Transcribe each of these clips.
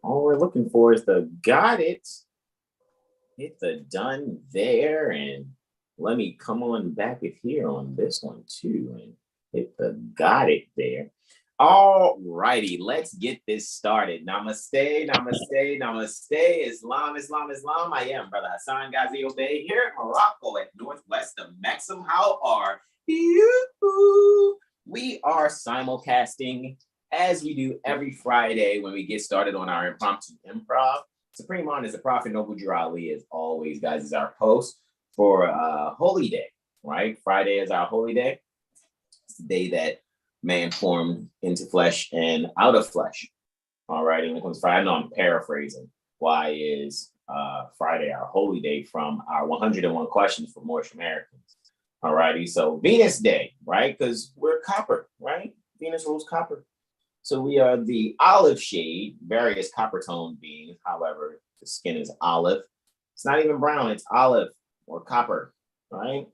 All we're looking for is the got it. Hit the done there, and let me come on back here on this one too and hit the got it there. All righty, let's get this started. Namaste, namaste, namaste. Islam, Islam, Islam. I am Brother Hasan Ghaziel Bey here in Morocco at northwest of Maxim. How are you? We are simulcasting as we do every Friday when we get started on our impromptu improv. Supreme Honor is the Prophet Noble Drew Ali, as always, guys, is our host for Holy Day, right? Friday is our holy day. It's the day that man formed into flesh and out of flesh. All right, and when it comes to Friday, I know I'm paraphrasing. Why is Friday our holy day from our 101 questions for Moorish Americans? All righty, so Venus Day, right? Because we're copper, right? Venus rules copper. So we are the olive shade, various copper toned beings. However, the skin is olive. It's not even brown, it's olive or copper, right?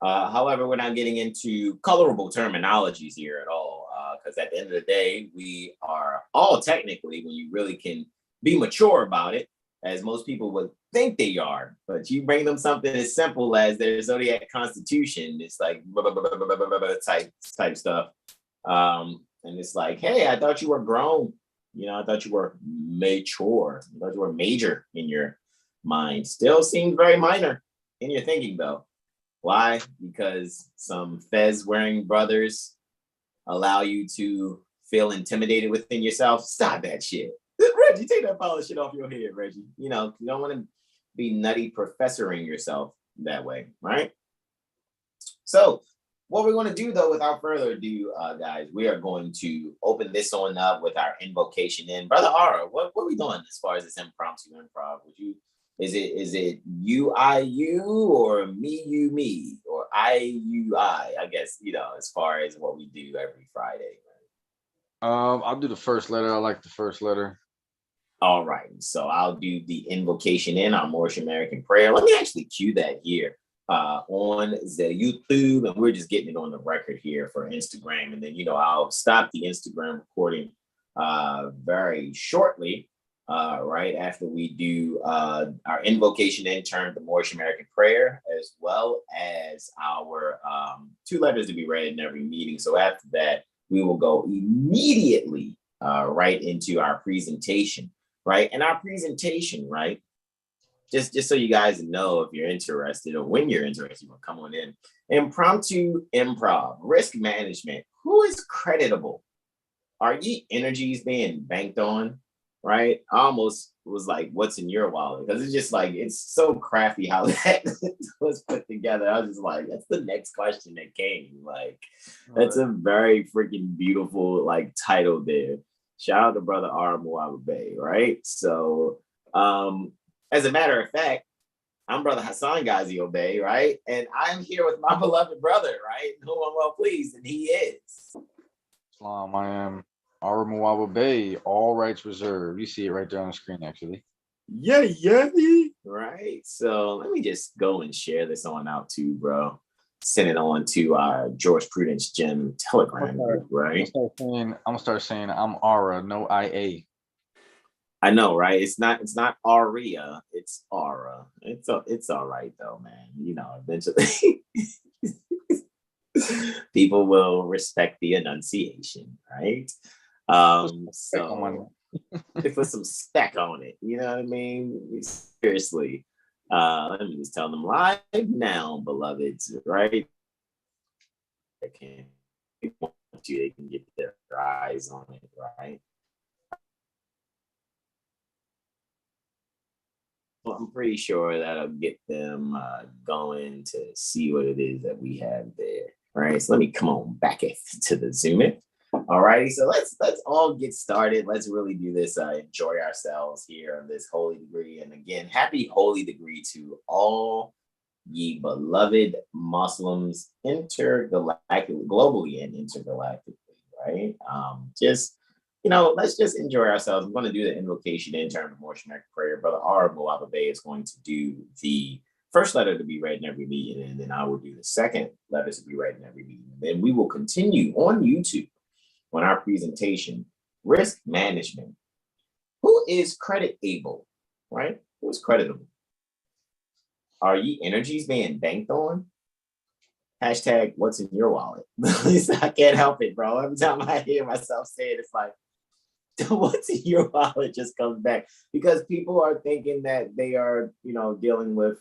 However, we're not getting into colorable terminologies here at all, because at the end of the day, we are all technically, when you really can be mature about it, as most people would think they are, but you bring them something as simple as their zodiac constitution, it's like type stuff. And it's like, hey, I thought you were grown. You know, I thought you were mature. I thought you were major in your mind. Still seems very minor in your thinking, though. Why? Because some fez-wearing brothers allow you to feel intimidated within yourself. Stop that shit. Reggie, take that pile of shit off your head, Reggie. You know, you don't want to be nutty professoring yourself that way, right? So what we're going to do, though, without further ado, guys, we are going to open this one up with our invocation in. Brother Aura, what are we doing as far as this impromptu improv? Is it you, I, you, or me, you, me, or I, you, I guess, you know, as far as what we do every Friday. Right? I'll do the first letter. I like the first letter. All right. So I'll do the invocation in our Moorish American prayer. Let me actually cue that here. On the YouTube, and we're just getting it on the record here for Instagram, and then I'll stop the Instagram recording very shortly, right after we do our invocation in turn, the Moorish American prayer, as well as our 2 letters to be read in every meeting. So after that, we will go immediately right into our presentation, right? And our presentation, right? Just so you guys know, if you're interested or when you're interested, you want to come on in. Impromptu improv, risk management. Who is creditable? Are ye energies being banked on? Right? I almost was like, what's in your wallet? Because it's just like, it's so crafty how that was put together. I was just like, that's the next question that came. Like, that's a very freaking beautiful like title there. Shout out to Brother Hasan Bey, right? So, as a matter of fact, I'm Brother Hasan Ghaziel Bey, right? And I'm here with my beloved brother, right? Who I'm well pleased, and he is. Islam, I am Hasan Bey, all rights reserved. You see it right there on the screen, actually. Yeah. Right. So let me just go and share this on out too, bro. Send it on to our George Prudence Gym Telegram group, right? I'm gonna start saying I'm Aura, no IA. I know, right? It's not Aria, it's Aura. It's all right though, man. You know, eventually people will respect the enunciation, right? So they put some stack on it. You know what I mean? Seriously. Let me just tell them live now, beloveds, right? They can get their eyes on it, right? I'm pretty sure that'll get them going to see what it is that we have there. All right, so let me come on back to the Zoom it. All righty, so let's all get started. Let's really do this. Enjoy ourselves here on this holy degree. And again, happy holy degree to all ye beloved Muslims intergalactically, globally and intergalactically, right? Let's just enjoy ourselves. I'm going to do the invocation in terms of Moorish American prayer. Brother Hasan Bey is going to do the first letter to be read in every meeting, and then I will do the second letter to be read in every meeting. And then we will continue on YouTube on our presentation, risk management. Who is creditable, right? Who is creditable? Are ye energies being banked on? Hashtag what's in your wallet? I can't help it, bro. Every time I hear myself say it, it's like, what's in your wallet just comes back, because people are thinking that they are, dealing with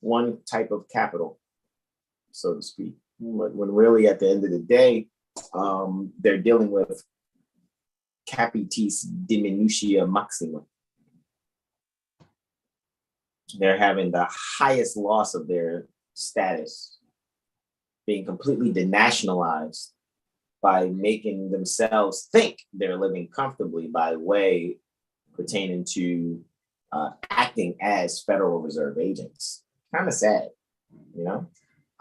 one type of capital, so to speak. When really at the end of the day, they're dealing with capitis diminutia maxima. They're having the highest loss of their status, being completely denationalized by making themselves think they're living comfortably by way pertaining to acting as Federal Reserve agents. Kind of sad,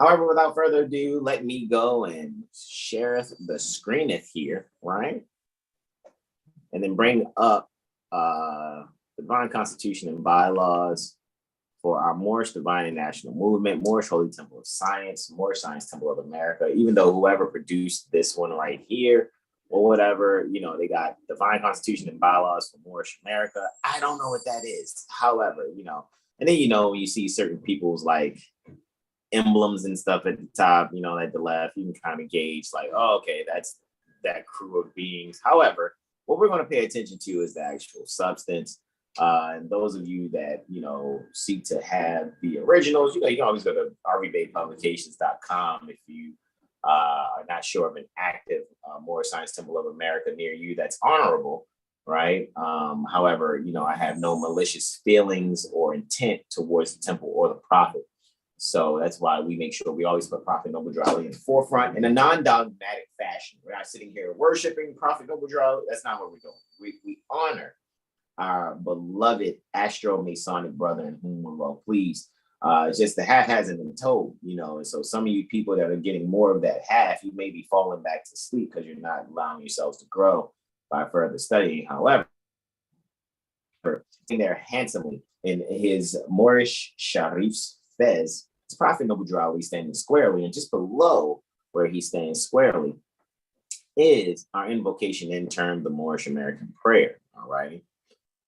However, without further ado, let me go and share the screeneth here, right? And then bring up the Divine Constitution and bylaws for our Moorish Divine and National Movement, Moorish Holy Temple of Science, Moorish Science Temple of America. Even though whoever produced this one right here or whatever, they got Divine Constitution and bylaws for Moorish America. I don't know what that is. However, and then, when you see certain people's like emblems and stuff at the top, at the left, you can kind of gauge like, oh, okay, that's that crew of beings. However, what we're going to pay attention to is the actual substance. And those of you that, seek to have the originals, you can always go to rvbaypublications.com if you are not sure of an active Moorish Science Temple of America near you that's honorable, right? However, I have no malicious feelings or intent towards the temple or the prophet. So that's why we make sure we always put Prophet Noble Drew Ali in the forefront in a non-dogmatic fashion. We're not sitting here worshiping Prophet Noble Drew Ali. That's not what we're doing. We honor our beloved Astro-Masonic brother in whom we're well pleased. It's just the half hasn't been told, and so some of you people that are getting more of that half, you may be falling back to sleep because you're not allowing yourselves to grow by further studying. However, in there handsomely in his Moorish Sharif's fez, it's Prophet Noble Drew Ali standing squarely, and just below where he stands squarely is our invocation in term, the Moorish American prayer. All righty.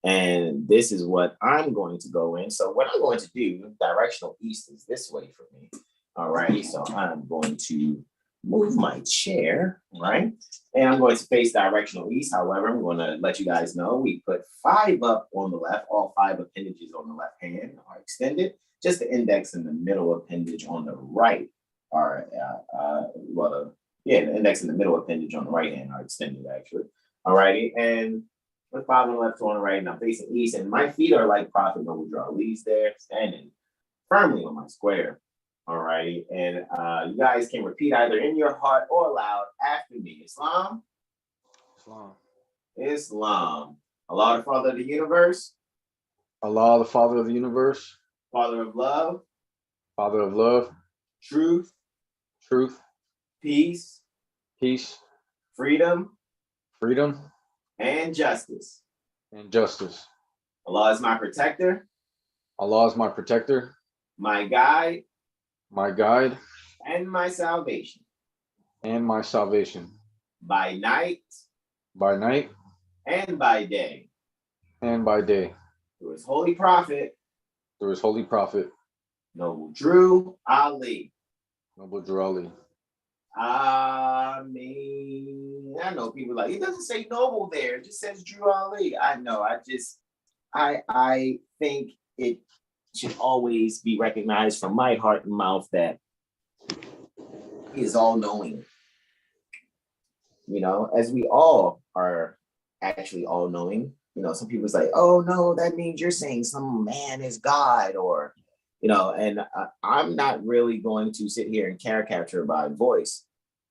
And this is what I'm going to go in. So what I'm going to do, directional east is this way for me. All righty. So I'm going to move my chair, right? And I'm going to face directional east. However, I'm going to let you guys know we put 5 up on the left. All 5 appendages on the left hand are extended. Just the index and the middle appendage on the right are, the index and the middle appendage on the right hand are extended, actually. All righty. And with 5 on the left, 2 on the right, and I'm facing east. And my feet are like Prophet Noble Drew Ali's there, standing firmly on my square. All righty. And you guys can repeat either in your heart or loud after me. Islam. Islam. Islam. Allah, the Father of the universe. Allah, the Father of the universe. Father of love. Father of love. Truth. Truth. Peace. Peace. Freedom. Freedom. And justice. And justice. Allah is my protector. Allah is my protector. My guide. My guide. And my salvation. And my salvation. By night. By night. And by day. And by day. Through his holy prophet. Through his holy prophet. Noble Drew Ali. Noble Drew Ali. I mean, I know people like, it doesn't say noble there. It just says Drew Ali. I know. I think it should always be recognized from my heart and mouth that he is all knowing. As we all are actually all knowing. Some people's like, oh no, that means you're saying some man is God, or and I'm not really going to sit here and caricature by voice,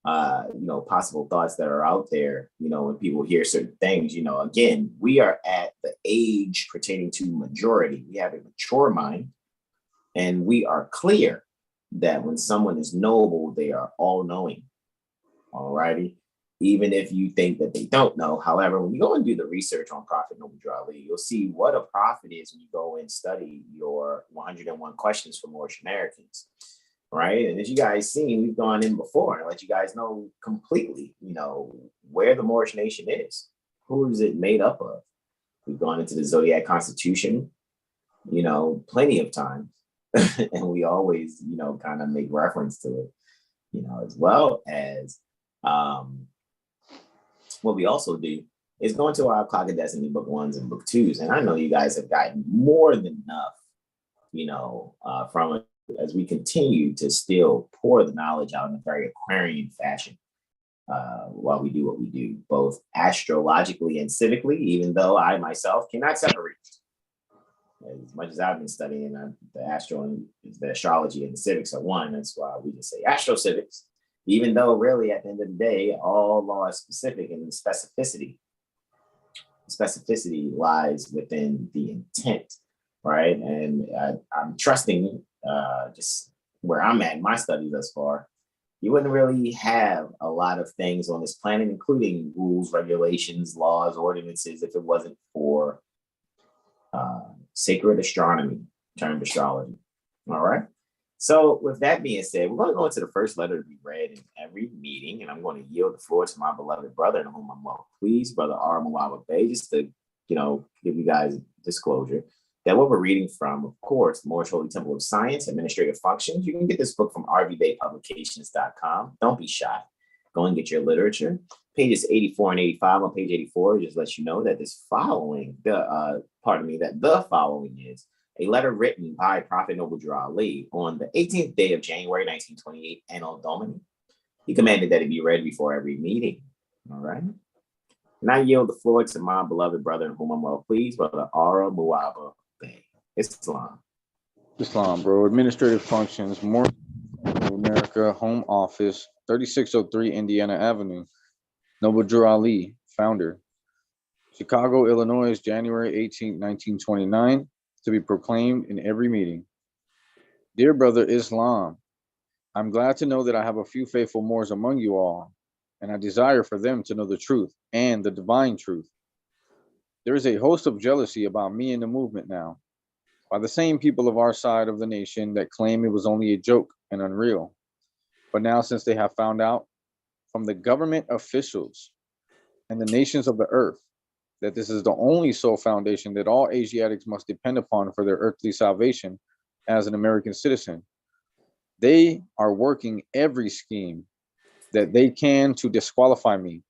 possible thoughts that are out there, when people hear certain things, again, we are at the age pertaining to majority. We have a mature mind, and we are clear that when someone is noble, they are all knowing. All righty. Even if you think that they don't know. However, when you go and do the research on Prophet Noble Drew Ali, you'll see what a prophet is when you go and study your 101 questions for Moorish Americans, right? And as you guys seen, we've gone in before and let you guys know completely, where the Moorish nation is. Who is it made up of? We've gone into the Zodiac Constitution, plenty of times. And we always, kind of make reference to it, as well as what we also do is go into our Clock of Destiny book 1s and book 2s. And I know you guys have gotten more than enough, from it as we continue to still pour the knowledge out in a very Aquarian fashion while we do what we do, both astrologically and civically, even though I myself cannot separate. As much as I've been studying the astrology and the civics are one, that's why we just say AstroCivics, even though really at the end of the day, all law is specific and specificity. Specificity lies within the intent, right? And I'm trusting just where I'm at in my study thus far, you wouldn't really have a lot of things on this planet, including rules, regulations, laws, ordinances, if it wasn't for sacred astronomy, termed astrology. All right. So with that being said, we're going to go into the first letter to be read in every meeting, and I'm going to yield the floor to my beloved brother, in whom I'm well pleased, Brother R. Bey, just to, give you guys disclosure that what we're reading from, of course, the Moorish Holy Temple of Science, Administrative Functions. You can get this book from rvbaypublications.com. Don't be shy. Go and get your literature. Pages 84 and 85. On page 84, just lets you know that the following is a letter written by Prophet Noble Drew Ali on the 18th day of January, 1928, Anno Domini. He commanded that it be read before every meeting. All right. And I yield the floor to my beloved brother, in whom I'm well pleased, Brother R. Bey. Islam, bro. Administrative functions, more America, Home Office, 3603 Indiana Avenue. Noble Drew Ali, founder. Chicago, Illinois, January 18, 1929, to be proclaimed in every meeting. Dear Brother Islam, I'm glad to know that I have a few faithful Moors among you all, and I desire for them to know the truth and the divine truth. There is a host of jealousy about me and the movement now, by the same people of our side of the nation that claim it was only a joke and unreal. But now, since they have found out from the government officials and the nations of the earth that this is the only sole foundation that all Asiatics must depend upon for their earthly salvation as an American citizen, they are working every scheme that they can to disqualify me.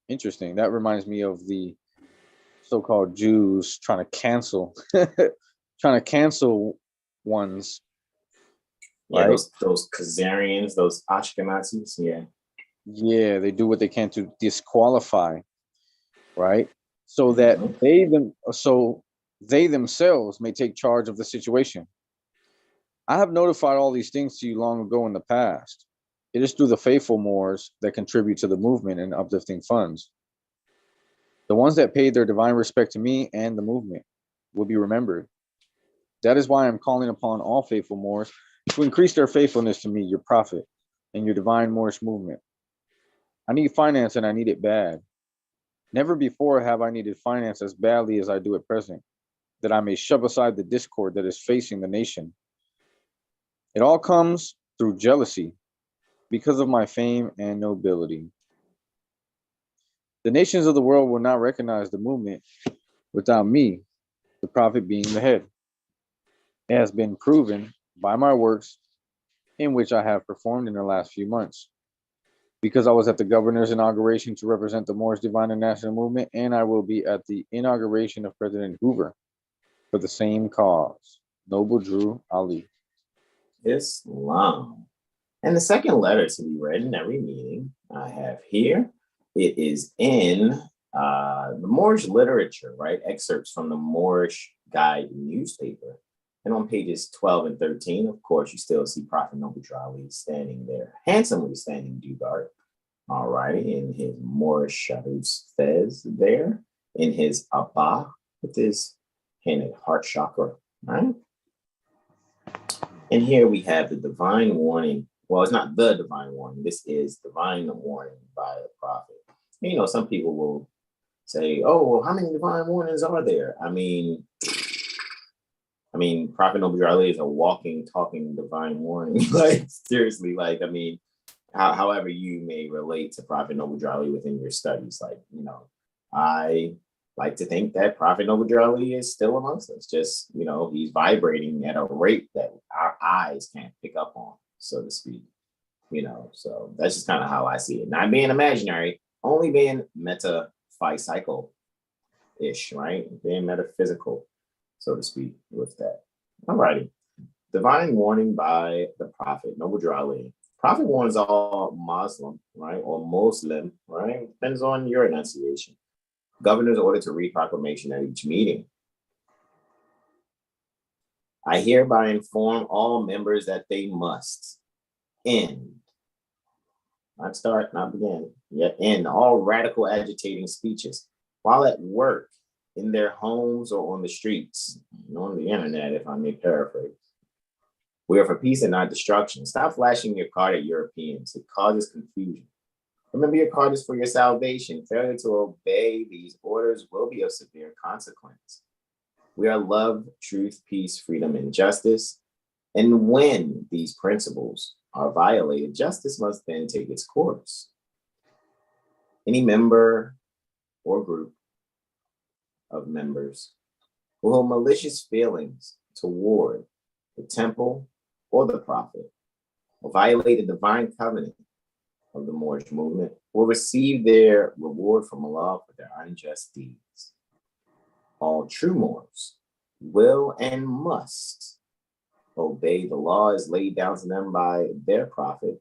Interesting. That reminds me of the so-called Jews trying to cancel ones. Yeah, right? those Khazarians, those Ashkenazis, yeah. Yeah, they do what they can to disqualify, right? So that they themselves may take charge of the situation. I have notified all these things to you long ago in the past. It is through the faithful Moors that contribute to the movement and uplifting funds. The ones that paid their divine respect to me and the movement will be remembered. That is why I'm calling upon all faithful Moors to increase their faithfulness to me, your prophet, and your divine Moorish movement. I need finance, and I need it bad. Never before have I needed finance as badly as I do at present, that I may shove aside the discord that is facing the nation. It all comes through jealousy because of my fame and nobility. The nations of the world will not recognize the movement without me, the prophet, being the head. It has been proven by my works in which I have performed in the last few months. Because I was at the governor's inauguration to represent the Moorish Divine and National Movement, and I will be at the inauguration of President Hoover for the same cause. Noble Drew Ali. Islam. And the second letter to be read in every meeting I have here, it is in the Moorish literature, right? Excerpts from the Moorish Guide newspaper. And on pages 12 and 13, of course, you still see Prophet Noble Drew Ali standing there, handsomely standing due guard. All right, in his Moorish Shahruz Fez there, in his Abba, with his hand at heart chakra, right? And here we have the divine warning. Well, it's not the divine warning. This is divine warning by the prophet. And, some people will say, oh, well, how many divine warnings are there? I mean, Prophet Noble Drew Ali is a walking, talking divine warning. Like, seriously, however you may relate to Prophet Noble Drew Ali within your studies. Like, I like to think that Prophet Noble Ali is still amongst us. Just, he's vibrating at a rate that our eyes can't pick up on, so to speak. So that's just kind of how I see it. Not being imaginary, only being metaphysical-ish, right? Being metaphysical, so to speak, with that. Alrighty. Divine warning by the Prophet Noble Ali. Prophet warns all Muslim, right, or Muslim, right? Depends on your enunciation. Governors ordered to read proclamation at each meeting. I hereby inform all members that they must end, not start, not begin, yet end all radical agitating speeches while at work, in their homes, or on the streets, on the internet, if I may paraphrase. We are for peace and not destruction. Stop flashing your card at Europeans. It causes confusion. Remember, your card is for your salvation. Failure to obey these orders will be of severe consequence. We are love, truth, peace, freedom, and justice. And when these principles are violated, justice must then take its course. Any member or group of members who hold malicious feelings toward the temple or the prophet or violate the divine covenant of the Moorish movement will receive their reward from Allah for their unjust deeds. All true Moors will and must obey the laws laid down to them by their prophet.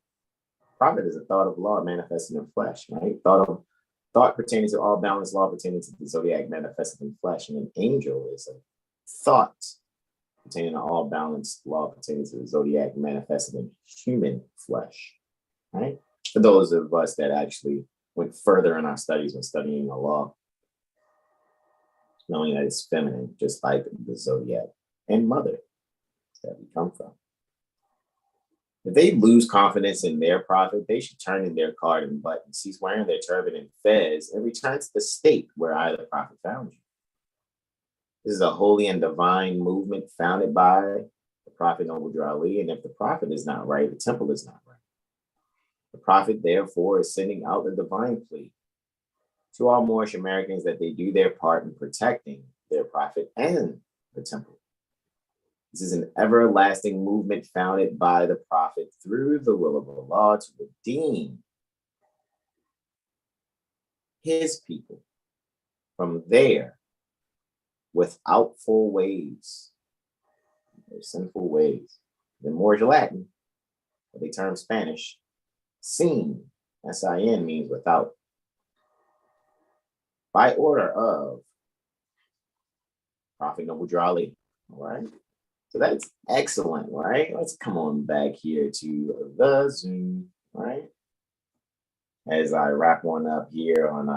Prophet is a thought of law manifested in flesh, right? Thought pertaining to all balanced law pertaining to the zodiac manifested in flesh, and an angel is a thought pertaining to all balanced law pertaining to the zodiac manifested in human flesh, right? For those of us that actually went further in our studies when studying the law, knowing that it's feminine, just like the zodiac and mother that we come from. If they lose confidence in their prophet, they should turn in their card and button, cease wearing their turban and fez, and return to the state where I, the prophet, found you. This is a holy and divine movement founded by the Prophet Noble Ali, and if the prophet is not right, the temple is not right. The prophet, therefore, is sending out the divine plea to all Moorish Americans that they do their part in protecting their prophet and the temple. This is an everlasting movement founded by the prophet through the will of Allah to redeem his people from their withoutful ways, their sinful ways. The Moorish Latin, what they term Spanish, sin, S-I-N, means without. By order of Prophet Noble Ali, all right? So that's excellent, right? Let's come on back here to the Zoom, right? As I wrap one up here on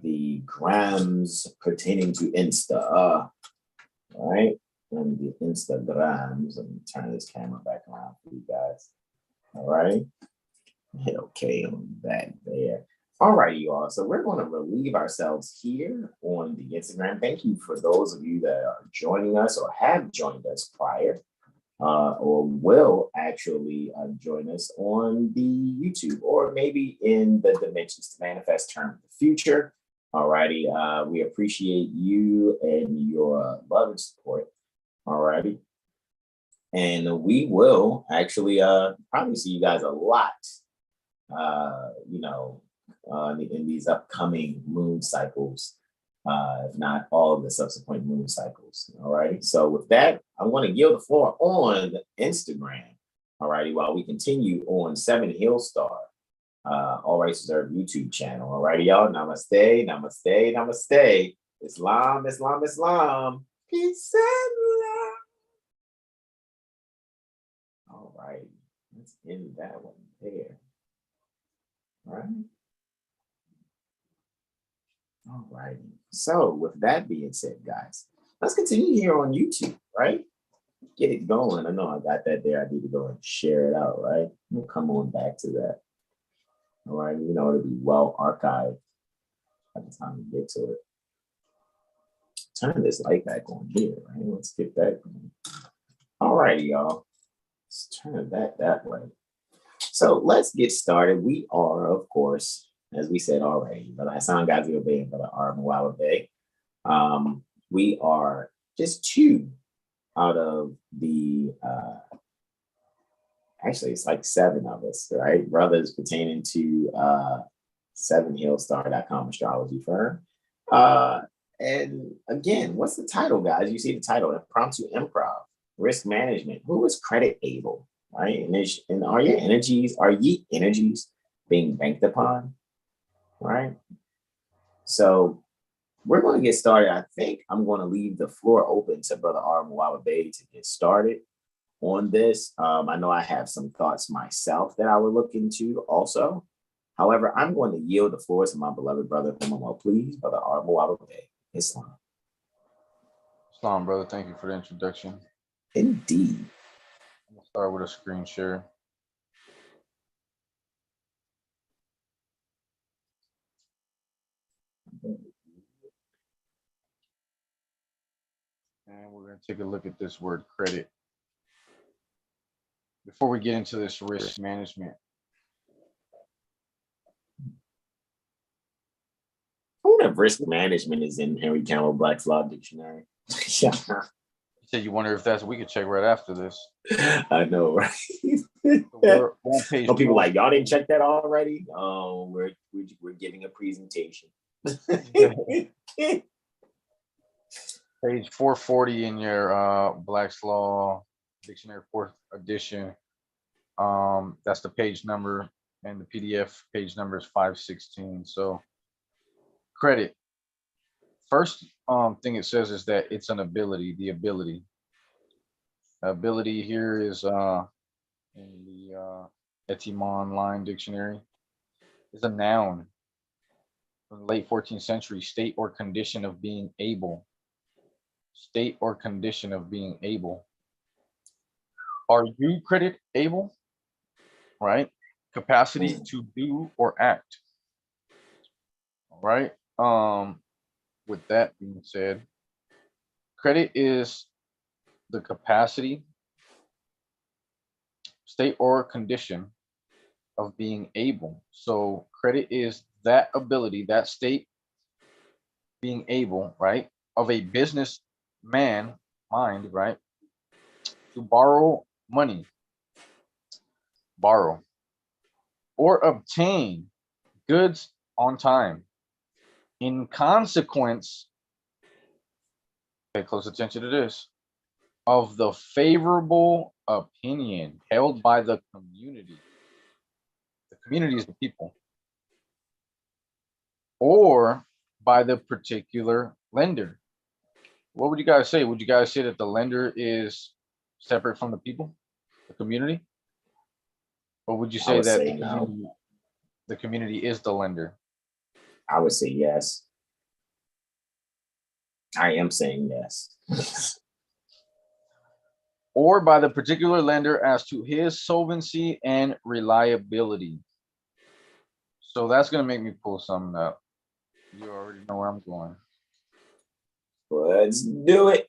the grams pertaining to Insta, all right? And the Instagrams. Let me turn this camera back around for you guys, all right? Hit okay on that there. All right, you all. So we're going to relieve ourselves here on the Instagram. Thank you for those of you that are joining us or have joined us prior or will actually join us on the YouTube or maybe in the Dimensions to Manifest term of the future. All righty. We appreciate you and your love and support. All righty. And we will actually probably see you guys a lot, in these upcoming moon cycles, if not all of the subsequent moon cycles. All righty. So with that, I want to yield the floor on Instagram. All righty. While we continue on 7HealStar, All Rights Reserved YouTube channel. All righty, y'all. Namaste, namaste, namaste. Islam, Islam, Islam. Peace and love. All right. Let's end that one there. All right. All right. So with that being said, guys, let's continue here on YouTube, right? Get it going. I know I got that there. I need to go and share it out, right? We'll come on back to that. All right. It'll be well archived by the time we get to it. Turn this light back on here, right? Let's get that going. All righty, y'all. Let's turn that way. So let's get started. We are, of course, as we said already, Brother Hasan Ghaziel Bey and Brother R. Bey. We are just two out of the actually it's like seven of us, right? Brothers pertaining to 7HealStar.com astrology firm. And again, what's the title, guys? You see the title, Impromptu Improv, Risk Management. Who is credit able, right? And are ye energies being banked upon, right? So we're going to get started. I think I'm going to leave the floor open to Brother R. Bey to get started on this. I know I have some thoughts myself that I would look into also. However, I'm going to yield the floor to my beloved brother, Pleas, Brother R. Bey. Islam. Islam, brother. Thank you for the introduction. Indeed. I'm going to start with a screen share. And we're going to take a look at this word credit. Before we get into this risk management. What if risk management is in Henry Campbell Black's Law Dictionary? You said you wonder if that's, we could check right after this. I know, right? We're on page people one. Like, y'all didn't check that already? Oh, we're giving a presentation. Page 440 in your Black's Law Dictionary 4th edition. That's the page number, and the PDF page number is 516. So credit. First thing it says is that it's an ability, the ability. Ability here is in the Etymon Line Dictionary is a noun from the late 14th century, state or condition of being able. State or condition of being able. Are you credit able? Right? Capacity to do or act. All right. With that being said, credit is the capacity, state or condition of being able. So credit is that ability, that state, being able, right, of a businessman mind, right, to borrow money, borrow, or obtain goods on time. In consequence, pay close attention to this, of the favorable opinion held by the community. The community is the people. Or by the particular lender. What would you guys say? Would you guys say that the lender is separate from the people, the community? Or would you say that the community is the lender? I would say yes. I am saying yes. Or by the particular lender as to his solvency and reliability. So that's going to make me pull something up. You already know where I'm going. Let's do it.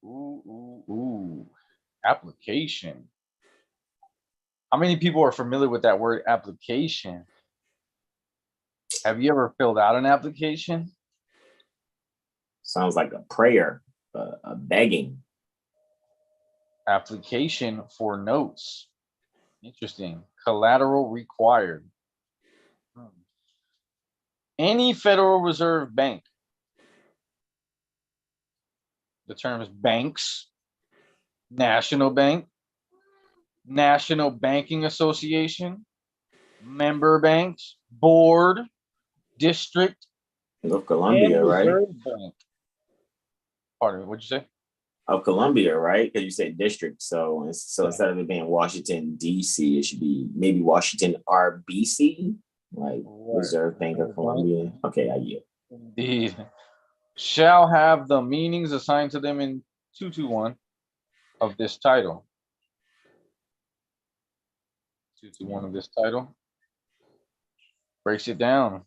Ooh. Application. How many people are familiar with that word application? Have you ever filled out an application? Sounds like a prayer, a begging. Application for notes. Interesting. Collateral required. Any Federal Reserve Bank. The terms banks, national bank, National Banking Association, member banks, board, district, of Columbia, right? Bank. Pardon me, what'd you say? Of Columbia, right? Because you said district. So instead of it being Washington, D.C., it should be maybe Washington, RBC, like Reserve Bank of Columbia. Okay, I yield. Indeed. Shall have the meanings assigned to them in 221 of this title. 221 of this title breaks it down.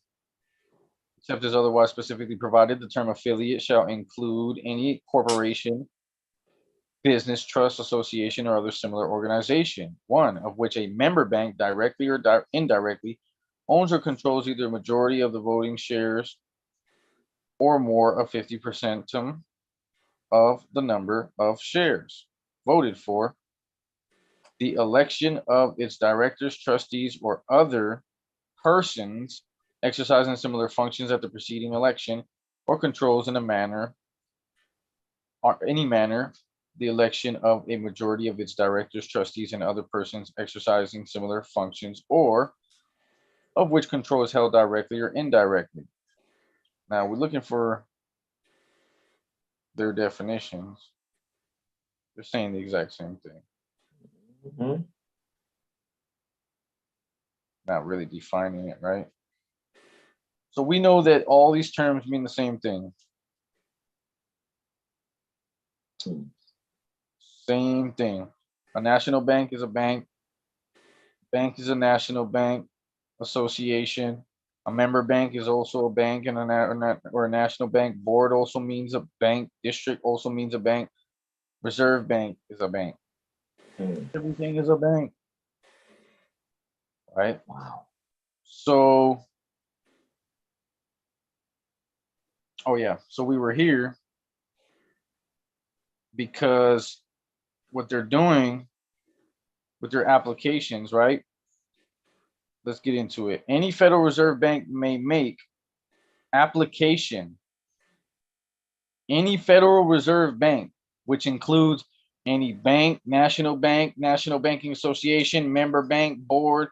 Except as otherwise specifically provided, the term affiliate shall include any corporation business, trust, association, or other similar organization, one of which a member bank directly or indirectly owns or controls either a majority of the voting shares or more of 50% of the number of shares voted for, the election of its directors, trustees, or other persons exercising similar functions at the preceding election, or controls in a manner or any manner the election of a majority of its directors, trustees, and other persons exercising similar functions, or of which control is held directly or indirectly. Now we're looking for their definitions. They're saying the exact same thing. Mhm. Not really defining it, right? So we know that all these terms mean the same thing. Hmm. Same thing. A national bank is a bank. Bank is a national bank association. A member bank is also a bank and or a national bank. Board also means a bank. District also means a bank. Reserve bank is a bank. Hmm. Everything is a bank, right? Wow. So, oh yeah. So we were here because what they're doing with their applications, right? Let's get into it. Any Federal Reserve Bank may make application. Any Federal Reserve Bank, which includes any bank, national banking association, member bank, board,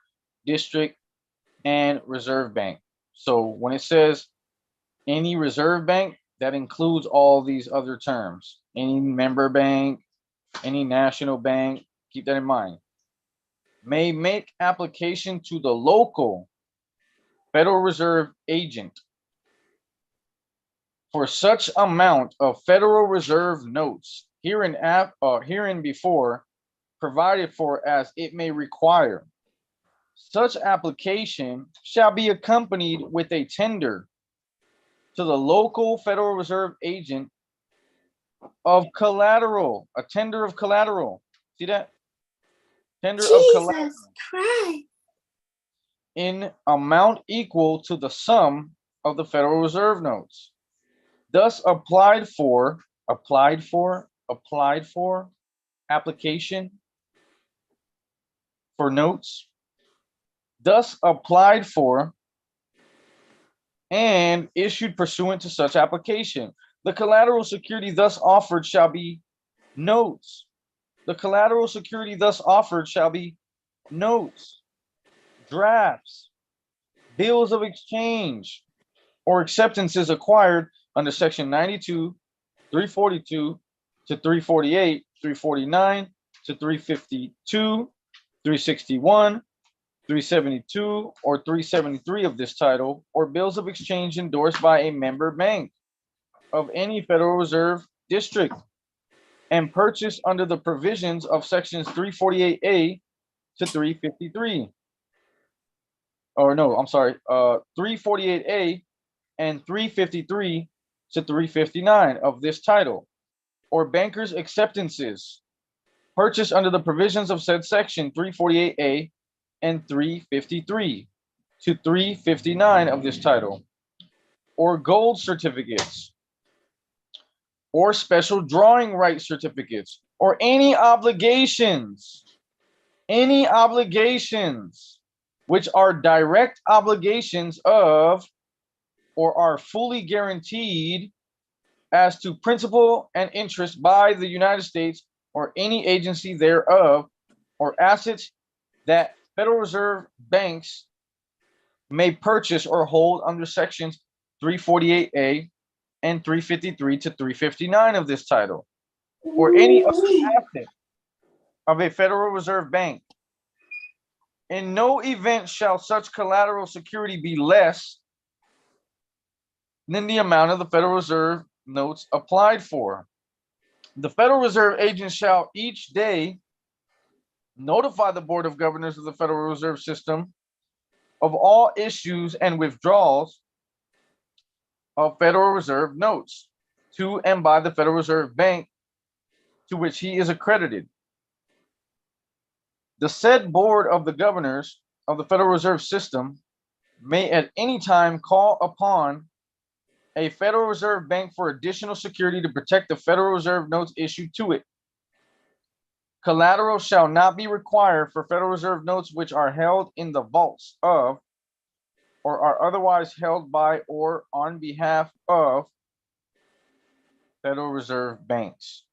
district, and reserve bank. So when it says any reserve bank, that includes all these other terms. Any member bank, any national bank, keep that in mind, may make application to the local Federal Reserve agent for such amount of Federal Reserve notes herein before provided for as it may require. Such application shall be accompanied with a tender to the local Federal Reserve agent of collateral, a tender of collateral. See that? Tender of collateral. Jesus Christ. In amount equal to the sum of the Federal Reserve notes. Thus applied for, application for notes. Thus applied for and issued pursuant to such application. The collateral security thus offered shall be notes. The collateral security thus offered shall be notes, drafts, bills of exchange, or acceptances acquired under Section 92, 342 to 348, 349 to 352, 361, 372, or 373 of this title, or bills of exchange endorsed by a member bank of any Federal Reserve district and purchased under the provisions of Sections 348A to 353. Or no, I'm sorry, 348A and 353 to 359 of this title, or bankers' acceptances purchased under the provisions of said section 348A and 353 to 359 of this title, or gold certificates, or special drawing right certificates, or any obligations which are direct obligations of or are fully guaranteed as to principal and interest by the United States or any agency thereof, or assets that Federal Reserve banks may purchase or hold under sections 348A and 353 to 359 of this title, or any other asset of a Federal Reserve bank. In no event shall such collateral security be less than the amount of the Federal Reserve notes applied for. The Federal Reserve agent shall each day notify the Board of Governors of the Federal Reserve System of all issues and withdrawals of Federal Reserve notes to and by the Federal Reserve Bank to which he is accredited. The said board of the governors of the Federal Reserve System may at any time call upon a Federal Reserve Bank for additional security to protect the Federal Reserve notes issued to it. Collateral shall not be required for Federal Reserve notes which are held in the vaults of or are otherwise held by or on behalf of Federal Reserve banks.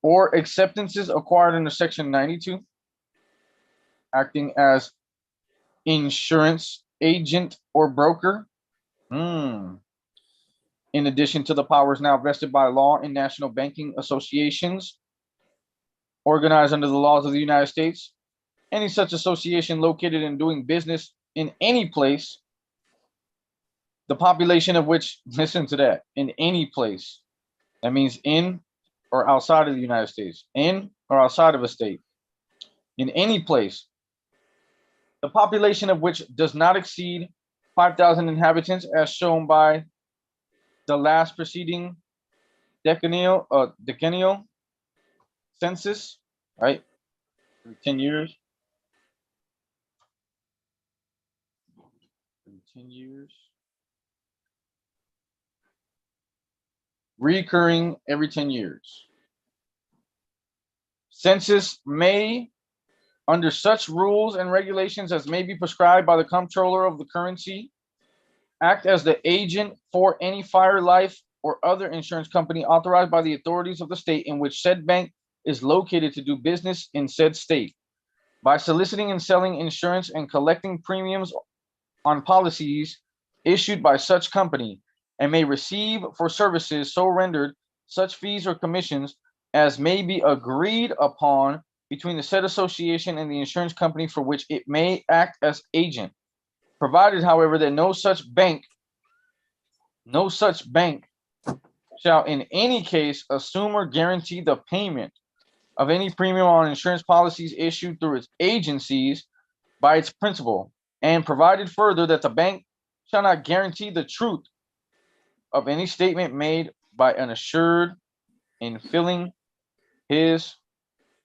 Or acceptances acquired under Section 92, acting as insurance agent or broker. In addition to the powers now vested by law in national banking associations organized under the laws of the United States, any such association located and doing business in any place, the population of which, listen to that, in any place, that means in or outside of the United States, in or outside of a state, in any place, the population of which does not exceed 5,000 inhabitants as shown by the last preceding decennial census, right? Every 10 years. 10 years. Recurring every 10 years. Census may, under such rules and regulations as may be prescribed by the comptroller of the currency, act as the agent for any fire, life, or other insurance company authorized by the authorities of the state in which said bank is located to do business in said state, by soliciting and selling insurance and collecting premiums on policies issued by such company, and may receive for services so rendered such fees or commissions as may be agreed upon between the said association and the insurance company for which it may act as agent, provided, however, that no such bank shall in any case assume or guarantee the payment of any premium on insurance policies issued through its agencies by its principal, and provided further that the bank shall not guarantee the truth of any statement made by an assured in filling his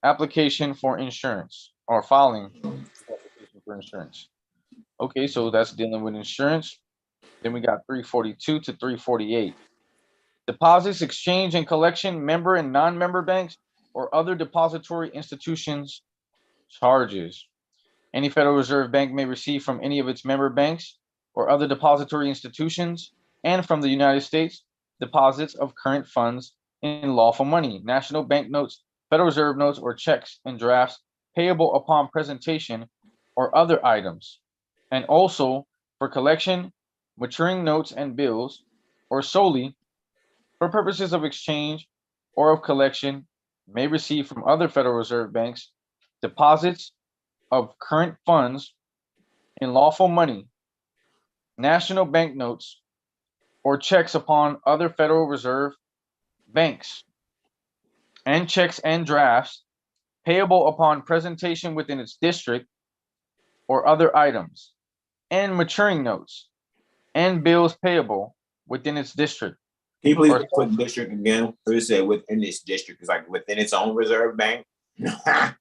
application for insurance or filing application for insurance. Okay, so that's dealing with insurance. Then we got 342 to 348. Deposits, exchange, and collection, member and non-member banks, or other depository institutions charges. Any Federal Reserve Bank may receive from any of its member banks or other depository institutions and from the United States deposits of current funds in lawful money, national bank notes, Federal Reserve notes, or checks and drafts payable upon presentation or other items, and also for collection, maturing notes and bills, or solely for purposes of exchange or of collection, may receive from other Federal Reserve banks deposits of current funds in lawful money, national bank notes, or checks upon other Federal Reserve banks, and checks and drafts payable upon presentation within its district or other items, and maturing notes and bills payable within its district. Can you please put district again? So you said within this district, it's like within its own reserve bank. It's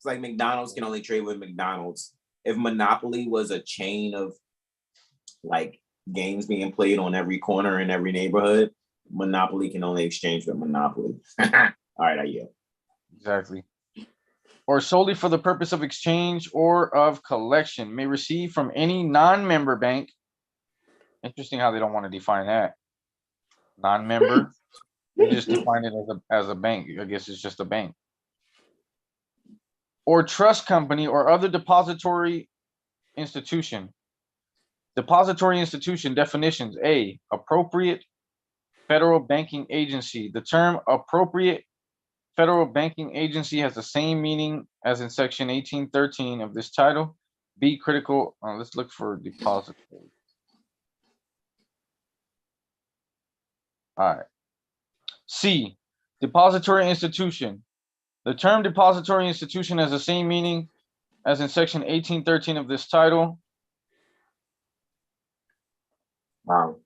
like McDonald's can only trade with McDonald's. If Monopoly was a chain of like games being played on every corner in every neighborhood, Monopoly can only exchange with Monopoly. All right, I yield. Exactly. Or solely for the purpose of exchange or of collection, may receive from any non-member bank. Interesting how they don't want to define that. Non-member, they just define it as a bank. I guess it's just a bank. Or trust company or other depository institution. Depository institution definitions: A, appropriate federal banking agency. The term appropriate federal banking agency has the same meaning as in section 1813 of this title. B, critical. Let's look for depository. All right. C, depository institution. The term depository institution has the same meaning as in section 1813 of this title. Wow.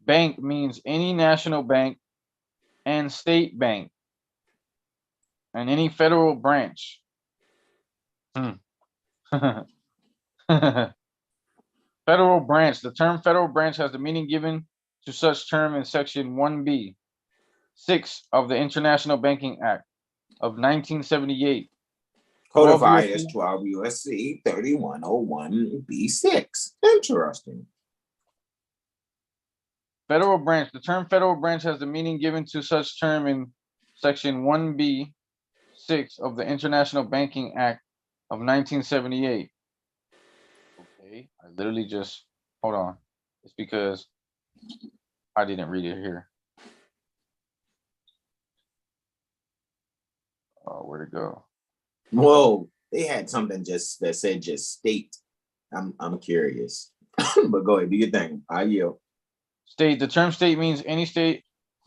Bank means any national bank and state bank and any federal branch. Federal branch. The term federal branch has the meaning given to such term in section 1B, 6 of the International Banking Act of 1978. Codified as 12 U.S.C. 3101 B6. Interesting. Federal branch. The term federal branch has the meaning given to such term in section 1B, 6 of the International Banking Act of 1978. Okay, I literally just, hold on. It's because I didn't read it here. Oh, where'd it go? Whoa, they had something just that said just state. I'm curious. But go ahead, do your thing. I yield. State. The term state means any state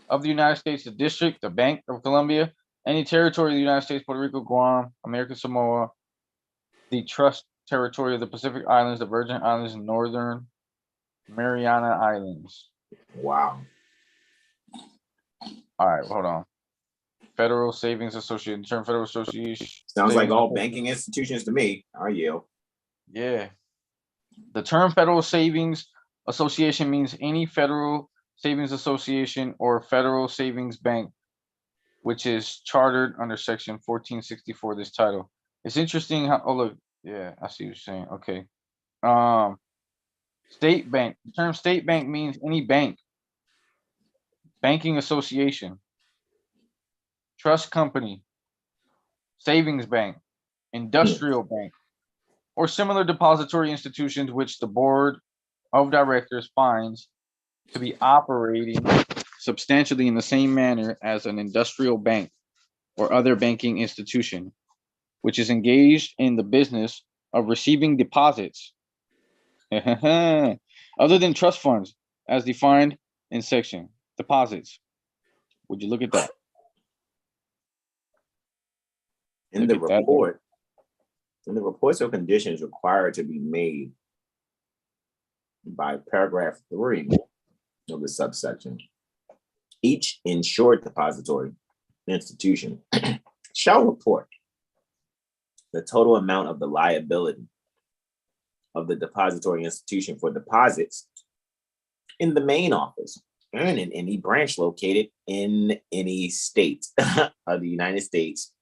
of the United States, the District, the Bank of Columbia, any territory of the United States, Puerto Rico, Guam, American Samoa, the Trust Territory of the Pacific Islands, the Virgin Islands, and Northern Mariana Islands. Wow. All right, hold on. Federal Savings Association, term Federal Association. Sounds like all banking institutions to me. I yield. Yeah. The term Federal Savings Association means any federal savings association or federal savings bank, which is chartered under section 1464 of this title. It's interesting how, oh look, yeah, I see what you're saying. Okay. State bank. The term state bank means any bank, banking association, trust company, savings bank, industrial bank, or similar depository institutions which the board of directors finds to be operating substantially in the same manner as an industrial bank or other banking institution, which is engaged in the business of receiving deposits other than trust funds as defined in section deposits. Would you look at that? In the report, in the reports of conditions required to be made by paragraph 3 of the subsection, each insured depository institution shall report the total amount of the liability of the depository institution for deposits in the main office and in any branch located in any state of the United States,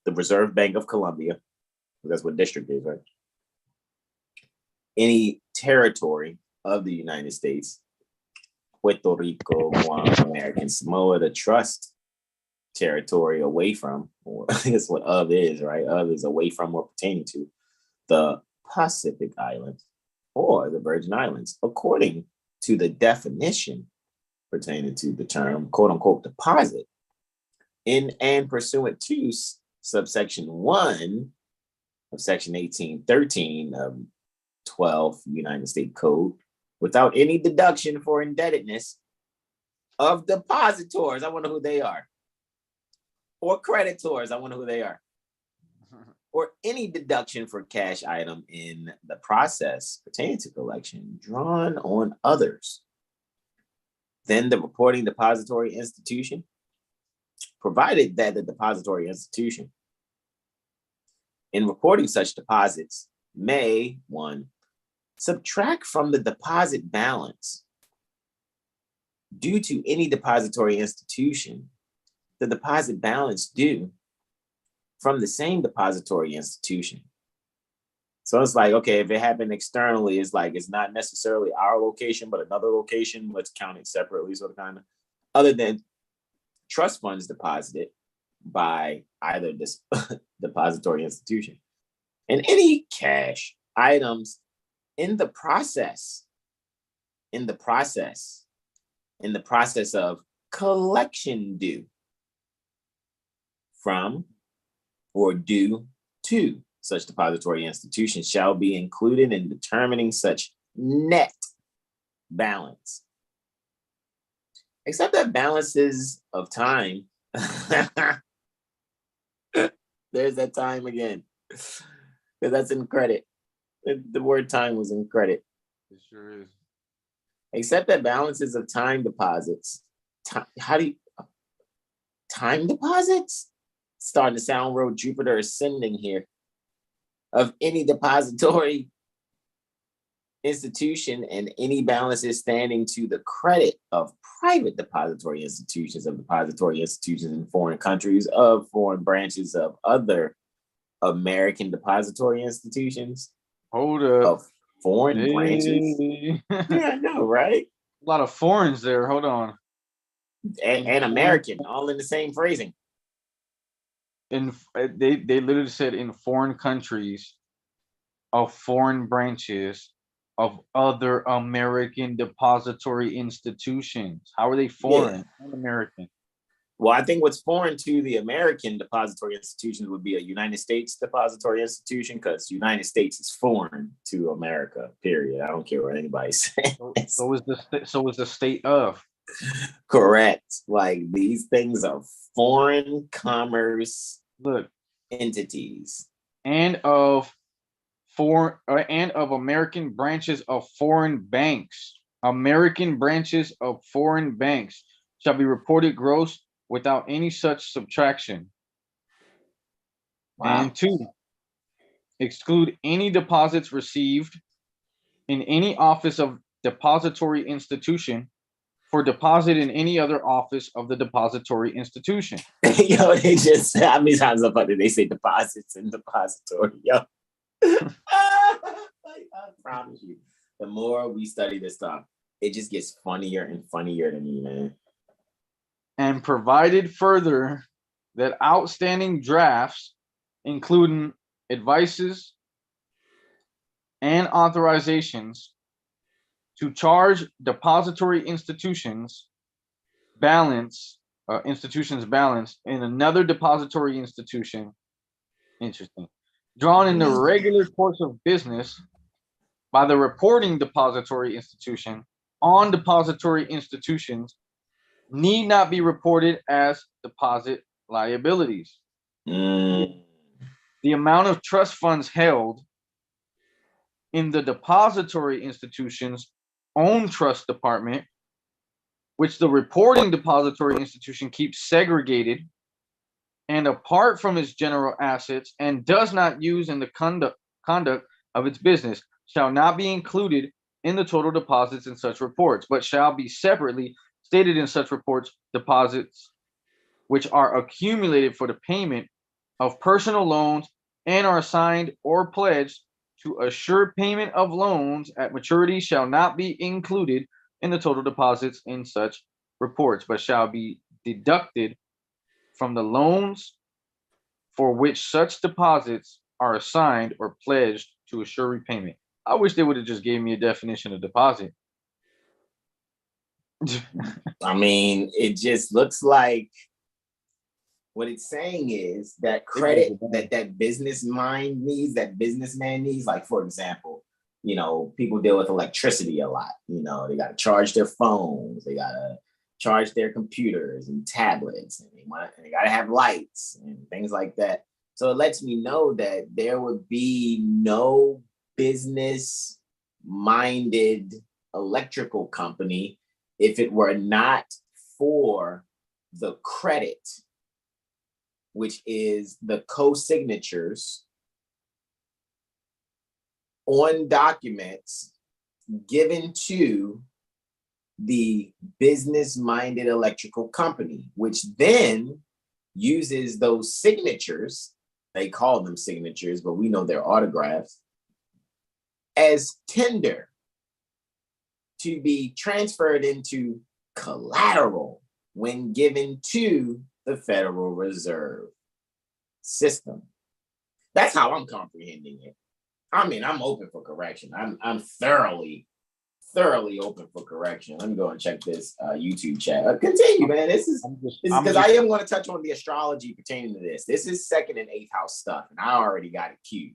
the Reserve Bank of Columbia, that's what district is, right? Any territory of the United States, Puerto Rico, Guam, American Samoa, the trust territory away from, or I guess what of is, right? Of is away from or pertaining to the Pacific Islands or the Virgin Islands, according to the definition pertaining to the term quote unquote deposit in and pursuant to subsection 1 of section 1813 of 12 United States Code, without any deduction for indebtedness of depositors. I wonder who they are. Or creditors. I wonder who they are. Or any deduction for cash item in the process pertaining to collection drawn on others. Then the reporting depository institution, provided that the depository institution, in reporting such deposits, may, 1, subtract from the deposit balance due to any depository institution the deposit balance due from the same depository institution. So it's like, okay, if it happened externally, it's like it's not necessarily our location, but another location. Let's count it separately, sort of kind of. Other than trust funds deposited by either this depository institution, and any cash items in the process of collection due from or due to such depository institution shall be included in determining such net balance. Except that balances of time. There's that time again. Because that's in credit. The word time was in credit. It sure is. Except that balances of time deposits. How do you time deposits? Starting to sound real Jupiter ascending here. Of any depository institution and any balances standing to the credit of private depository institutions in foreign countries, of foreign branches of other American depository institutions. Hold up. Of foreign branches. Yeah, I know, right? A lot of foreigns there. Hold on. And American, all in the same phrasing. They literally said in foreign countries of foreign branches of other American depository institutions. How are they foreign? Yeah. American. Well, I think what's foreign to the American depository institutions would be a United States depository institution, because United States is foreign to America, period. I don't care what anybody says. So is the state of. Correct. Like, these things are foreign commerce entities. And of American branches of foreign banks. American branches of foreign banks shall be reported gross without any such subtraction. Wow. And 2, exclude any deposits received in any office of depository institution for deposit in any other office of the depository institution. Yo, they just, how many times did they say deposits and depository? Yo. I promise you, the more we study this stuff, it just gets funnier and funnier to me, man. And provided further that outstanding drafts, including advices and authorizations to charge depository institutions balance in another depository institution, interesting, drawn in the regular course of business by the reporting depository institution on depository institutions, need not be reported as deposit liabilities. The amount of trust funds held in the depository institution's own trust department, which the reporting depository institution keeps segregated and apart from its general assets and does not use in the conduct of its business, shall not be included in the total deposits in such reports, but shall be separately stated in such reports deposits which are accumulated for the payment of personal loans and are assigned or pledged to assure payment of loans at maturity shall not be included in the total deposits in such reports, but shall be deducted from the loans for which such deposits are assigned or pledged to assure repayment. I wish they would have just gave me a definition of deposit. I mean, it just looks like what it's saying is that credit that business mind needs, that businessman needs, like, for example, you know, people deal with electricity a lot. You know, they got to charge their phones, they got to charge their computers and tablets, and they got to have lights and things like that. So it lets me know that there would be no business minded electrical company if it were not for the credit, which is the co-signatures on documents given to the business-minded electrical company, which then uses those signatures, they call them signatures, but we know they're autographs, as tender to be transferred into collateral when given to the Federal Reserve System. That's how I'm comprehending it. I mean, I'm open for correction. I'm thoroughly open for correction. Let me go and check this YouTube chat. Continue, man. This is because I am going to touch on the astrology pertaining to this. This is 2nd and 8th house stuff, and I already got it queued.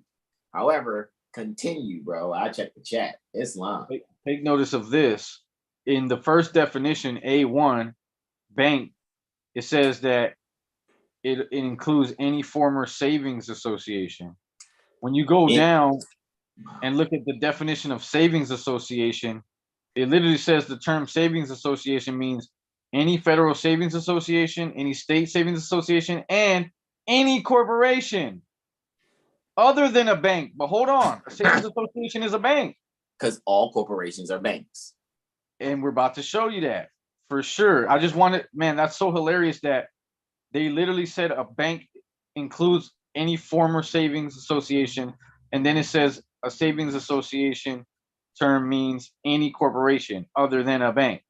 However, continue, bro. I check the chat. It's long. Take notice of this. in the first definition, A1, bank, it says that it includes any former savings association. When you go down and look at the definition of savings association, it literally says the term savings association means any federal savings association, any state savings association, and any corporation other than a bank. But hold on, a savings association is a bank. Because all corporations are banks. And we're about to show you that for sure. I just wanted, man, that's so hilarious that they literally said a bank includes any former savings association. And then it says a savings association term means any corporation other than a bank.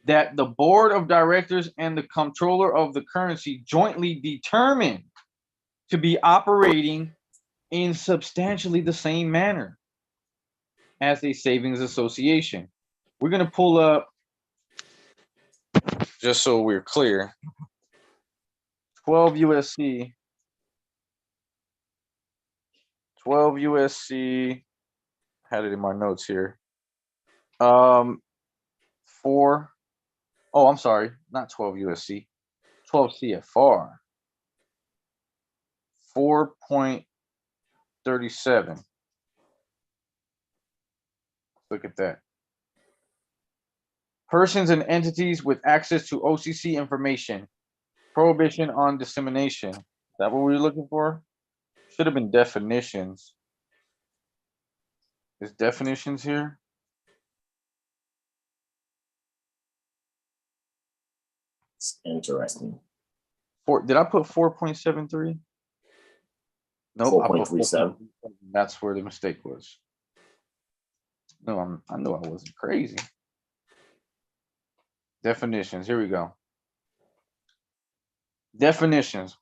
That the board of directors and the comptroller of the currency jointly determined to be operating in substantially the same manner as a savings association. We're going to pull up, just so we're clear, 12 USC, had it in my notes here. 4, oh, I'm sorry, not 12 USC, 12 CFR, 4.37. Look at that. Persons and entities with access to OCC information. Prohibition on dissemination. Is that what we were looking for? Should have been definitions. Is definitions here? It's interesting. Did I put 4.73? Nope, 4.37. That's where the mistake was. No, I know I wasn't crazy. Definitions. Here we go. Definitions.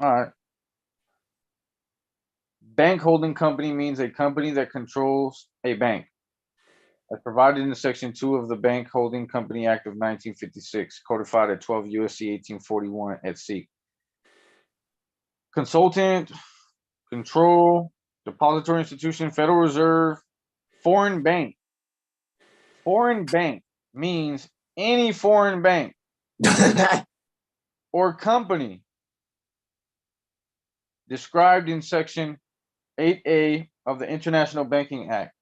All right. Bank holding company means a company that controls a bank, as provided in Section 2 of the Bank Holding Company Act of 1956, codified at 12 U.S.C. 1841 et seq. Consultant, control, depository institution, Federal Reserve, foreign bank. Foreign bank means any foreign bank or company described in Section 8A of the International Banking Act.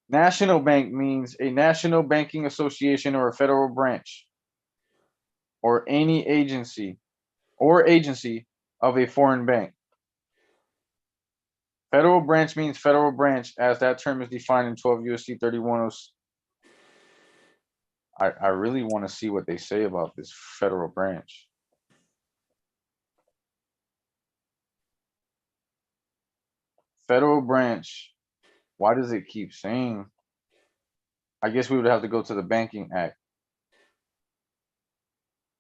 National bank means a national banking association or a federal branch or any agency of a foreign bank. Federal branch means federal branch, as that term is defined in 12 U.S.C. 31. I really want to see what they say about this federal branch. Federal branch. Why does it keep saying? I guess we would have to go to the Banking Act.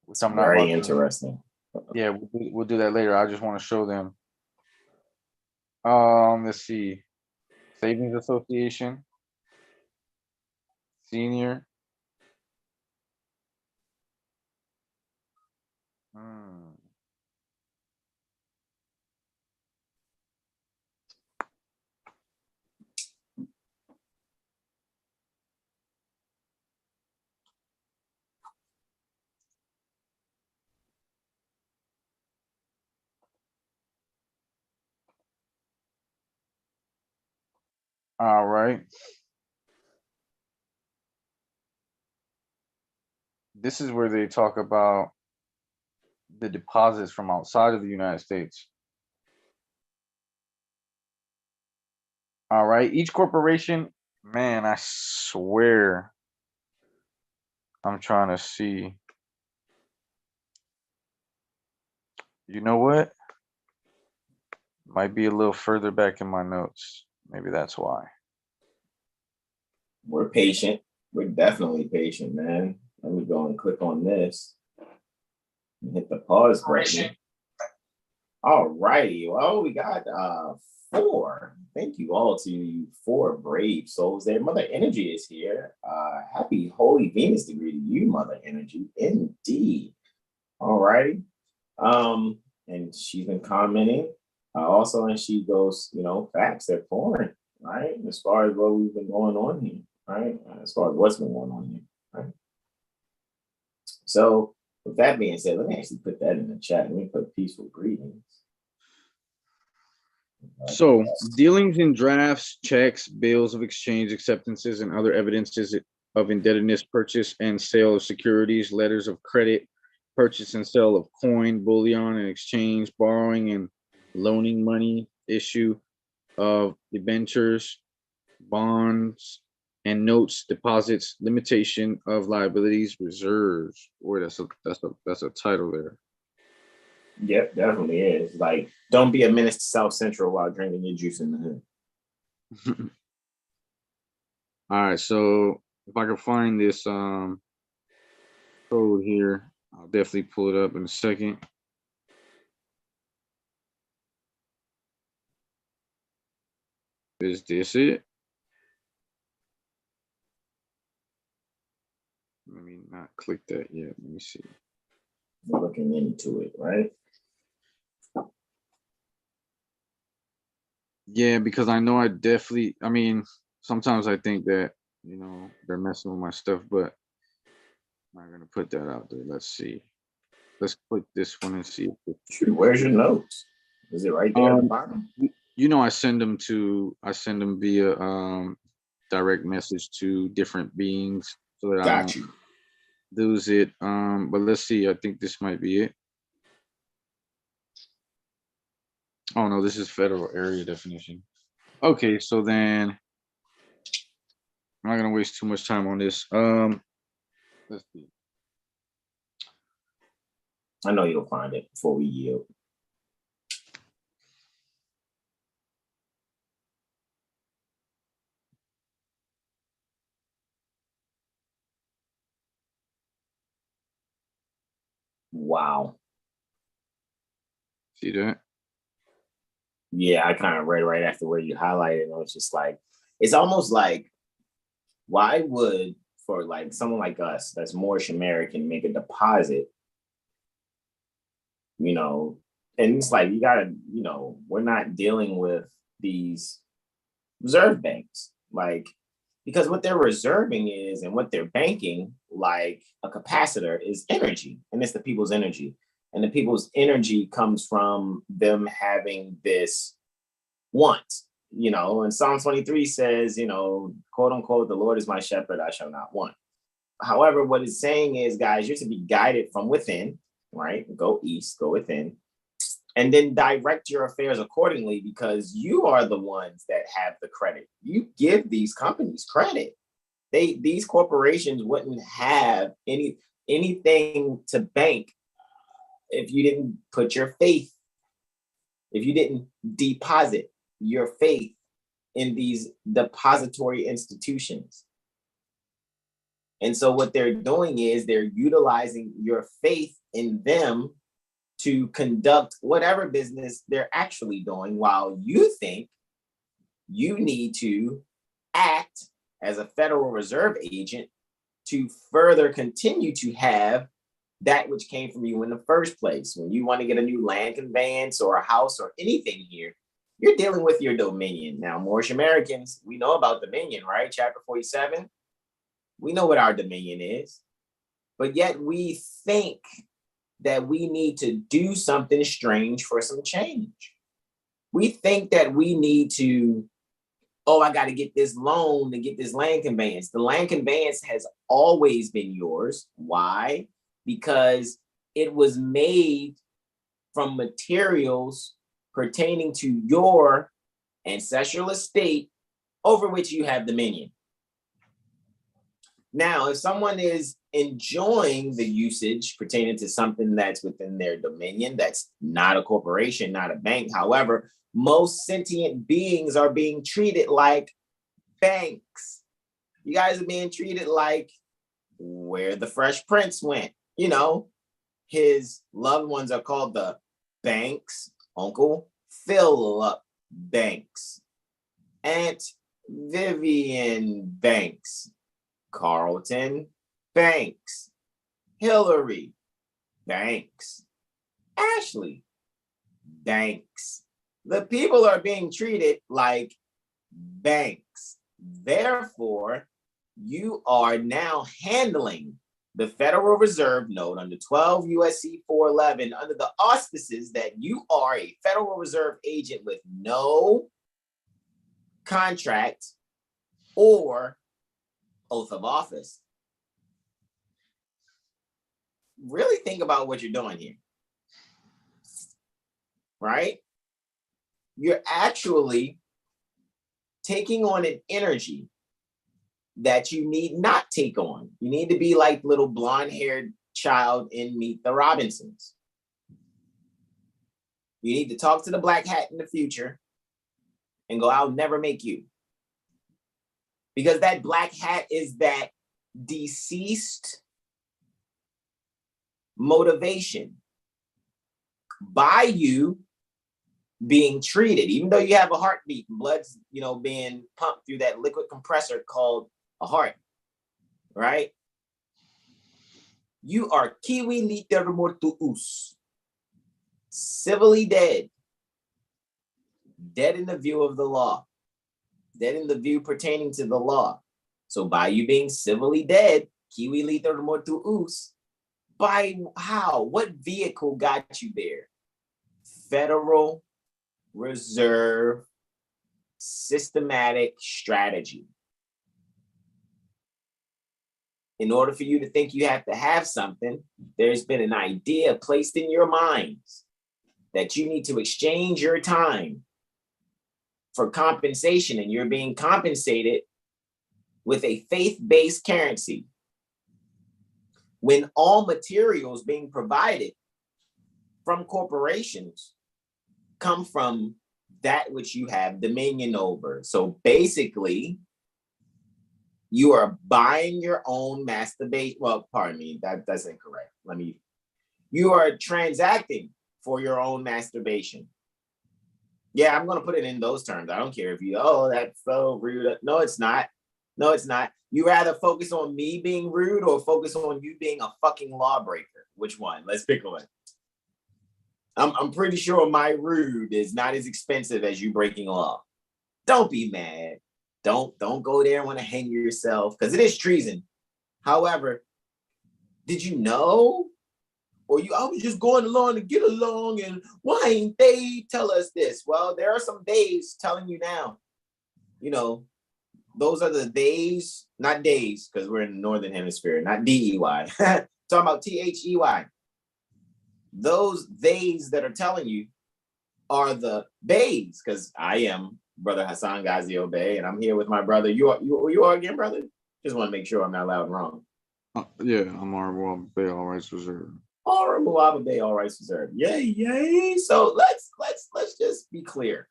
Which I'm not very interesting. Yeah, we'll do that later. I just want to show them. Let's see. Savings Association. Senior. All right. This is where they talk about the deposits from outside of the United States. All right. Each corporation, man, I swear, I'm trying to see. You know what? Might be a little further back in my notes. Maybe that's why. We're patient. We're definitely patient, man. Let me go and click on this and hit the pause button. All righty. Well, we got 4. Thank you all to you 4 brave souls there. Mother Energy is here. Happy Holy Venus degree to you, Mother Energy. Indeed. All righty. And she's been commenting also, and she goes, facts, they're pouring, right? As far as what we've been going on here, right? As far as what's been going on here, right? So with that being said, let me actually put that in the chat. Let me put peaceful greetings. So dealings in drafts, checks, bills of exchange, acceptances, and other evidences of indebtedness, purchase and sale of securities, letters of credit, purchase and sale of coin, bullion and exchange, borrowing and loaning money, issue of debentures, bonds, and notes, deposits, limitation of liabilities, reserves. Boy, that's a title there. Yep, definitely is. Like, don't be a menace to South Central while drinking your juice in the hood. All right, so if I can find this code here, I'll definitely pull it up in a second. Is this it? Let me not click that yet. Let me see. We're looking into it, right? Yeah, because I know sometimes I think that, they're messing with my stuff, but I'm not going to put that out there. Let's see. Let's click this one and see. Shoot, where's your notes? Is it right there at the bottom? I send them via direct message to different beings so that I don't lose it. But let's see. I think this might be it. Oh no, this is federal area definition. Okay, so then I'm not gonna waste too much time on this. Let's see. I know you'll find it before we yield. Wow. See that? Yeah, I kind of read right after where you highlighted, and it's just like, it's almost like, why would, for like someone like us that's Moorish American, make a deposit, and it's like, you gotta, we're not dealing with these reserve banks, like, because what they're reserving is, and what they're banking, like a capacitor, is energy, and it's the people's energy. And the people's energy comes from them having this want, and Psalm 23 says, quote unquote, the Lord is my shepherd, I shall not want. However, what it's saying is, guys, you're to be guided from within, right? Go east, go within, and then direct your affairs accordingly, because you are the ones that have the credit. You give these companies credit. These corporations wouldn't have anything to bank if you didn't put your faith, if you didn't deposit your faith in these depository institutions. And so what they're doing is they're utilizing your faith in them to conduct whatever business they're actually doing, while you think you need to act as a Federal Reserve agent to further continue to have that which came from you in the first place. When you want to get a new land conveyance or a house or anything here, you're dealing with your dominion. Now, Moorish Americans, we know about dominion, right? Chapter 47. We know what our dominion is, but yet we think that we need to do something strange for some change. We think that we need to, I got to get this loan to get this land conveyance. The land conveyance has always been yours. Why? Because it was made from materials pertaining to your ancestral estate over which you have dominion. Now, if someone is enjoying the usage pertaining to something that's within their dominion, that's not a corporation, not a bank. However, most sentient beings are being treated like banks. You guys are being treated like where the Fresh Prince went. His loved ones are called the Banks, Uncle Philip Banks, Aunt Vivian Banks, Carlton Banks, Hillary Banks, Ashley, banks. The people are being treated like banks. Therefore, you are now handling the Federal Reserve note under 12 USC 411 under the auspices that you are a Federal Reserve agent with no contract or oath of office. Really think about what you're doing here, right? You're actually taking on an energy that you need not take on. You need to be like little blonde-haired child in Meet the Robinsons. You need to talk to the black hat in the future and go, I'll never make you. Because that black hat is that deceased motivation by you being treated, even though you have a heartbeat and blood's, being pumped through that liquid compressor called a heart, right? You are kiwi liter mortuus, civilly dead, dead in the view of the law, dead in the view pertaining to the law. So by you being civilly dead, kiwi liter mortuus, by how? What vehicle got you there? Federal Reserve systematic strategy. In order for you to think you have to have something, there's been an idea placed in your minds that you need to exchange your time for compensation, and you're being compensated with a faith-based currency. When all materials being provided from corporations come from that which you have dominion over. So basically, you are buying your own masturbation. Well, pardon me, that's incorrect. You are transacting for your own masturbation. Yeah, I'm going to put it in those terms. I don't care if that's so rude. No, it's not. No, it's not. You rather focus on me being rude or focus on you being a fucking lawbreaker? Which one? Let's pick one. I'm pretty sure my rude is not as expensive as you breaking law. Don't be mad. Don't go there and want to hang yourself, because it is treason. However, did you know? Or I was just going along to get along, and why ain't they tell us this? Well, there are some days telling you now. Those are the days, not days, because we're in the Northern Hemisphere, not DEY. Talking about THEY. Those days that are telling you are the bays, because I am Brother Hasan Ghaziel Bey, and I'm here with my brother. You are again, brother? Just want to make sure I'm not loud and wrong. Yeah, I'm Honorable Bey, all rights reserved. Honorable Bey, all rights reserved. Yay. So let's just be clear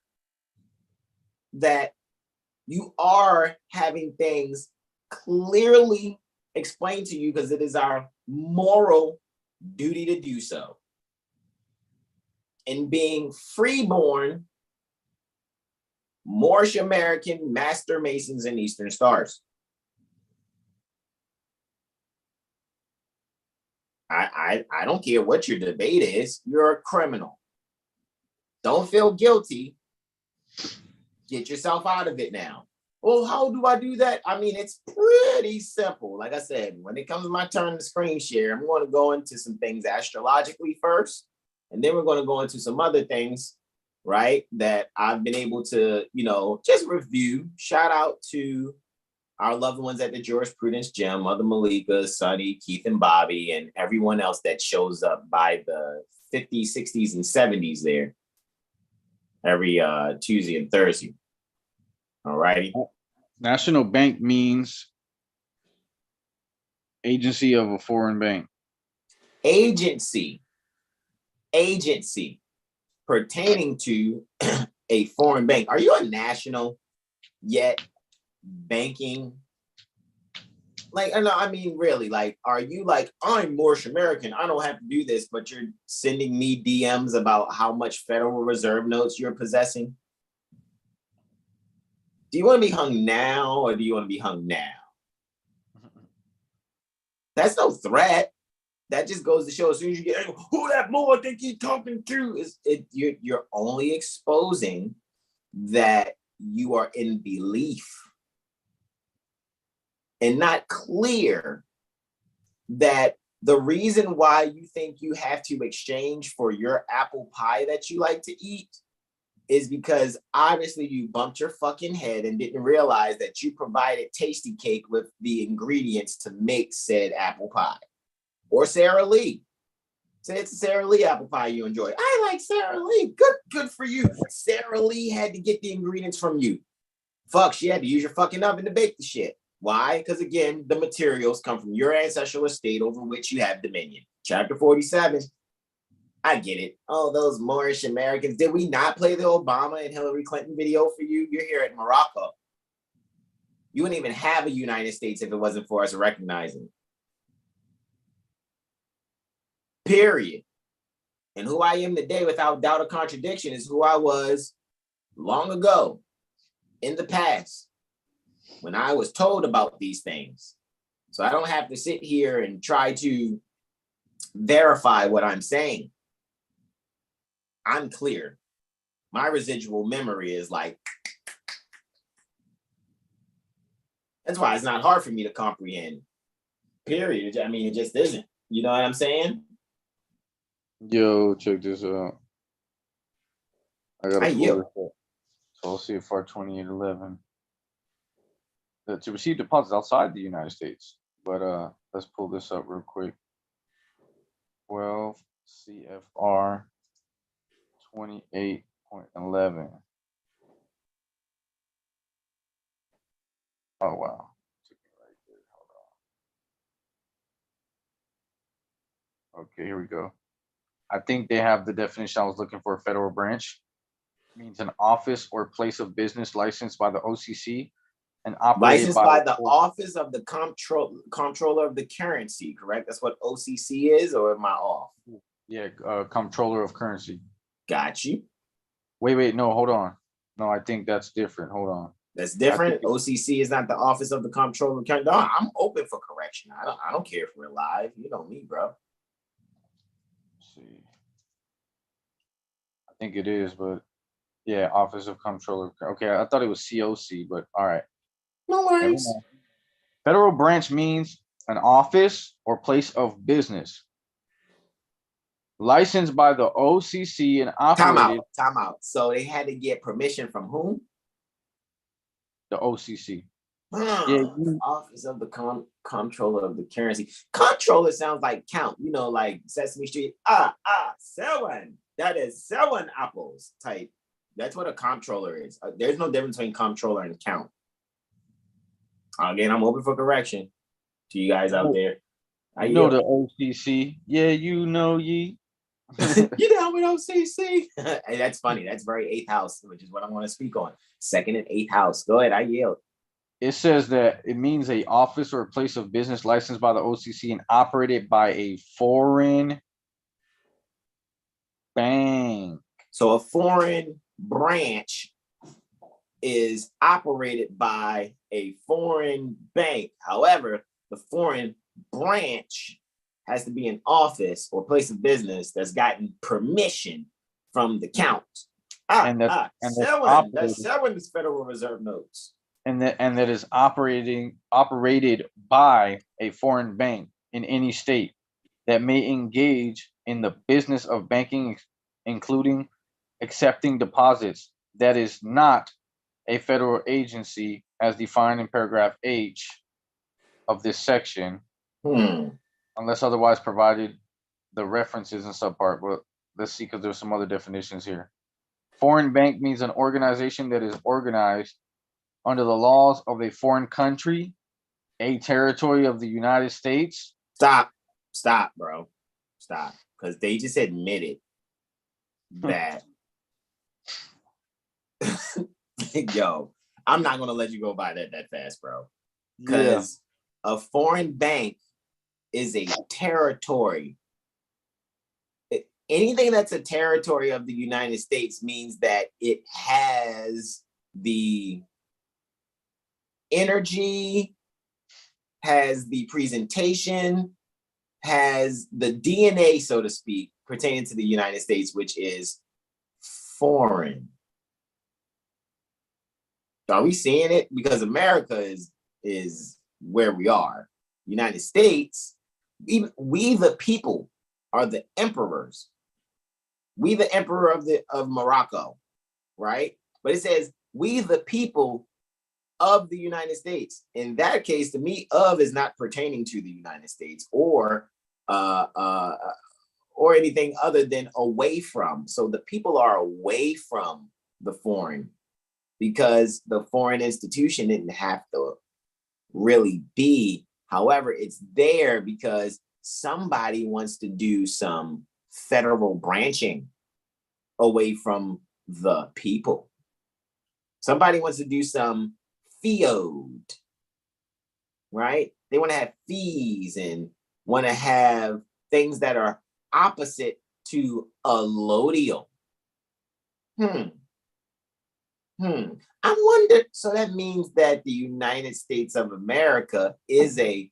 that you are having things clearly explained to you, because it is our moral duty to do so. And being freeborn Moorish American Master Masons and Eastern Stars. I don't care what your debate is. You're a criminal. Don't feel guilty. Get yourself out of it now. Well, how do I do that? I mean, it's pretty simple. Like I said, when it comes to my turn to screen share, I'm going to go into some things astrologically first, and then we're going to go into some other things, right, that I've been able to, just review. Shout out to our loved ones at the Jurisprudence Gym, Mother Malika, Sonny, Keith, and Bobby, and everyone else that shows up by the 50s, 60s, and 70s there every Tuesday and Thursday. All righty. National bank means agency of a foreign bank. Agency pertaining to a foreign bank. Are you a national yet banking? Like, no, I mean, really, like, are you like, I'm Moorish American, I don't have to do this, but you're sending me DMs about how much Federal Reserve notes you're possessing? Do you want to be hung now, or do you want to be hung now? That's no threat. that just goes to show as soon as you get who that boy think he's talking to is it you're only exposing that you are in belief and not clear that the reason why you think you have to exchange for your apple pie that you like to eat is because obviously you bumped your fucking head and didn't realize that you provided Tasty Cake with the ingredients to make said apple pie. Or Sara Lee. Say it's a Sara Lee apple pie you enjoy. I like Sara Lee. Good for you. Sara Lee had to get the ingredients from you. Fuck, she had to use your fucking oven to bake the shit. Why? Because again, the materials come from your ancestral estate over which you have dominion. Chapter 47. I get it. Oh, those Moorish Americans. Did we not play the Obama and Hillary Clinton video for you? You're here at Morocco. You wouldn't even have a United States if it wasn't for us recognizing. Period. And who I am today, without doubt or contradiction, is who I was long ago in the past when I was told about these things. So I don't have to sit here and try to verify what I'm saying. I'm clear. My residual memory is like, that's why it's not hard for me to comprehend. Period. I mean, it just isn't. You know what I'm saying? Yo, check this out. I gotta pull this up. So I'll see if our 2811 to receive deposits outside the United States. But let's pull this up real quick. 12 CFR 28.11. Oh wow. Right there. Hold on. Okay, here we go. I think they have the definition I was looking for. Federal branch means an office or place of business licensed by the OCC and operated licensed by the Office of the Comptroller of the Currency, correct? That's what OCC is, or am I off? Yeah, Comptroller of Currency. Got you. Wait, no, hold on. No, I think that's different. Hold on. That's different. OCC is not the Office of the Comptroller of the Currency. No, I'm open for correction. I don't care if we're live. You know me, bro. Let's see. I think it is, but yeah, Office of Comptroller. Okay, I thought it was COC, but all right. No worries. Federal branch means an office or place of business licensed by the OCC and operated. Time out. So they had to get permission from whom? The OCC. Yeah, Office of the Comptroller of the Currency. Comptroller sounds like count, you know, like Sesame Street. 7. That is 7 apples type. That's what a comptroller is. There's no difference between comptroller and count. Again, I'm open for correction to you guys out there. You know the OCC. Yeah, you know ye. You know with OCC. Hey, that's funny. That's very 8th house, which is what I want to speak on. 2nd and 8th house. Go ahead. I yield. It says that it means a office or a place of business licensed by the OCC and operated by a foreign bank. So a foreign branch is operated by a foreign bank. However, the foreign branch has to be an office or place of business that's gotten permission from the count. That's 7 is Federal Reserve notes. And that is operated by a foreign bank in any state that may engage in the business of banking, including accepting deposits, that is not a federal agency as defined in paragraph H of this section, unless otherwise provided. The references in subpart, but let's see, because there's some other definitions here. Foreign bank means an organization that is organized under the laws of a foreign country, a territory of the United States. Stop, bro. Stop. Because they just admitted that. Yo, I'm not going to let you go by that fast, bro. Because a foreign bank is a territory. Anything that's a territory of the United States means that it has the energy, has the presentation, has the DNA, so to speak, pertaining to the United States, which is foreign. Are we seeing it? Because America is where we are. United States, even we the people are the emperors. We the emperor of Morocco, right? But it says we the people of the United States. In that case, the me of is not pertaining to the United States or anything other than away from. So the people are away from the foreign because the foreign institution didn't have to really be. However, it's there because somebody wants to do some federal branching away from the people. Somebody wants to do some field, right? They want to have fees and want to have things that are opposite to allodial. I wonder, so that means that the United States of America is a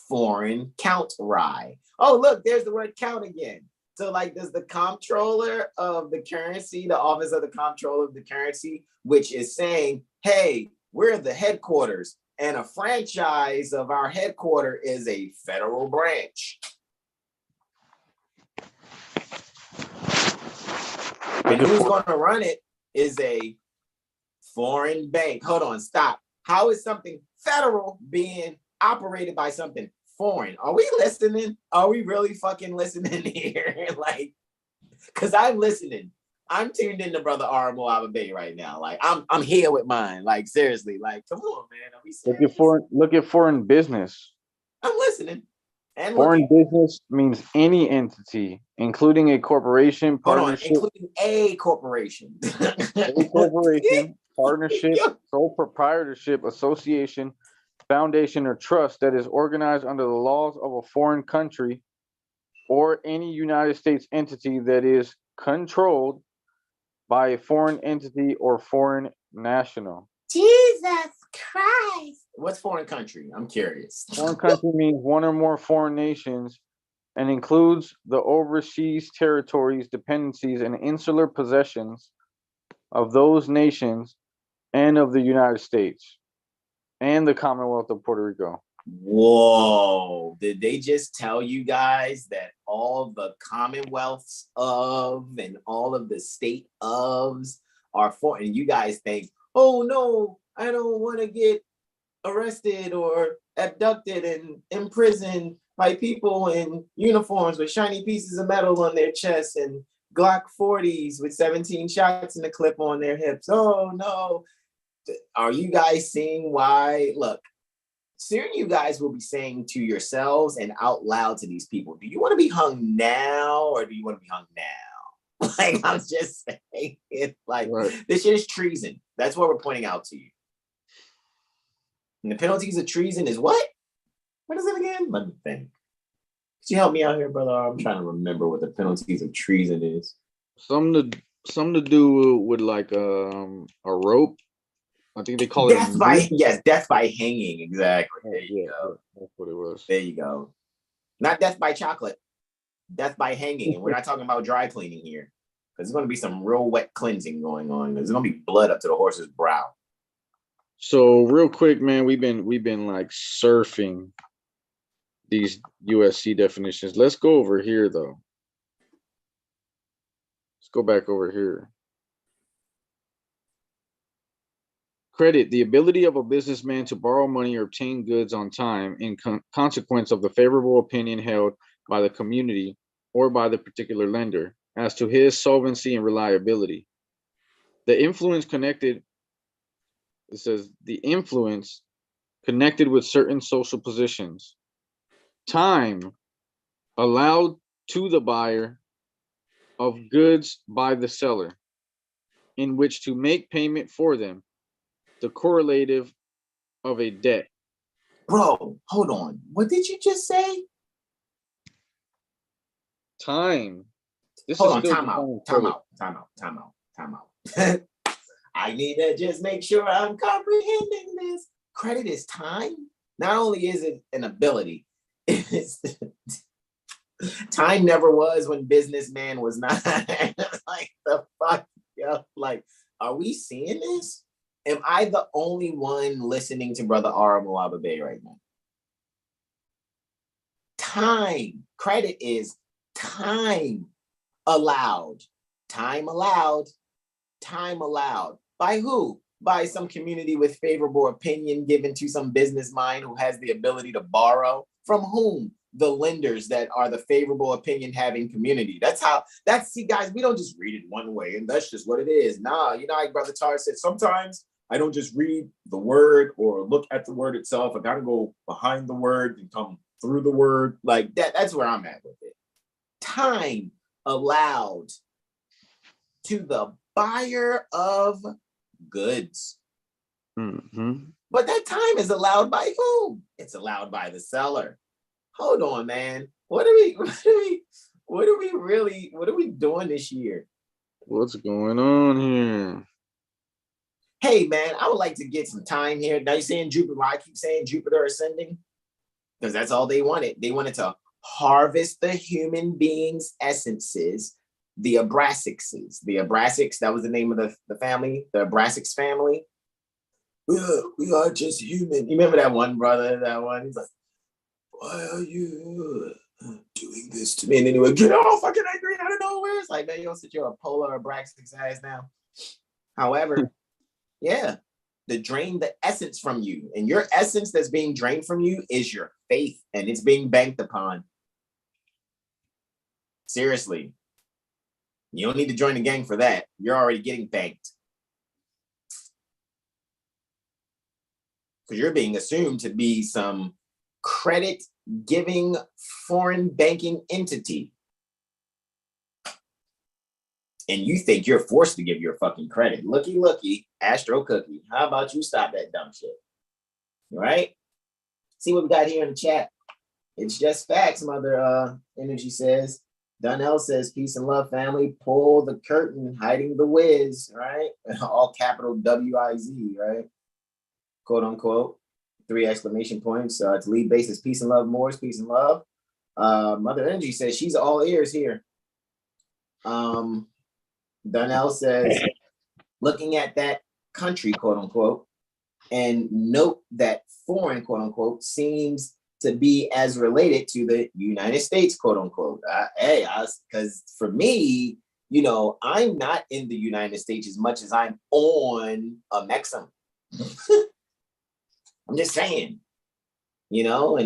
foreign count rye. Oh, look, there's the word count again. So like, does the comptroller of the currency, the office of the comptroller of the currency, which is saying, hey, we're the headquarters and a franchise of our headquarter is a federal branch. And who's going to run it is a foreign bank. Hold on, stop. How is something federal being operated by something foreign? Are we listening? Are we really fucking listening here? Like, because I'm listening. I'm tuned into Brother R. Bey right now. Like, I'm here with mine. Like, seriously. Like, come on, man. Are we serious? Look at foreign business. I'm listening. And foreign business means any entity, including a corporation, partnership. Including a corporation. A corporation, partnership, sole proprietorship, association, foundation, or trust that is organized under the laws of a foreign country or any United States entity that is controlled by a foreign entity or foreign national. Jesus Christ. What's foreign country? I'm curious. Foreign country means one or more foreign nations and includes the overseas territories, dependencies, and insular possessions of those nations and of the United States and the Commonwealth of Puerto Rico. Whoa. Did they just tell you guys that all the commonwealths of and all of the state ofs are foreign? And you guys think, oh no, I don't want to get arrested or abducted and imprisoned by people in uniforms with shiny pieces of metal on their chests and Glock 40s with 17 shots in the clip on their hips. Oh no. Are you guys seeing why? Look, soon you guys will be saying to yourselves and out loud to these people, do you want to be hung now or do you want to be hung now? Like, I'm just saying it, like, right. This shit is treason. That's what we're pointing out to you. And the penalties of treason is what? What is it again? Let me think. Could you help me out here, brother? I'm trying to remember what the penalties of treason is. Something to do with like a rope. I think they call death it death by hanging. Exactly. There you go. That's what it was. There you go. Not death by chocolate. Death by hanging. And we're not talking about dry cleaning here. Because there's going to be some real wet cleansing going on. There's going to be blood up to the horse's brow. So real quick, man, we've been like surfing these USC definitions. Let's go over here though. Let's go back over here. Credit, the ability of a businessman to borrow money or obtain goods on time in consequence of the favorable opinion held by the community or by the particular lender as to his solvency and reliability. The influence connected, it says, the influence connected with certain social positions. Time allowed to the buyer of goods by the seller in which to make payment for them. The correlative of a debt. Bro, hold on. What did you just say? Time. Hold on, time out. I need to just make sure I'm comprehending this. Credit is time. Not only is it an ability, it's Time never was when businessman was not. Like the fuck, yo. Like, are we seeing this? Am I the only one listening to Brother R. Bey right now? Time. Credit is time allowed. Time allowed. Time allowed. By who? By some community with favorable opinion given to some business mind who has the ability to borrow. From whom? The lenders that are the favorable opinion having community. See, guys, we don't just read it one way and that's just what it is. Nah, you know, like Brother Tar said, sometimes I don't just read the word or look at the word itself. I gotta go behind the word and come through the word. Like that's where I'm at with it. Time allowed to the buyer of goods. Mm-hmm. But that time is allowed by who? It's allowed by the seller. Hold on, man. What are we doing this year? What's going on here? Hey, man, I would like to get some time here. Now you're saying Jupiter. Why I keep saying Jupiter ascending? Because that's all they wanted. They wanted to harvest the human being's essences, the Abrasics. The Abrasics, that was the name of the family, the Abrasics family. We are just human. You remember that one brother, he's like, why are you doing this to me? And then he would get all fucking angry out of nowhere. It's like, man, you don't sit your polar Abrasics ass now. However, yeah, drain the essence from you. And your essence that's being drained from you is your faith, and it's being banked upon. Seriously. You don't need to join the gang for that. You're already getting banked. Because you're being assumed to be some credit giving foreign banking entity. And you think you're forced to give your fucking credit. Looky, Astro Cookie. How about you stop that dumb shit? All right? See what we got here in the chat. It's just facts, Mother Energy says. Donnell says, peace and love, family. Pull the curtain, hiding the whiz, right? All capital W-I-Z, right? Quote unquote. 3 exclamation points. It's lead basis, peace and love, Morris, peace and love. Mother Energy says, she's all ears here. Donnell says, looking at that country, quote unquote, and note that foreign, quote unquote, seems to be as related to the United States, quote unquote. Because for me, you know, I'm not in the United States as much as I'm on a Mexum. I'm just saying, you know,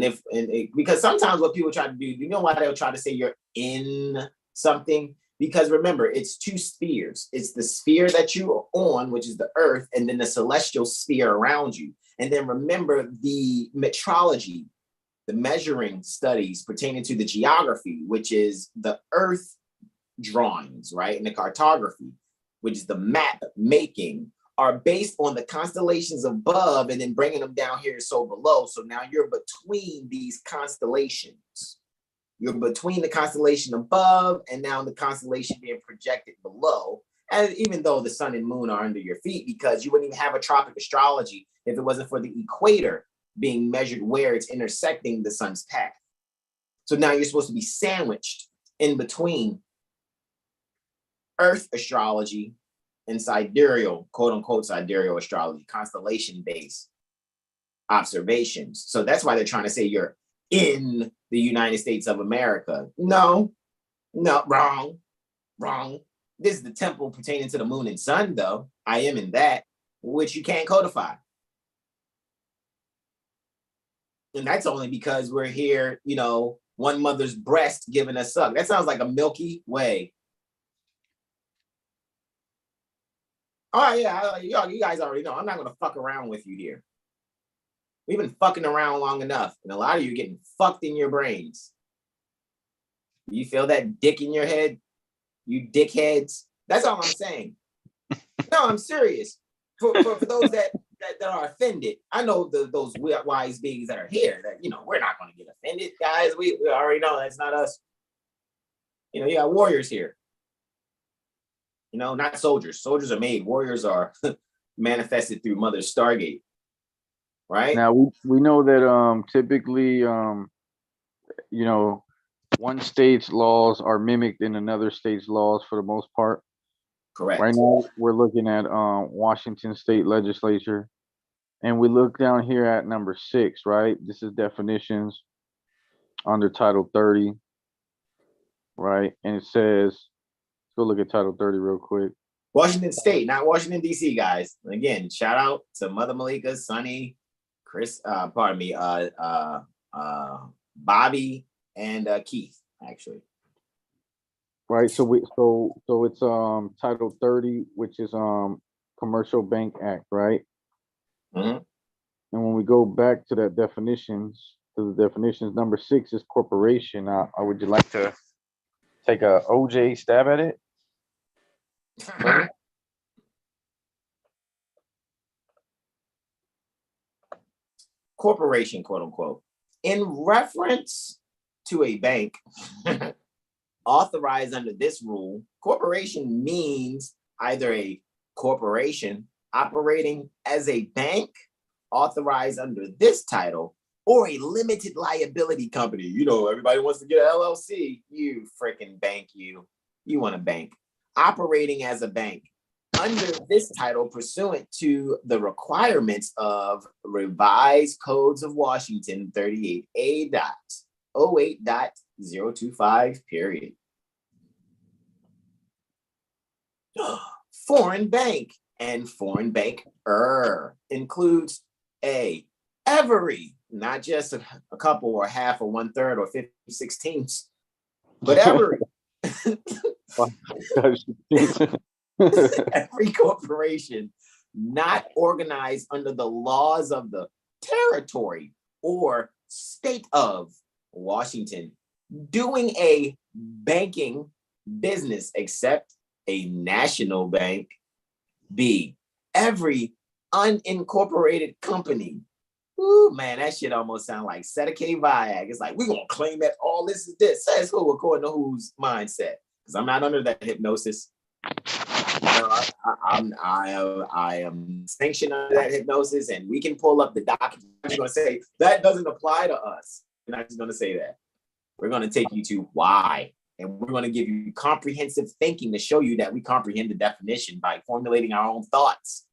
because sometimes what people try to do, you know why they'll try to say you're in something? Because remember, it's 2 spheres. It's the sphere that you are on, which is the earth, and then the celestial sphere around you. And then remember the metrology, the measuring studies pertaining to the geography, which is the earth drawings, right? And the cartography, which is the map making, are based on the constellations above and then bringing them down here so below. So now you're between these constellations. You're between the constellation above and now the constellation being projected below. And even though the sun and moon are under your feet, because you wouldn't even have a tropic astrology if it wasn't for the equator being measured where it's intersecting the sun's path. So now you're supposed to be sandwiched in between Earth astrology and sidereal, quote unquote, sidereal astrology, constellation-based observations. So that's why they're trying to say you're in the United States of America. No, wrong. This is the temple pertaining to the moon and sun, though. I am in that, which you can't codify. And that's only because we're here, you know, one mother's breast giving us suck. That sounds like a Milky Way. Oh, yeah, you guys already know. I'm not going to fuck around with you here. We've been fucking around long enough, and a lot of you are getting fucked in your brains. You feel that dick in your head? You dickheads? That's all I'm saying. No, I'm serious. For those that are offended, I know those wise beings that are here that, you know, we're not going to get offended, guys. We already know that's not us. You know, you got warriors here. You know, not soldiers. Soldiers are made. Warriors are manifested through Mother Stargate. Right? Now we know that typically you know, one state's laws are mimicked in another state's laws for the most part. Correct. Right now, we're looking at Washington State Legislature, and we look down here at number 6, right? This is definitions under Title 30, right? And it says, let's go look at Title 30 real quick. Washington State, not Washington, D.C., guys. Again, shout out to Mother Malika, Sonny, Chris, Bobby, and Keith, actually. Right. So it's Title 30, which is Commercial Bank Act, right? Mm-hmm. And when we go back to that definitions, number 6 is corporation. Would you like to take a OJ stab at it? Corporation, quote unquote, in reference to a bank authorized under this rule. Corporation means either a corporation operating as a bank authorized under this title, or a limited liability company. You know, everybody wants to get an LLC. You freaking bank, you want a bank operating as a bank under this title pursuant to the requirements of Revised Codes of Washington 38A.08.025, period. Foreign bank and foreign banker includes every, not just a couple or half or 1/3 or 50/16, but every. Every corporation not organized under the laws of the territory or state of Washington doing a banking business except a national bank. B, every unincorporated company. Ooh, man, that shit almost sound like Sedicate Viag. It's like, we're going to claim that all this is this. Says who, according to whose mindset? Because I'm not under that hypnosis. I am sanctioned under that hypnosis, and we can pull up the document. I'm going to say, that doesn't apply to us. We're not just going to say that. We're going to take you to why. And we're going to give you comprehensive thinking to show you that we comprehend the definition by formulating our own thoughts.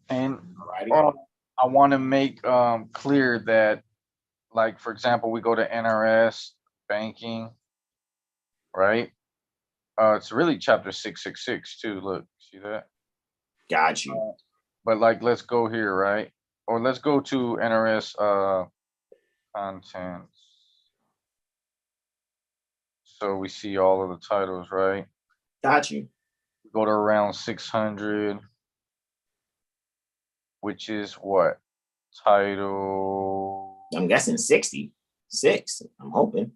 And I want to make clear that, like, for example, we go to NRS banking, right? It's really chapter 666 too. Look, see that? Got you. But like, let's go here, right? Or let's go to NRS contents. So we see all of the titles, right? Got you. Go to around 600, which is what? Title? I'm guessing 66. I'm hoping.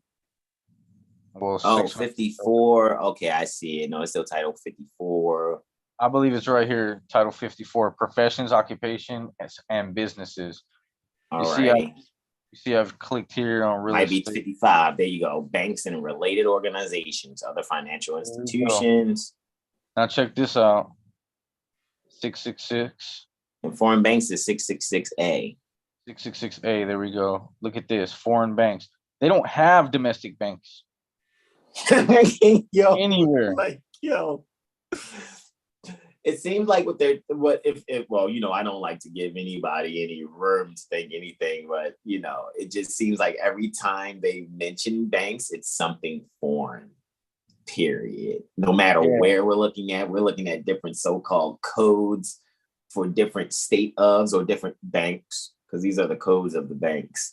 Well, 54. Okay, I see it. No, it's still Title 54. I believe it's right here, Title 54, Professions, Occupation, and Businesses. All right. You see, I've clicked here on real estate. Might be 55. There you go. Banks and related organizations, other financial institutions. Now check this out. 666. And foreign banks is 666A. 666A. There we go. Look at this. Foreign banks. They don't have domestic banks. Yo, anywhere. Like, yo. It seems like well, you know, I don't like to give anybody any room to think anything, but you know, it just seems like every time they mention banks, it's something foreign. Period. No matter where we're looking at different so-called codes for different state ofs or different banks, because these are the codes of the banks.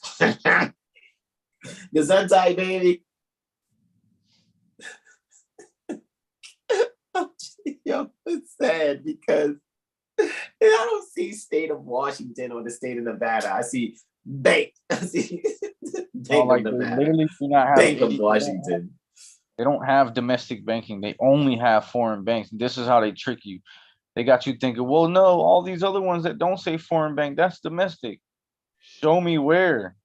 Gesundheit, baby. Yo, it's sad because I don't see state of Washington or the state of Nevada. I see bank. I see Bank of Nevada. Bank of Washington. They don't have domestic banking. They only have foreign banks. This is how they trick you. They got you thinking, well, no, all these other ones that don't say foreign bank, that's domestic. Show me where.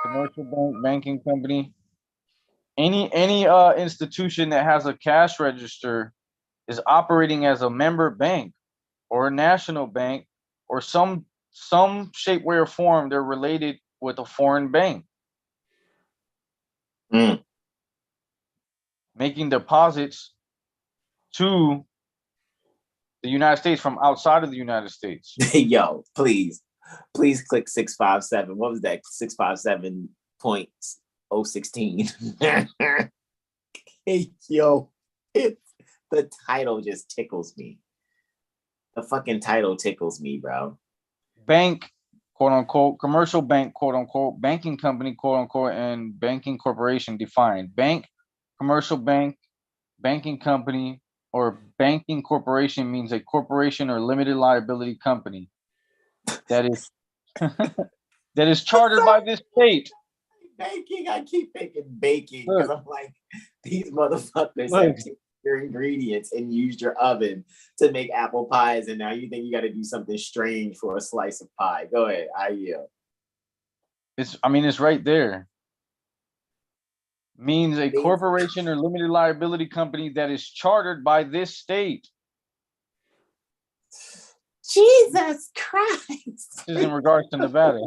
Commercial bank, banking company. Any institution that has a cash register is operating as a member bank or a national bank or some shape, way, or form. They're related with a foreign bank, making deposits to the United States from outside of the United States. Yo, please click 657. What was that? 657.016. Hey, yo, the title just tickles me. The fucking title tickles me, bro. Bank, quote unquote, commercial bank, quote unquote, banking company, quote unquote, and banking corporation defined. Bank, commercial bank, banking company, or banking corporation means a corporation or limited liability company that is that is chartered by this state. Baking, I keep thinking baking because I'm like, these motherfuckers have taken your ingredients and used your oven to make apple pies, and now you think you got to do something strange for a slice of pie. Go ahead, I yield. It's right there. Means a corporation or limited liability company that is chartered by this state. Jesus Christ. This is in regards to Nevada.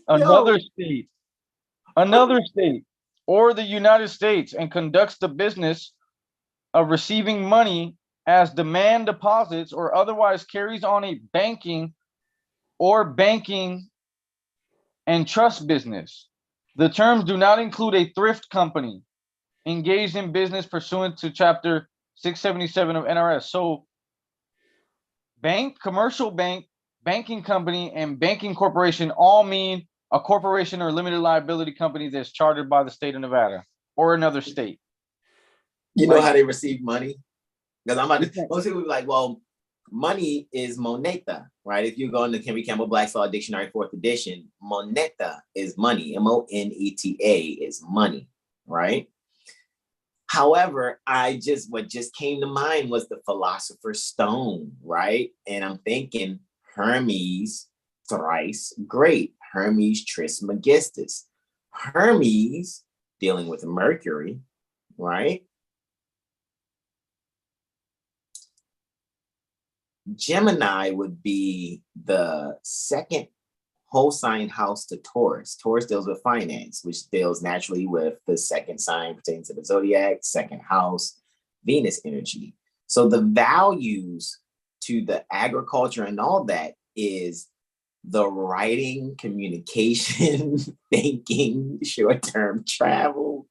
Another state, or the United States, and conducts the business of receiving money as demand deposits or otherwise carries on a banking and trust business. The terms do not include a thrift company engaged in business pursuant to Chapter 677 of NRS. So bank, commercial bank, banking company, and banking corporation all mean a corporation or limited liability company that's chartered by the state of Nevada or another state. You know how they receive money? Because most people be like, well, money is moneta, right? If you go into Henry Campbell Black's Law Dictionary, 4th edition, moneta is money. M-O-N-E-T-A is money, right? However, what just came to mind was the Philosopher's Stone, right? And I'm thinking Hermes, thrice great. Hermes Trismegistus. Hermes, dealing with Mercury, right? Gemini would be the second whole sign house to Taurus. Taurus deals with finance, which deals naturally with the second sign pertaining to the zodiac, second house, Venus energy. So the values to the agriculture and all that is the writing, communication, thinking, short-term travel.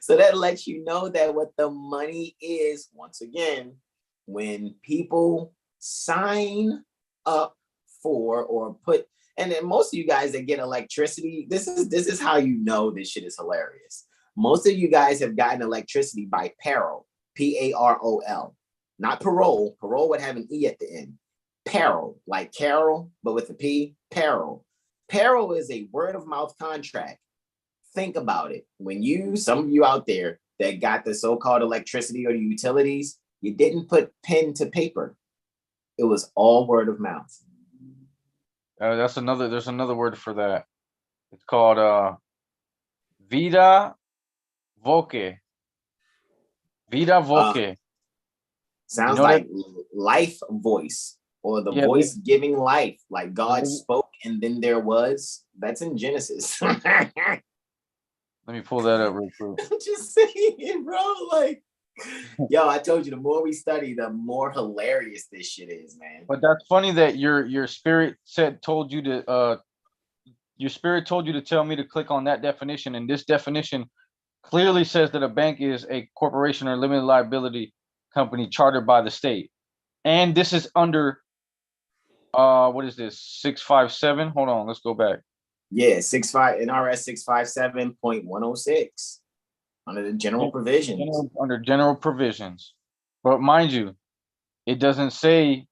So that lets you know that what the money is, once again, when people sign up for or put, and then most of you guys that get electricity, this is how you know this shit is hilarious. Most of you guys have gotten electricity by Parol, P-A-R-O-L, not parole. Parole would have an E at the end. Parol, like Carol, but with a P, Parol. Parol is a word of mouth contract. Think about it. When some of you out there that got the so-called electricity or the utilities, you didn't put pen to paper. It was all word of mouth. There's another word for that. It's called vida voce. Vida voce. Sounds like life voice, or the voice giving life, like God spoke and then there was. That's in Genesis. Let me pull that up real quick. I'm just saying, bro, like, yo, I told you, the more we study, the more hilarious this shit is, man. But that's funny that your spirit told you to tell me to click on that definition, and this definition clearly says that a bank is a corporation or limited liability company chartered by the state. And this is under what is this? 657? Hold on, let's go back. Yeah, NRS 657.106. Under the general provisions. Under general provisions. But mind you, it doesn't say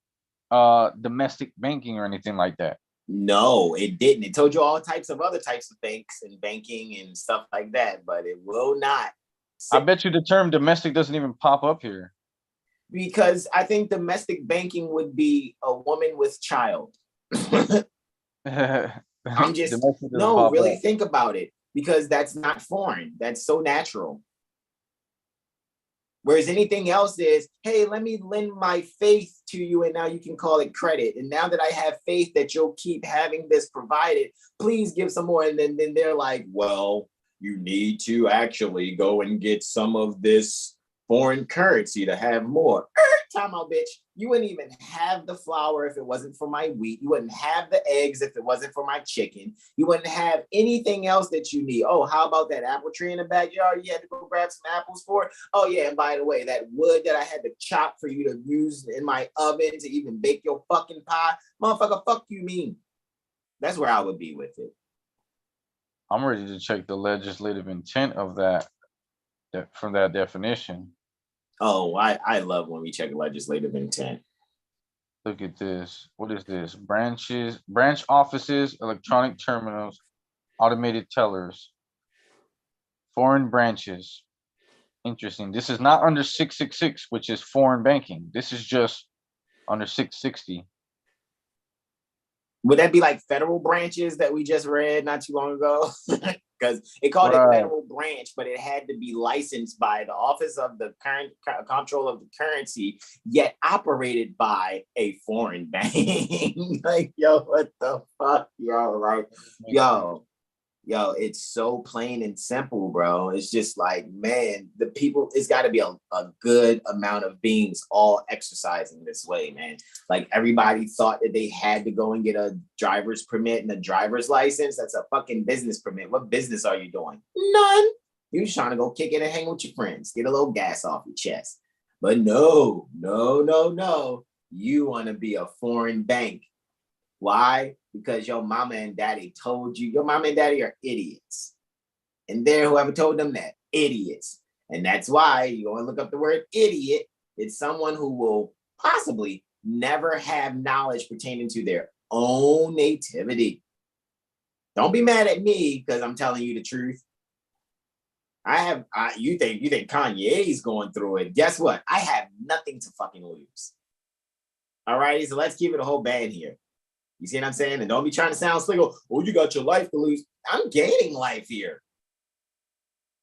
domestic banking or anything like that. No, it didn't. It told you all types of other types of banks and banking and stuff like that, but it will not. I bet you the term domestic doesn't even pop up here. Because I think domestic banking would be a woman with child. I'm just, no, really think about it, because that's not foreign. That's so natural. Whereas anything else is, hey, let me lend my faith to you and now you can call it credit. And now that I have faith that you'll keep having this provided, please give some more. And then they're like, well, you need to actually go and get some of this foreign currency to have more. Time out, bitch. You wouldn't even have the flour if it wasn't for my wheat. You wouldn't have the eggs if it wasn't for my chicken. You wouldn't have anything else that you need. Oh, how about that apple tree in the backyard? You had to go grab some apples for it. Oh, yeah. And by the way, that wood that I had to chop for you to use in my oven to even bake your fucking pie. Motherfucker, fuck you mean. That's where I would be with it. I'm ready to check the legislative intent of that from that definition. Oh, I love when we check legislative intent. Look at this. What is this? Branch offices, electronic terminals, automated tellers, foreign branches. Interesting. This is not under 666, which is foreign banking. This is just under 660. Would that be like federal branches that we just read not too long ago? Because it called it federal branch, but it had to be licensed by the Office of the Current Control of the Currency, yet operated by a foreign bank. Like, yo, what the fuck, yo? Like, yo, it's so plain and simple, bro. It's just like, man, the people, it's got to be a good amount of beings all exercising this way, man. Like, everybody thought that they had to go and get a driver's permit and a driver's license. That's a fucking business permit. What business are you doing? None. You're just trying to go kick it and hang with your friends, get a little gas off your chest. But no. You want to be a foreign bank. Why? Because your mama and daddy told you. Your mama and daddy are idiots. And they're whoever told them that. Idiots. And that's why you want to look up the word idiot. It's someone who will possibly never have knowledge pertaining to their own nativity. Don't be mad at me because I'm telling you the truth. You think Kanye's going through it. Guess what? I have nothing to fucking lose. All right, so let's keep it a whole band here. You see what I'm saying? And don't be trying to sound slick. Oh, you got your life to lose. I'm gaining life here.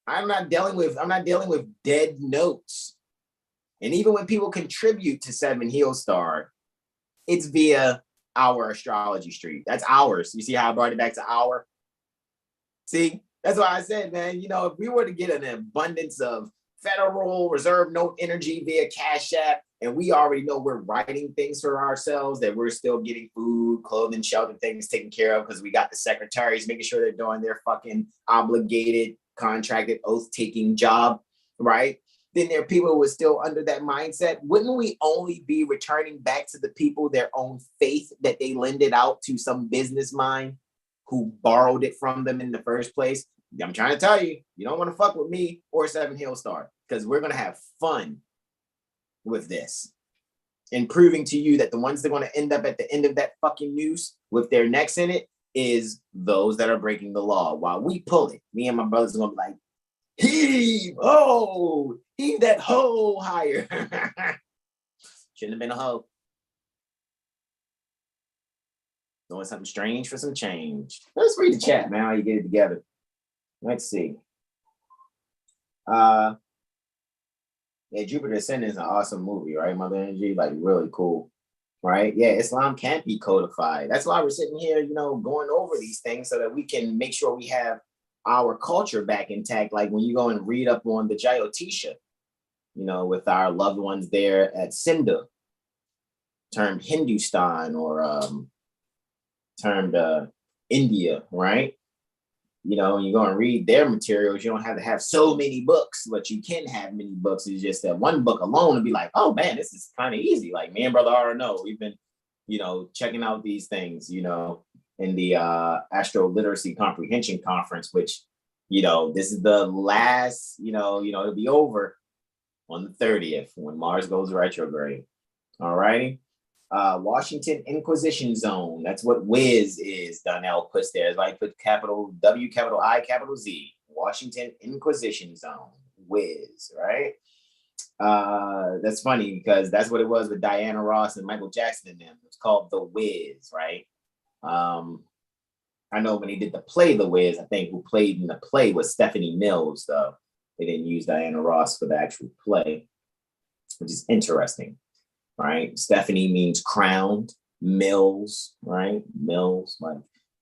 I'm not dealing with dead notes. And even when people contribute to 7HealStar, it's via OurAstrologyStreet. That's ours. You see how I brought it back to our? See, that's why I said, man, you know, if we were to get an abundance of Federal Reserve note energy via CashApp, and we already know we're writing things for ourselves, that we're still getting food, clothing, shelter, things taken care of because we got the secretaries making sure they're doing their fucking obligated, contracted, oath-taking job, right? Then there are people who are still under that mindset. Wouldn't we only be returning back to the people their own faith that they lended out to some business mind who borrowed it from them in the first place? I'm trying to tell you, you don't want to fuck with me or 7HealStar because we're going to have fun with this and proving to you that the ones that are going to end up at the end of that fucking noose with their necks in it is those that are breaking the law. While we pull it, me and my brothers are going to be like, heave that hoe higher. Shouldn't have been a hoe. Doing something strange for some change. Let's read the chat, man, how you get it together. Let's see. Yeah, Jupiter Ascending is an awesome movie, right? Mother Energy, like really cool, right? Yeah, Islam can't be codified. That's why we're sitting here, you know, going over these things so that we can make sure we have our culture back intact. Like when you go and read up on the Jyotisha, you know, with our loved ones there at Sindh, termed Hindustan or termed India, right? You know, you go and read their materials, you don't have to have so many books, but you can have many books. It's just that one book alone would be like, oh man, this is kind of easy. Like me and Brother R know, we've been, you know, checking out these things, you know, in the Astro Literacy Comprehension Conference, which, you know, this is the last, you know, it'll be over on the 30th when Mars goes retrograde. All righty. Washington Inquisition Zone. That's what Wiz is. Donnell puts there. It's like put capital W, capital I, capital Z. Washington Inquisition Zone. Wiz, right? That's funny because that's what it was with Diana Ross and Michael Jackson and them. It's called The Wiz, right? I know when he did the play The Wiz, I think who played in the play was Stephanie Mills, though. They didn't use Diana Ross for the actual play. which is interesting, right? Stephanie means crowned. Mills, right? Mills, like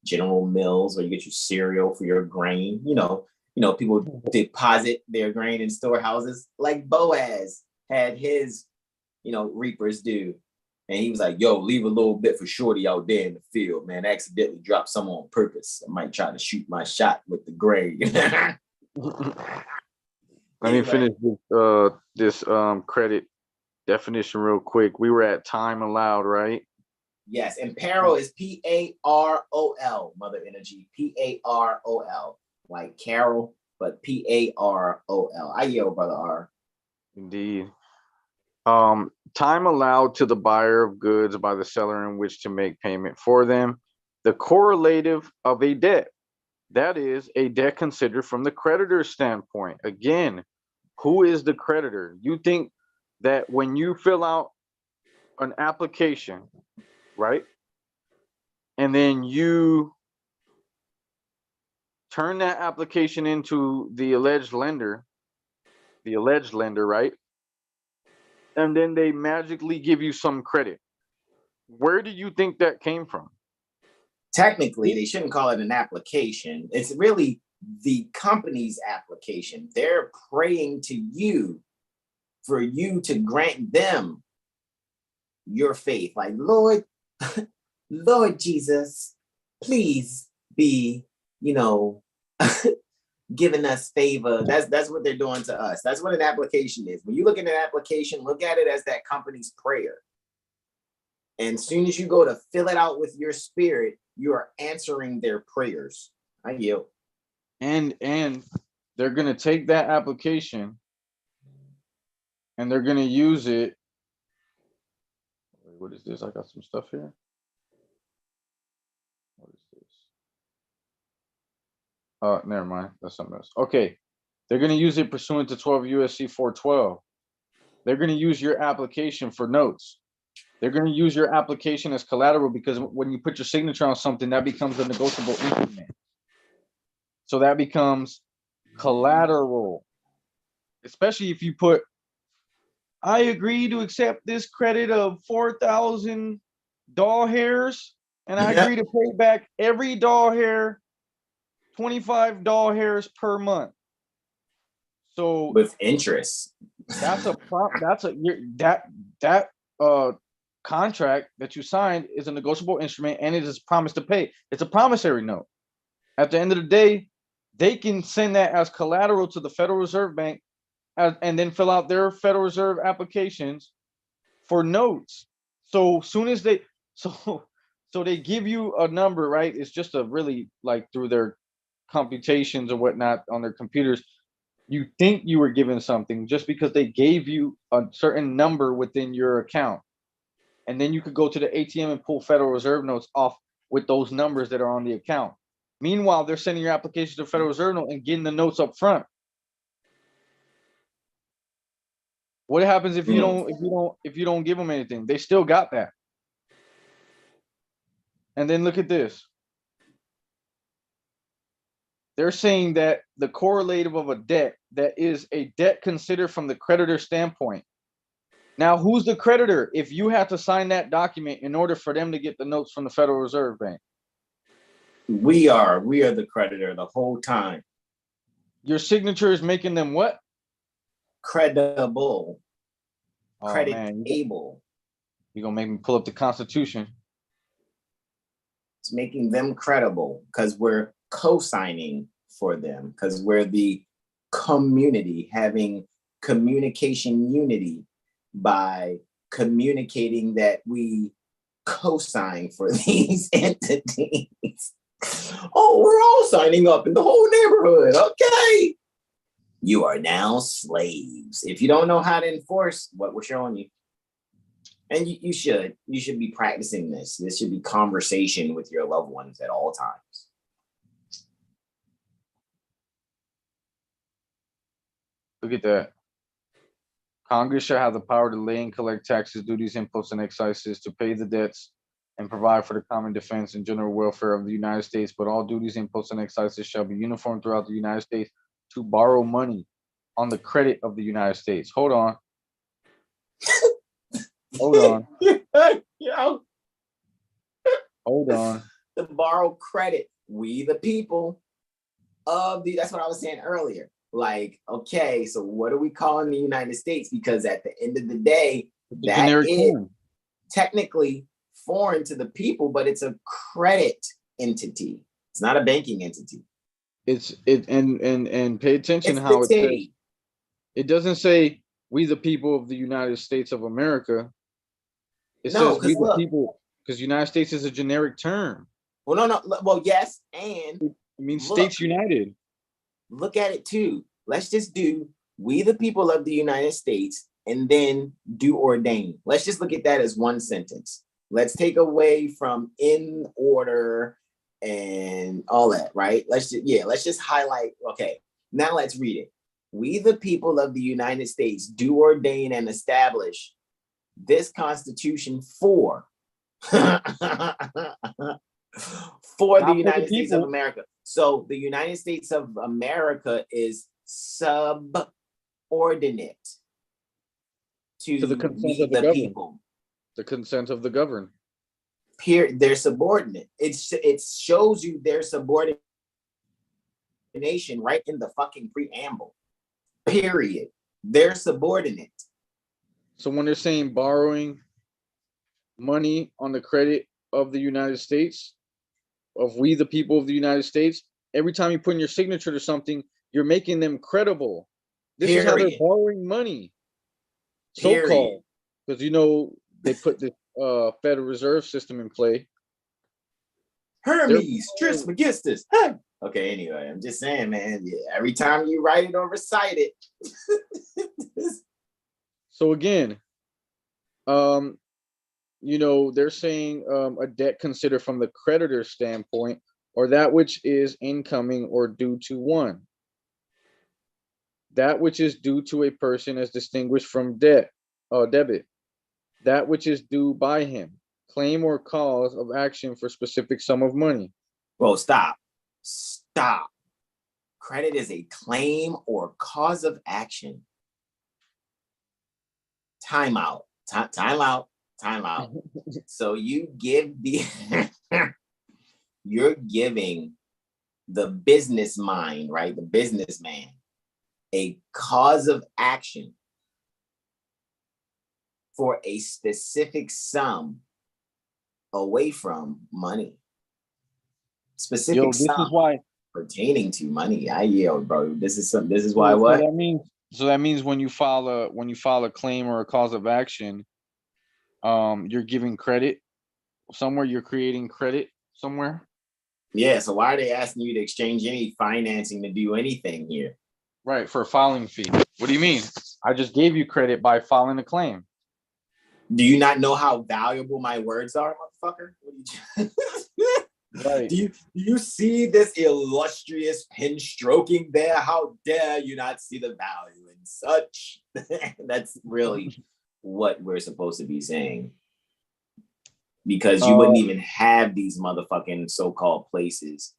General Mills, where you get your cereal for your grain. People deposit their grain in storehouses. Like Boaz had his, reapers do. And he was like, yo, leave a little bit for Shorty out there in the field, man. I accidentally dropped some on purpose. I might try to shoot my shot with the grain. Let me finish this credit definition real quick. We were at time allowed, right? Yes, and Parol is P-A-R-O-L, Mother Energy, P-A-R-O-L, like Carol, but P-A-R-O-L. I yell, Brother R. Indeed. Time allowed to the buyer of goods by the seller in which to make payment for them. The correlative of a debt. That is a debt considered from the creditor's standpoint. Again, who is the creditor? You think that when you fill out an application, right? And then you turn that application into the alleged lender, right? And then they magically give you some credit. Where do you think that came from? Technically, they shouldn't call it an application. It's really the company's application. They're praying to you for you to grant them your faith. Like, Lord, Lord Jesus, please be, giving us favor. That's what they're doing to us. That's what an application is. When you look at an application, look at it as that company's prayer. And as soon as you go to fill it out with your spirit, you are answering their prayers. I yield. And they're going to take that application and they're going to use it. What is this? I got some stuff here. What is this? Never mind. That's something else. Okay. They're going to use it pursuant to 12 USC 412. They're going to use your application for notes. They're going to use your application as collateral because when you put your signature on something, that becomes a negotiable instrument. So that becomes collateral, especially if you put, I agree to accept this credit of 4,000 doll hairs, and I agree to pay back every doll hair, 25 doll hairs per month. So with interest. That's a contract that you signed is a negotiable instrument, and it is promised to pay. It's a promissory note. At the end of the day, they can send that as collateral to the Federal Reserve Bank, and then fill out their Federal Reserve applications for notes. So soon as they they give you a number, right? It's just a really like through their computations or whatnot on their computers. You think you were given something just because they gave you a certain number within your account. And then you could go to the ATM and pull Federal Reserve notes off with those numbers that are on the account. Meanwhile, they're sending your application to Federal Reserve note and getting the notes up front. What happens if you don't give them anything? They still got that. And then look at this. They're saying that the correlative of a debt that is a debt considered from the creditor standpoint. Now, who's the creditor if you have to sign that document in order for them to get the notes from the Federal Reserve Bank? We are the creditor the whole time. Your signature is making them what? Credible. Oh, creditable. You're going to make me pull up the Constitution. It's making them credible because we're co-signing for them, because we're the community having communication unity by communicating that we co-sign for these entities. Oh, we're all signing up in the whole neighborhood. Okay. You are now slaves. If you don't know how to enforce what we're showing you, and you should be practicing this. This should be conversation with your loved ones at all times. Look at that. Congress shall have the power to lay and collect taxes, duties, imposts, and excises to pay the debts and provide for the common defense and general welfare of the United States. But all duties, imposts, and excises shall be uniform throughout the United States to borrow money on the credit of the United States. Hold on. Hold on. Yo, Hold on. to borrow credit, we the people of the, that's what I was saying earlier. Like, okay, so what are we calling the United States? Because at the end of the day, that is technically foreign to the people, but it's a credit entity. It's not a banking entity. And pay attention It's how it says. It doesn't say we the people of the United States of America. It No, says we because the look, people, because United States is a generic term. well, no, well, yes, and It means States United. Look at it too. Let's just do we the people of the United States and then do ordain. Let's just look at that as one sentence. Let's take away from in order and all that, right? Let's just highlight. Okay, now let's read it. We the people of the United States do ordain and establish this Constitution for for the United States of America. So the United States of America is subordinate to the consent of the people. The consent of the governed. They're subordinate. It shows you their subordination right in the fucking preamble. Period. They're subordinate. So when they're saying borrowing money on the credit of the United States, of we the people of the United States, every time you put in your signature to something, you're making them credible. This is how they're borrowing money. So-called. Because they put the Federal Reserve System in play. Hermes, Trismegistus. Hey. Okay, anyway, I'm just saying, man, every time you write it or recite it. So again, they're saying a debt considered from the creditor's standpoint, or that which is incoming or due to one. That which is due to a person as distinguished from debit. That which is due by him. Claim or cause of action for specific sum of money. Well, stop. Credit is a claim or cause of action. Time out. So you give you're giving the business mind, right? The businessman, a cause of action for a specific sum away from money. Specific sum. This is why pertaining to money. I yelled, bro. This is why what? So that means when you file a claim or a cause of action, you're giving credit somewhere, you're creating credit somewhere. Yeah, so why are they asking you to exchange any financing to do anything here? Right, for a filing fee. What do you mean? I just gave you credit by filing a claim. Do you not know how valuable my words are, motherfucker? Right. Do you see this illustrious pen stroking there? How dare you not see the value in such? That's really what we're supposed to be saying. Because you wouldn't even have these motherfucking so-called places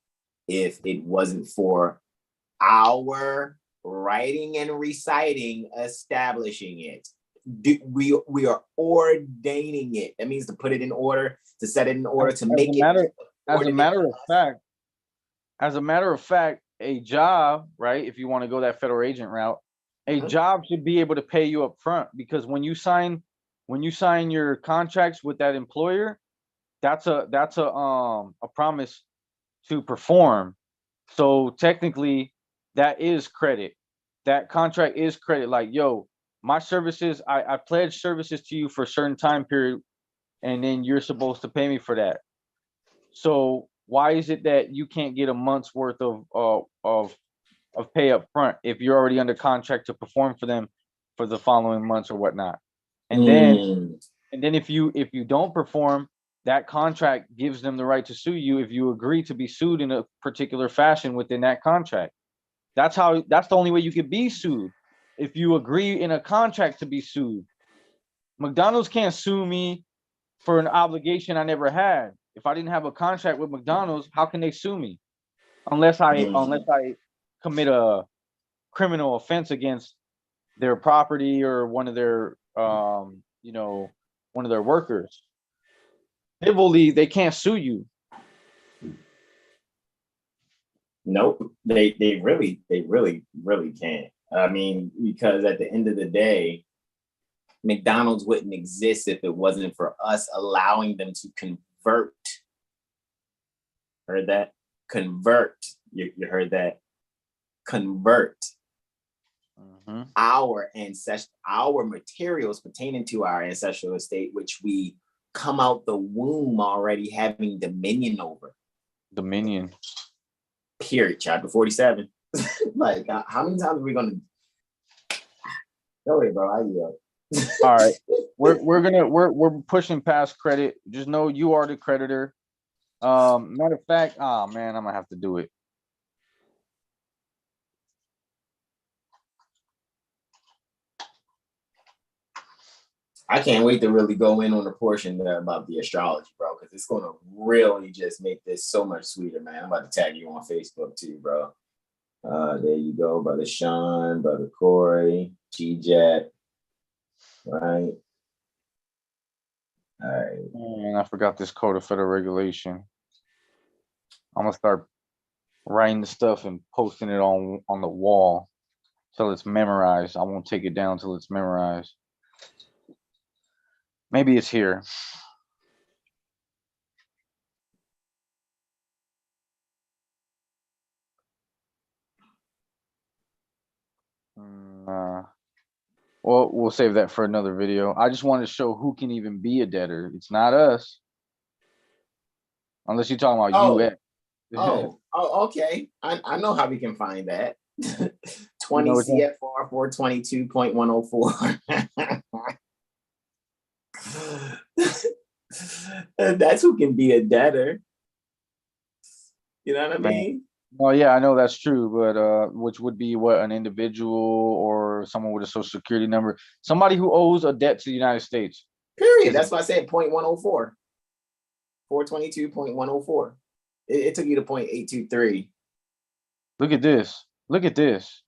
if it wasn't for our writing and reciting, establishing it. We are ordaining it. That means to put it in order, to set it in order, to make it. As a matter of fact, a job, right? If you want to go that federal agent route, a job should be able to pay you up front, because when you sign your contracts with that employer, that's a promise to perform. So technically, that is credit. That contract is credit. Like, yo, my services, I pledge services to you for a certain time period, and then you're supposed to pay me for that. So why is it that you can't get a month's worth of pay up front if you're already under contract to perform for them for the following months or whatnot? And then if you don't perform, that contract gives them the right to sue you if you agree to be sued in a particular fashion within that contract. That's the only way you could be sued, if you agree in a contract to be sued. McDonald's can't sue me for an obligation I never had. If I didn't have a contract with McDonald's, how can they sue me? Unless I commit a criminal offense against their property or one of their you know, one of their workers. Civilly, they can't sue you. Nope, they really can't. I mean, because at the end of the day, McDonald's wouldn't exist if it wasn't for us allowing them to convert. Heard that? Convert. You heard that? Convert our materials pertaining to our ancestral estate, which we come out the womb already having dominion over. Dominion. Period. Chapter 47. Like, how many times are we gonna? Go ahead, bro. I yell. All right, we're pushing past credit. Just know you are the creditor. Matter of fact, oh man, I'm gonna have to do it. I can't wait to really go in on the portion there about the astrology, bro, because it's going to really just make this so much sweeter, man. I'm about to tag you on Facebook too, bro. There you go, Brother Sean, Brother Corey, G-Jet, right? All right. Man, I forgot this code of federal regulation. I'm gonna start writing the stuff and posting it on the wall till it's memorized. I won't take it down till it's memorized. Maybe it's here. Well, we'll save that for another video. I just wanted to show who can even be a debtor. It's not us. Unless you're talking about US. Oh, okay. I know how we can find that. 20 CFR 422.104. That's who can be a debtor. You know what I mean? Oh yeah, I know that's true, but which would be what, an individual or someone with a social security number, somebody who owes a debt to the United States. Period. That's why I said 0.104. 422.104. It took you to 0.823. Look at this. Look at this.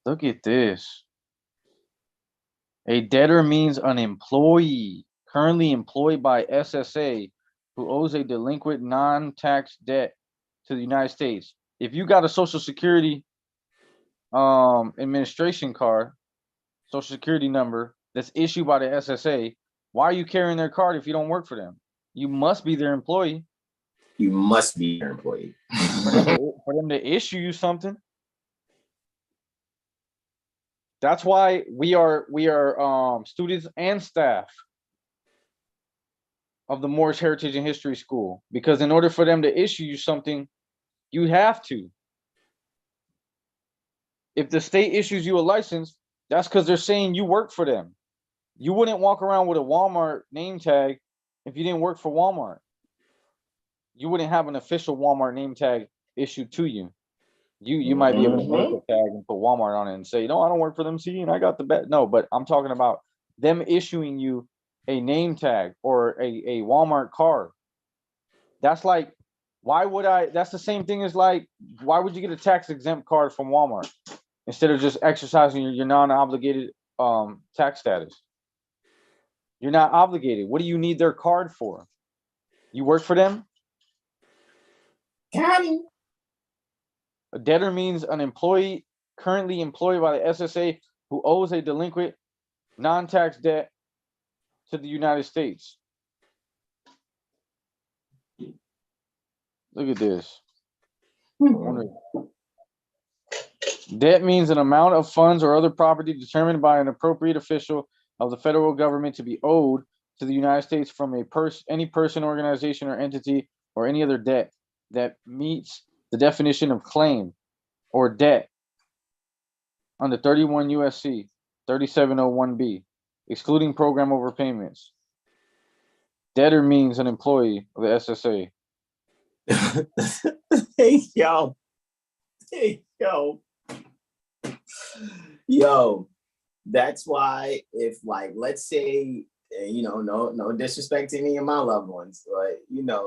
Look at this. A debtor means an employee currently employed by SSA who owes a delinquent non-tax debt to the United States. If you got a social security administration card, social security number that's issued by the SSA, why are you carrying their card if you don't work for them? You must be their employee. You must be their employee. For them to issue you something. That's why we are students and staff of the Moorish Heritage and History School, because in order for them to issue you something, you have to. If the state issues you a license, that's because they're saying you work for them. You wouldn't walk around with a Walmart name tag if you didn't work for Walmart. You wouldn't have an official Walmart name tag issued to you. You might be able to make a tag and put Walmart on it and say, no, I don't work for them. See, and I got the bet. No, but I'm talking about them issuing you a name tag or a Walmart card. That's like, why would I? That's the same thing as like, why would you get a tax exempt card from Walmart instead of just exercising your non-obligated tax status? You're not obligated. What do you need their card for? You work for them? Got him. A debtor means an employee currently employed by the SSA who owes a delinquent non-tax debt to the United States. Look at this. Debt means an amount of funds or other property determined by an appropriate official of the federal government to be owed to the United States from any person, organization, or entity, or any other debt that meets the definition of claim or debt under 31 USC 3701B, excluding program overpayments. Debtor means an employee of the SSA. Hey, yo. That's why if, like, let's say no disrespect to any of my loved ones, but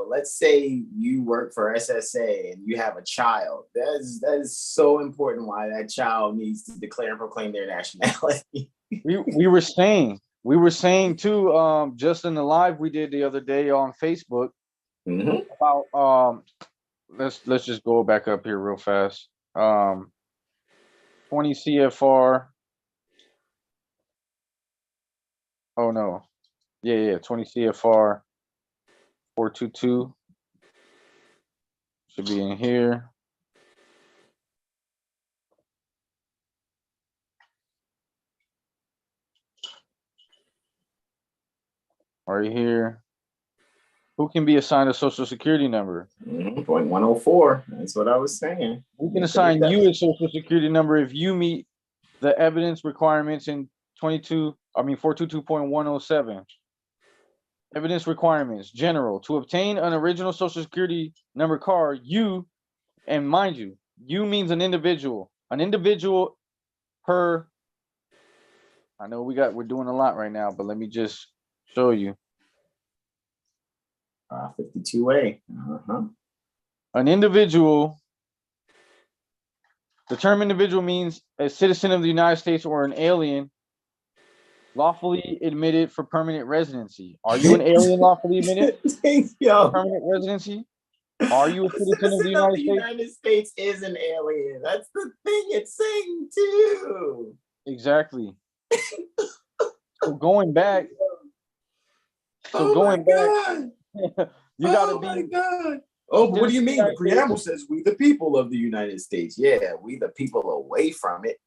let's say you work for SSA and you have a child. That is so important. Why that child needs to declare and proclaim their nationality. we were saying too, just in the live we did the other day on Facebook about let's just go back up here real fast. 20 CFR. Oh no. Yeah, 20 CFR 422 should be in here. Right here. Who can be assigned a social security number? 104. That's what I was saying. We can assign you a social security number if you meet the evidence requirements in 422.107. Evidence requirements, general. To obtain an original social security number card, and mind you, you means an individual. An individual per, I know we're doing a lot right now, but let me just show you. 52A. An individual, the term individual means a citizen of the United States or an alien lawfully admitted for permanent residency. Are you an alien lawfully admitted for permanent residency? Are you a citizen of the United States? The United States is an alien. That's the thing it's saying too. Exactly. So going back. You gotta be. My God. Oh, but what do you mean? The preamble says we the people of the United States. Yeah, we the people away from it.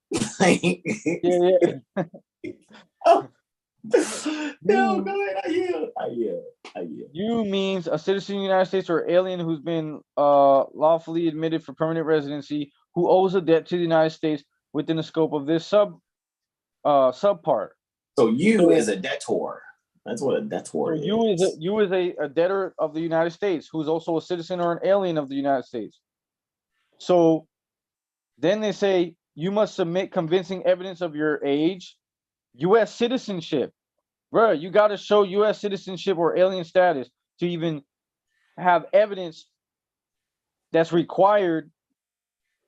No, go ahead. I yield. You means a citizen of the United States or alien who's been lawfully admitted for permanent residency who owes a debt to the United States within the scope of this subpart. So you is a debtor. That's what a debtor is. You is a debtor of the United States who's also a citizen or an alien of the United States. So then they say you must submit convincing evidence of your age, U.S. citizenship. Bro, you got to show U.S. citizenship or alien status to even have evidence that's required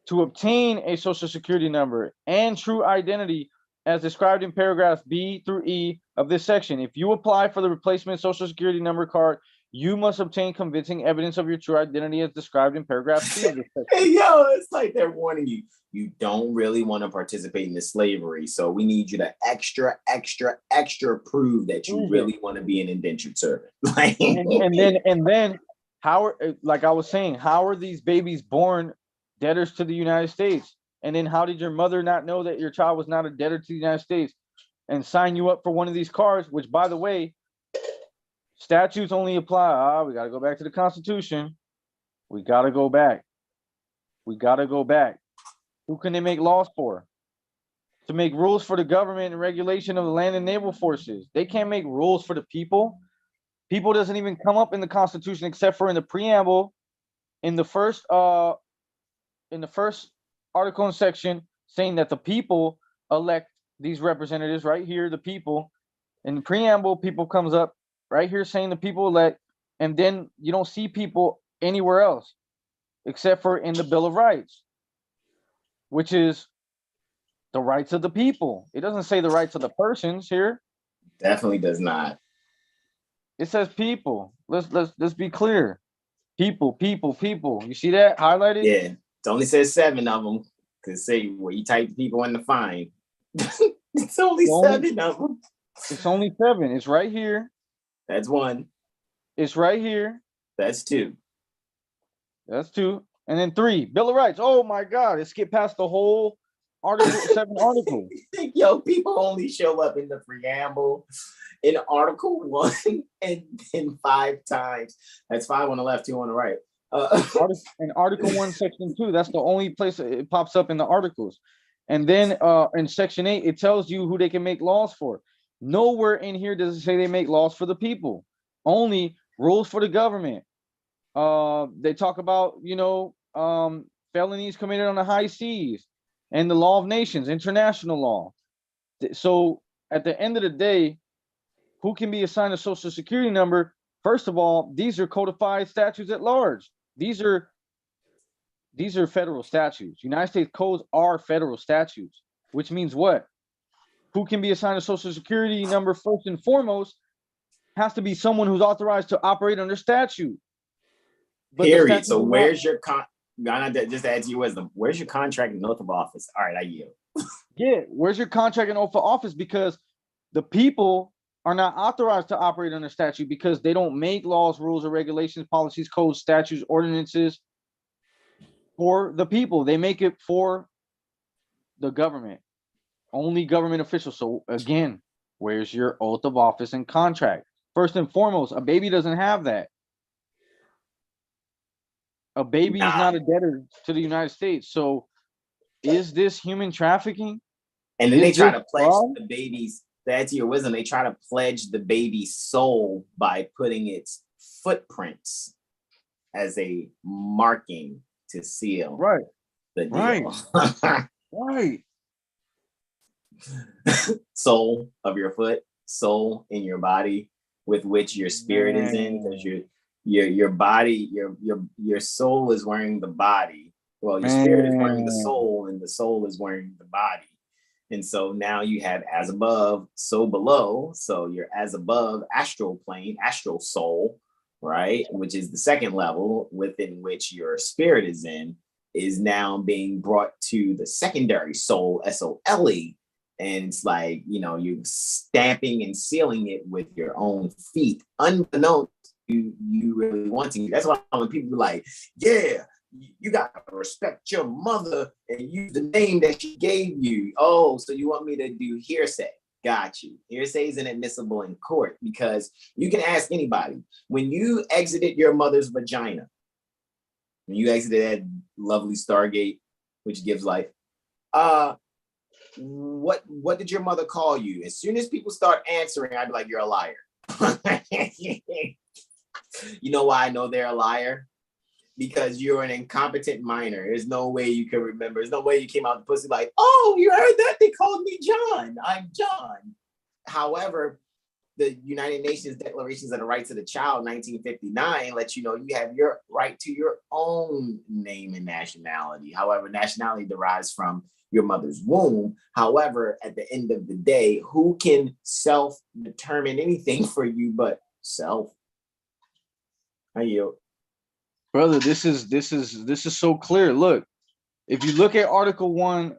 to obtain a social security number and true identity as described in paragraphs B through E of this section. If you apply for the replacement social security number card, you must obtain convincing evidence of your true identity as described in paragraph C of this section. Hey, yo, it's like they're warning you. You don't really want to participate in the slavery, so we need you to extra prove that you really want to be an indentured servant. and then how, like I was saying, how are these babies born debtors to the United States? And then how did your mother not know that your child was not a debtor to the United States and sign you up for one of these cards, which, by the way, statutes only apply. We got to go back to the Constitution. We got to go back. Who can they make laws for? To make rules for the government and regulation of the land and naval forces. They can't make rules for the people. People doesn't even come up in the Constitution except for in the preamble, in the first article and section, saying that the people elect these representatives right here, the people. In the preamble, people comes up right here saying the people elect, and then you don't see people anywhere else except for in the Bill of Rights, which is the rights of the people. It doesn't say the rights of the persons here. Definitely does not. It says people. Let's be clear. People. You see that highlighted? Yeah. It only says 7 of them. Cause say where you type people in the fine. It's only 7 of them. It's only 7. It's right here. That's 1. It's right here. That's 2. That's 2. And then 3. Bill of Rights. Oh my God. It skipped past the whole article, 7 article. Yo, people only show up in the preamble in Article 1 and then 5 times. That's 5 on the left, 2 on the right. In Article 1, Section 2, that's the only place it pops up in the articles. And then in Section 8, it tells you who they can make laws for. Nowhere in here does it say they make laws for the people. Only rules for the government. They talk about, felonies committed on the high seas and the law of nations, international law. So at the end of the day, who can be assigned a social security number? First of all, these are codified statutes at large. These are federal statutes. United States codes are federal statutes, which means what? Who can be assigned a social security number first and foremost has to be someone who's authorized to operate under statute. But period. So where's your just to add to your wisdom, where's your contract and oath of office? All right, I yield. Yeah, where's your contract and oath of office? Because the people are not authorized to operate under statute because they don't make laws, rules, or regulations, policies, codes, statutes, ordinances for the people. They make it for the government, only government officials. So again, where's your oath of office and contract? First and foremost, a baby doesn't have that. A baby is not a debtor to the United States. So is this human trafficking? And then they try to pledge the baby's, that's your wisdom, they try to pledge the baby's soul by putting its footprints as a marking to seal the deal. Right. Soul of your foot, soul in your body with which your spirit is in, because your body, your soul is wearing the body. Well, your spirit is wearing the soul, and the soul is wearing the body. And so now you have as above, so below. So you're as above astral plane, astral soul, right? Which is the second level within which your spirit is now being brought to the secondary soul, S-O-L-E. And it's like, you're stamping and sealing it with your own feet, unbeknownst to you really wanting. That's why when people are like, yeah, you got to respect your mother and use the name that she gave you. Oh, so you want me to do hearsay? Got you. Hearsay is inadmissible in court because you can ask anybody. When you exited your mother's vagina, when you exited that lovely Stargate, which gives life, what did your mother call you? As soon as people start answering, I'd be like, you're a liar. You know why I know they're a liar? Because you're an incompetent minor. There's no way you can remember. There's no way you came out the pussy like, oh, you heard that? They called me John. I'm John. However, the United Nations Declarations of the Rights of the Child, 1959, lets you know you have your right to your own name and nationality. However, nationality derives from your mother's womb. However, at the end of the day, who can self-determine anything for you but self? I yield. Brother, this is so clear. Look, if you look at Article 1,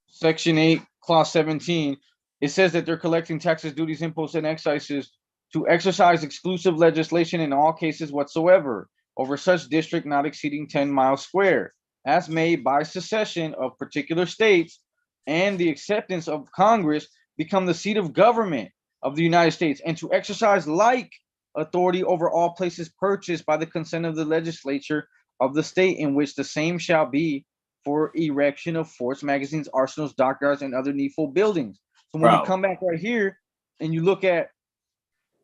Section 8, Clause 17, it says that they're collecting taxes, duties, imposts, and excises to exercise exclusive legislation in all cases whatsoever over such district not exceeding 10 miles square, as made by secession of particular states and the acceptance of Congress become the seat of government of the United States, and to exercise like authority over all places purchased by the consent of the legislature of the state in which the same shall be for erection of forts, magazines, arsenals, dockyards, and other needful buildings. So when you come back right here and you look at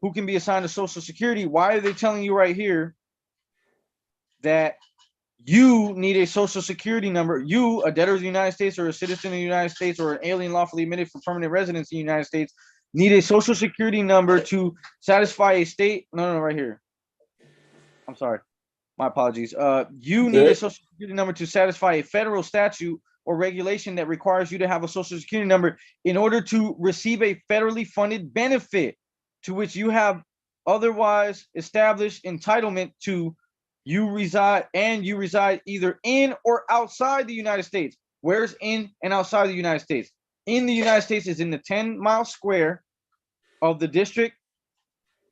who can be assigned to Social Security, why are they telling you right here that you need a Social Security number? You, a debtor of the United States or a citizen of the United States or an alien lawfully admitted for permanent residence in the United States, need a Social Security number to satisfy a state. No, right here. I'm sorry. My apologies. You need a Social Security number to satisfy a federal statute or regulation that requires you to have a Social Security number in order to receive a federally funded benefit to which you have otherwise established entitlement to. You reside either in or outside the United States. Where's in and outside the United States? In the United States is in the 10-mile square of the District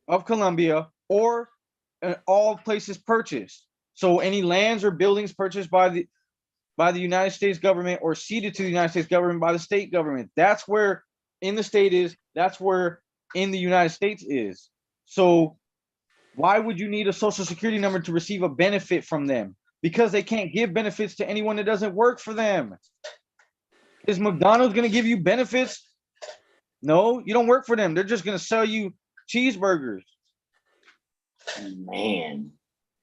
of Columbia or all places purchased. So any lands or buildings purchased by the United States government or ceded to the United States government by the state government. That's where in the state is. That's where in the United States is. So why would you need a Social Security number to receive a benefit from them? Because they can't give benefits to anyone that doesn't work for them. Is McDonald's going to give you benefits? No, you don't work for them. They're just going to sell you cheeseburgers. Man.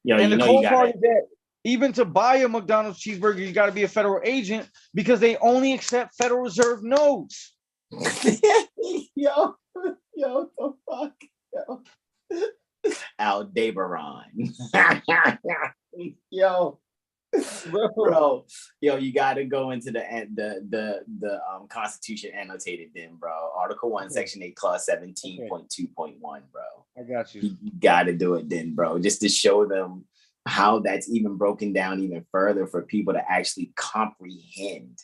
And the cool part is that even to buy a McDonald's cheeseburger, you got to be a federal agent because they only accept Federal Reserve notes. Yo, the fuck, yo. Aldebaran. Yo, bro, you got to go into the Constitution annotated then, bro. Article 1, Section 8, Clause 17.2.1, bro. I got you. You got to do it then, bro, just to show them how that's even broken down even further for people to actually comprehend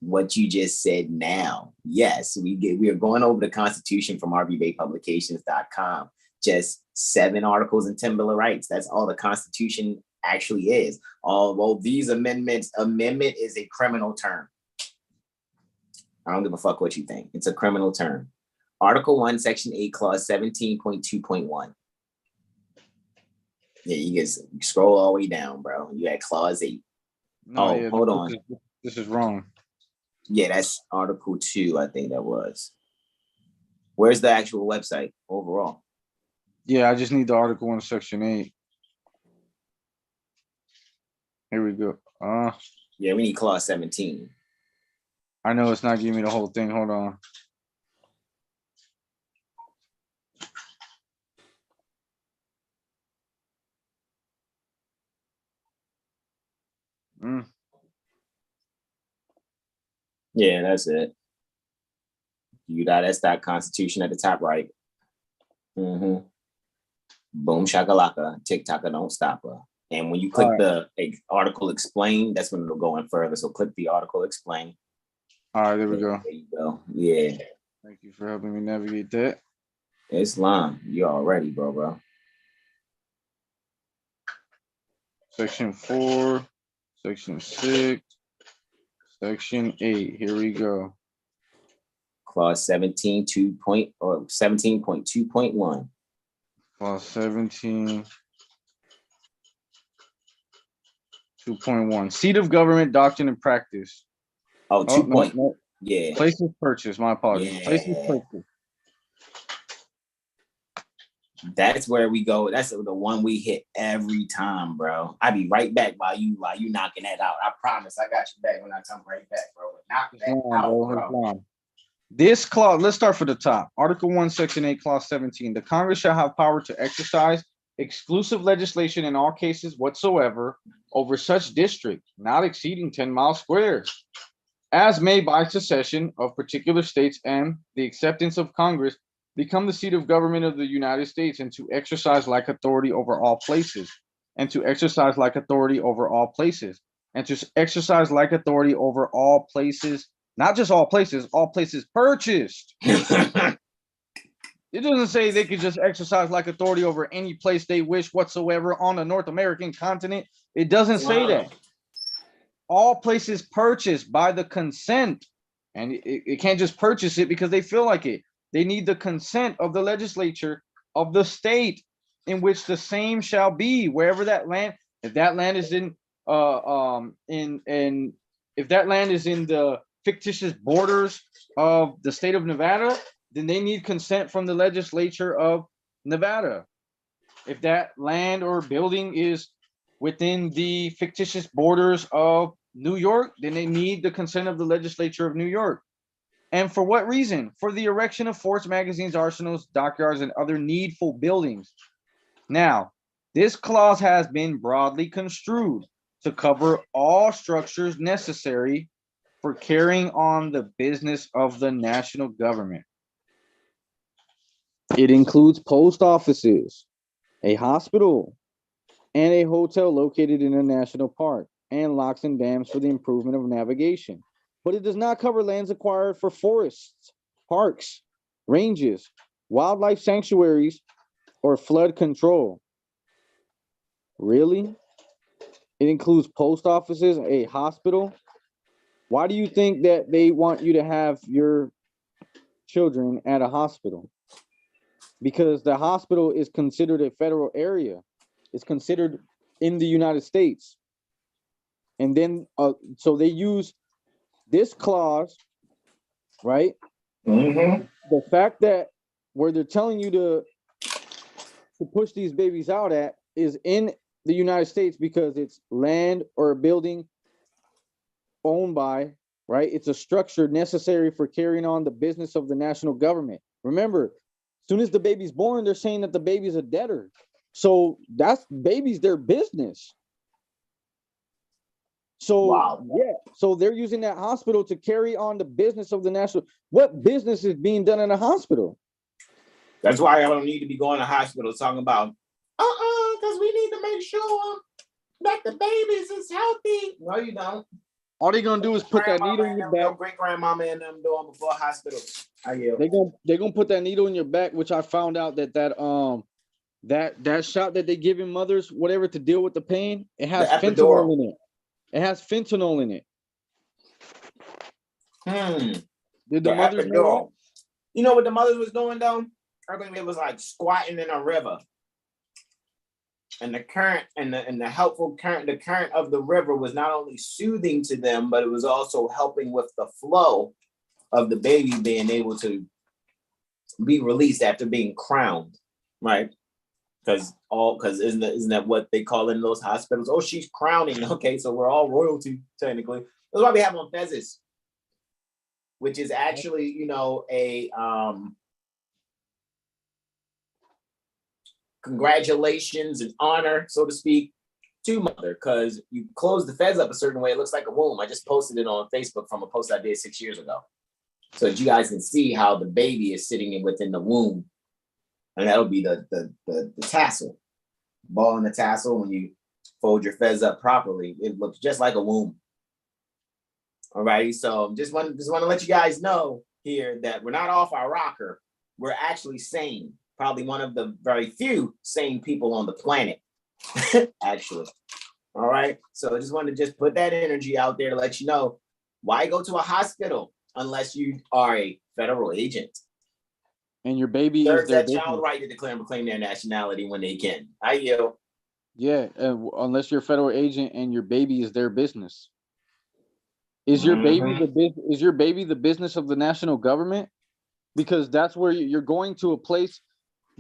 what you just said now. Yes, we are going over the Constitution from RVBayPublications.com. Just 7 articles and 10 Bill of Rights. That's all the Constitution actually is. These amendment is a criminal term. I don't give a fuck what you think. It's a criminal term. Article 1, Section 8, Clause 17.2.1. Yeah, you can scroll all the way down, bro. You had Clause 8. No, hold on. This is wrong. Yeah, that's Article 2, I think that was. Where's the actual website overall? Yeah, I just need the Article 1, Section 8. Here we go. Yeah, we need Clause 17. I know it's not giving me the whole thing. Hold on. Yeah, that's it. U.S.Constitution at the top right. Boom shakalaka, tick-tocker, don't stop her. And when you click the article explain, that's when it'll go in further. So click the article explain. All right, there we go. There you go. Yeah. Thank you for helping me navigate that. Islam, you already, bro. Section 4, Section 6, Section 8. Here we go. Clause 17.2.1. Clause 17.2.1. Seat of government, doctrine, and practice. Oh, 2 point. No. Yeah. Places purchase. My apologies. Yeah. Places purchase. That's where we go. That's the one we hit every time, bro. I'll be right back while you knocking that out. I promise I got you back when I come right back, bro. Knock that out, bro. This clause, let's start from the top. Article 1, Section 8, Clause 17. The Congress shall have power to exercise exclusive legislation in all cases whatsoever over such district, not exceeding 10 miles square, as may by secession of particular states and the acceptance of Congress become the seat of government of the United States, and to exercise like authority over all places, and to exercise like authority over all places, and to exercise like authority over all places, not just all places purchased. It doesn't say they could just exercise like authority over any place they wish whatsoever on the North American continent. It doesn't say that. All places purchased by the consent, and it can't just purchase it because they feel like it. They need the consent of the legislature of the state in which the same shall be, wherever that land. If that land is if that land is in the fictitious borders of the state of Nevada, then they need consent from the legislature of Nevada. If that land or building is within the fictitious borders of New York, then they need the consent of the legislature of New York. And for what reason? For the erection of forts, magazines, arsenals, dockyards, and other needful buildings. Now, this clause has been broadly construed to cover all structures necessary for carrying on the business of the national government. It includes post offices, a hospital, and a hotel located in a national park, and locks and dams for the improvement of navigation. But it does not cover lands acquired for forests, parks, ranges, wildlife sanctuaries, or flood control. Really? It includes post offices, a hospital. Why do you think that they want you to have your children at a hospital? Because the hospital is considered a federal area. It's considered in the United States. And then, so they use this clause, right? The fact that where they're telling you to push these babies out at is in the United States because it's land or a building owned by right? It's a structure necessary for carrying on the business of the national government. Remember, as soon as the baby's born, they're saying that the baby's a debtor. So that's baby's their business. So Wow. yeah, so they're using that hospital to carry on the business of the national. What business is being done in a hospital? That's why I don't need to be going to hospitals talking about, because we need to make sure that the babies is healthy. No, you don't. All they're gonna do is put that needle in your back. Your great grandmama and them doing before hospital. They're gonna put that needle in your back, which I found out that shot that they giving mothers, whatever, to deal with the pain, it has fentanyl in it. It has fentanyl in it. Did the mothers know that? You know what the mothers was doing though? I think it was like squatting in a river. And the current and the helpful current, the current of the river was not only soothing to them, but it was also helping with the flow of the baby being able to be released after being crowned, right? Because isn't that what they call in those hospitals? Oh, she's crowning. Okay, so we're all royalty technically. That's why we have on fezzes, which is actually, a congratulations and honor, so to speak, to mother, because you close the fez up a certain way, it looks like a womb. I just posted it on Facebook from a post I did 6 years ago, so that you guys can see how the baby is sitting within the womb, and that'll be the tassel, ball in the tassel. When you fold your fez up properly, it looks just like a womb. All right, so just want to let you guys know here that we're not off our rocker. We're actually sane. Probably one of the very few sane people on the planet, actually. All right. So I just wanted to put that energy out there to let you know, why go to a hospital unless you are a federal agent? And your baby serves is their that child right to declare and proclaim their nationality when they can. I yield. Yeah, unless you're a federal agent and your baby is their business. Is your baby the business of the national government? Because that's where you're going to a place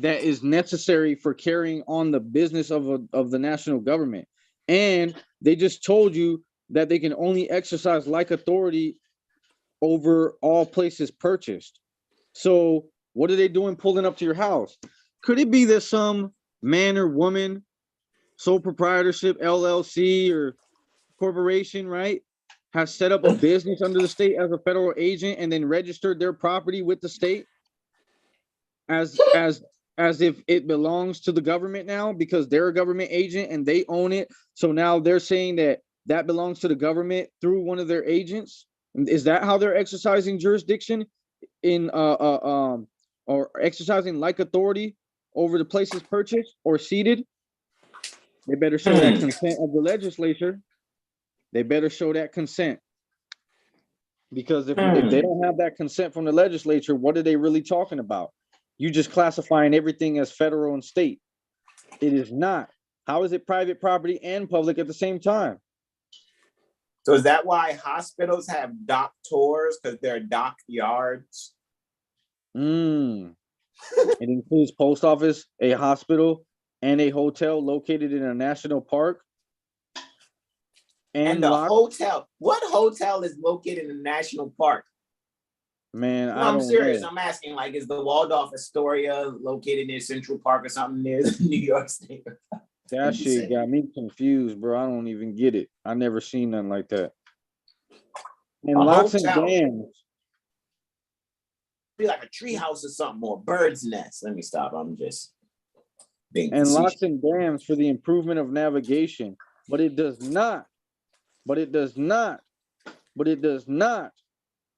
that is necessary for carrying on the business of the national government. And they just told you that they can only exercise like authority over all places purchased. So what are they doing pulling up to your house? Could it be that some man or woman, sole proprietorship, LLC or corporation, right, has set up a business under the state as a federal agent and then registered their property with the state as if it belongs to the government now, because they're a government agent and they own it. So now they're saying that belongs to the government through one of their agents. Is that how they're exercising jurisdiction in or exercising like authority over the places purchased or ceded? They better show that consent of the legislature. They better show that consent. Because if they don't have that consent from the legislature, what are they really talking about? You just classifying everything as federal and state. It is not. How is it private property and public at the same time? So is that why hospitals have dock tours? Because they're dockyards? It includes post office, a hospital, and a hotel located in a national park. And the hotel. What hotel is located in a national park? Man, no, I'm serious. I'm asking, like, is the Waldorf Astoria located near Central Park or something near New York State? That shit got me confused, bro. I don't even get it. I never seen nothing like that. And locks and dams. Be like a tree house or something, or a bird's nest. Let me stop. I'm just being and locks and dams for the improvement of navigation, but it does not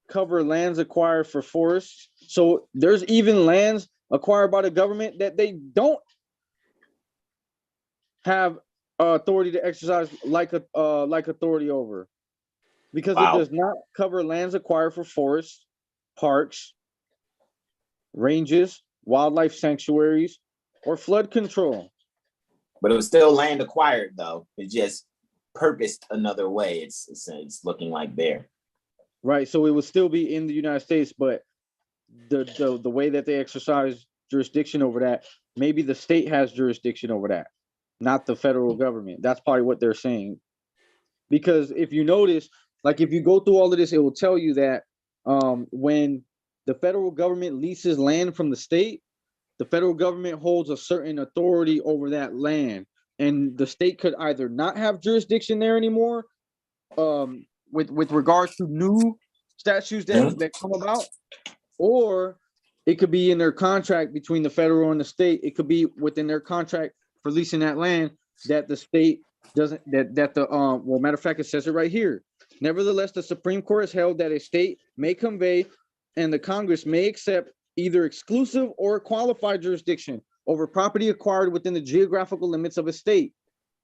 cover lands acquired for forests. So there's even lands acquired by the government that they don't have authority to exercise like authority over, because it does not cover lands acquired for forests, parks, ranges, wildlife sanctuaries, or flood control. But it was still land acquired, though. It's just purposed another way. It's looking like there. Right. So it would still be in the United States, but the way that they exercise jurisdiction over that, maybe the state has jurisdiction over that, not the federal government. That's probably what they're saying. Because if you notice, Like if you go through all of this, it will tell you that when the federal government leases land from the state, the federal government holds a certain authority over that land, and the state could either not have jurisdiction there anymore, with regards to new statutes that come about, or it could be in their contract between the federal and the state. It could be within their contract for leasing that land that the state doesn't, well, matter of fact, it says it right here. Nevertheless, the Supreme Court has held that a state may convey and the Congress may accept either exclusive or qualified jurisdiction over property acquired within the geographical limits of a state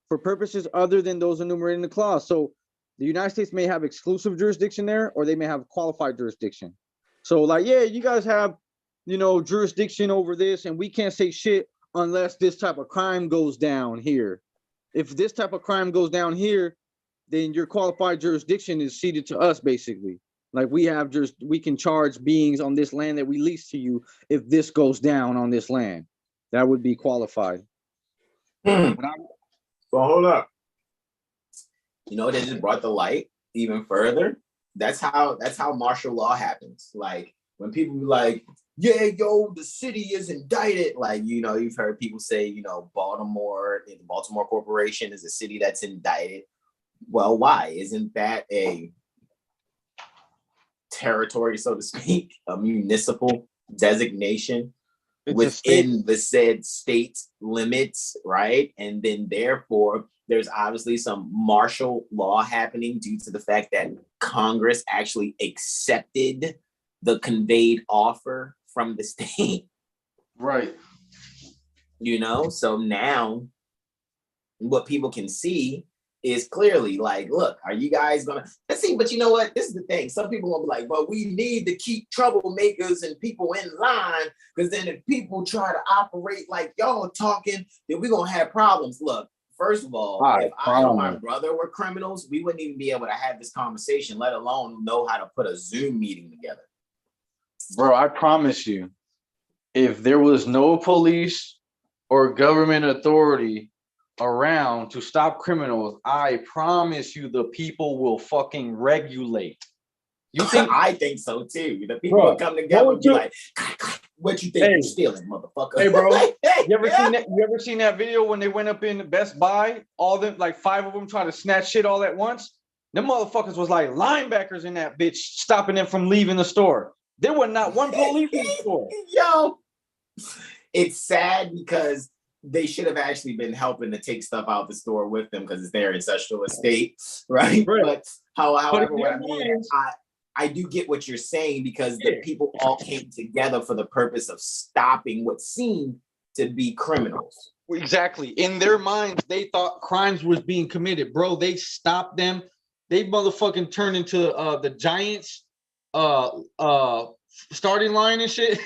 for purposes other than those enumerated in the clause. So the United States may have exclusive jurisdiction there, or they may have qualified jurisdiction. So like, yeah, you guys have, jurisdiction over this, and we can't say shit unless this type of crime goes down here. If this type of crime goes down here, then your qualified jurisdiction is ceded to us, basically. Like we can charge beings on this land that we lease to you if this goes down on this land. That would be qualified. So hold up. They just brought the light even further. That's how martial law happens. Like when people be like, yeah, yo, the city is indicted. Like, you've heard people say, Baltimore, the Baltimore Corporation is a city that's indicted. Well, why? Isn't that a territory, so to speak, a municipal designation within the said state limits, right? And then therefore, there's obviously some martial law happening due to the fact that Congress actually accepted the conveyed offer from the state. Right. So now what people can see is clearly like, look, are you guys gonna let's see? But you know what? This is the thing. Some people will be like, but we need to keep troublemakers and people in line, because then if people try to operate like y'all talking, then we're gonna have problems. Look, first of all, if I and my brother were criminals, we wouldn't even be able to have this conversation, let alone know how to put a Zoom meeting together. Bro, I promise you, if there was no police or government authority around to stop criminals, I promise you the people will fucking regulate. You think? I think so too. The people will come together and be like, what you think you're stealing, motherfucker? Hey, bro. You ever seen that video when they went up in Best Buy? All them, like 5 of them, trying to snatch shit all at once? Them motherfuckers was like linebackers in that bitch, stopping them from leaving the store. There was not one police in the store. Yo, it's sad because they should have actually been helping to take stuff out the store with them because it's their ancestral estate, right? But however, what I mean, I do get what you're saying, because the people all came together for the purpose of stopping what seemed to be criminals. Exactly. In their minds, they thought crimes was being committed. Bro, they stopped them. They motherfucking turned into the Giants starting line and shit.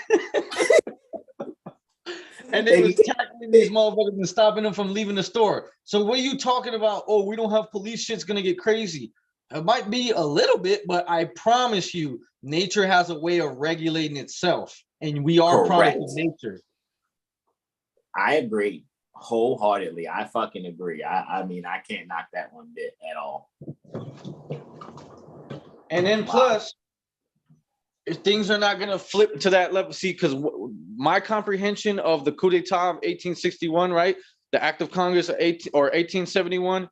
And they was tackling these motherfuckers and stopping them from leaving the store. So what are you talking about? Oh, we don't have police, shit's gonna get crazy. It might be a little bit, but I promise you, nature has a way of regulating itself, and we are products of nature. I agree wholeheartedly. I fucking agree. I mean, I can't knock that one bit at all. And then plus, if things are not going to flip to that level, see, because my comprehension of the coup d'etat of 1861, right? The Act of Congress of 1871,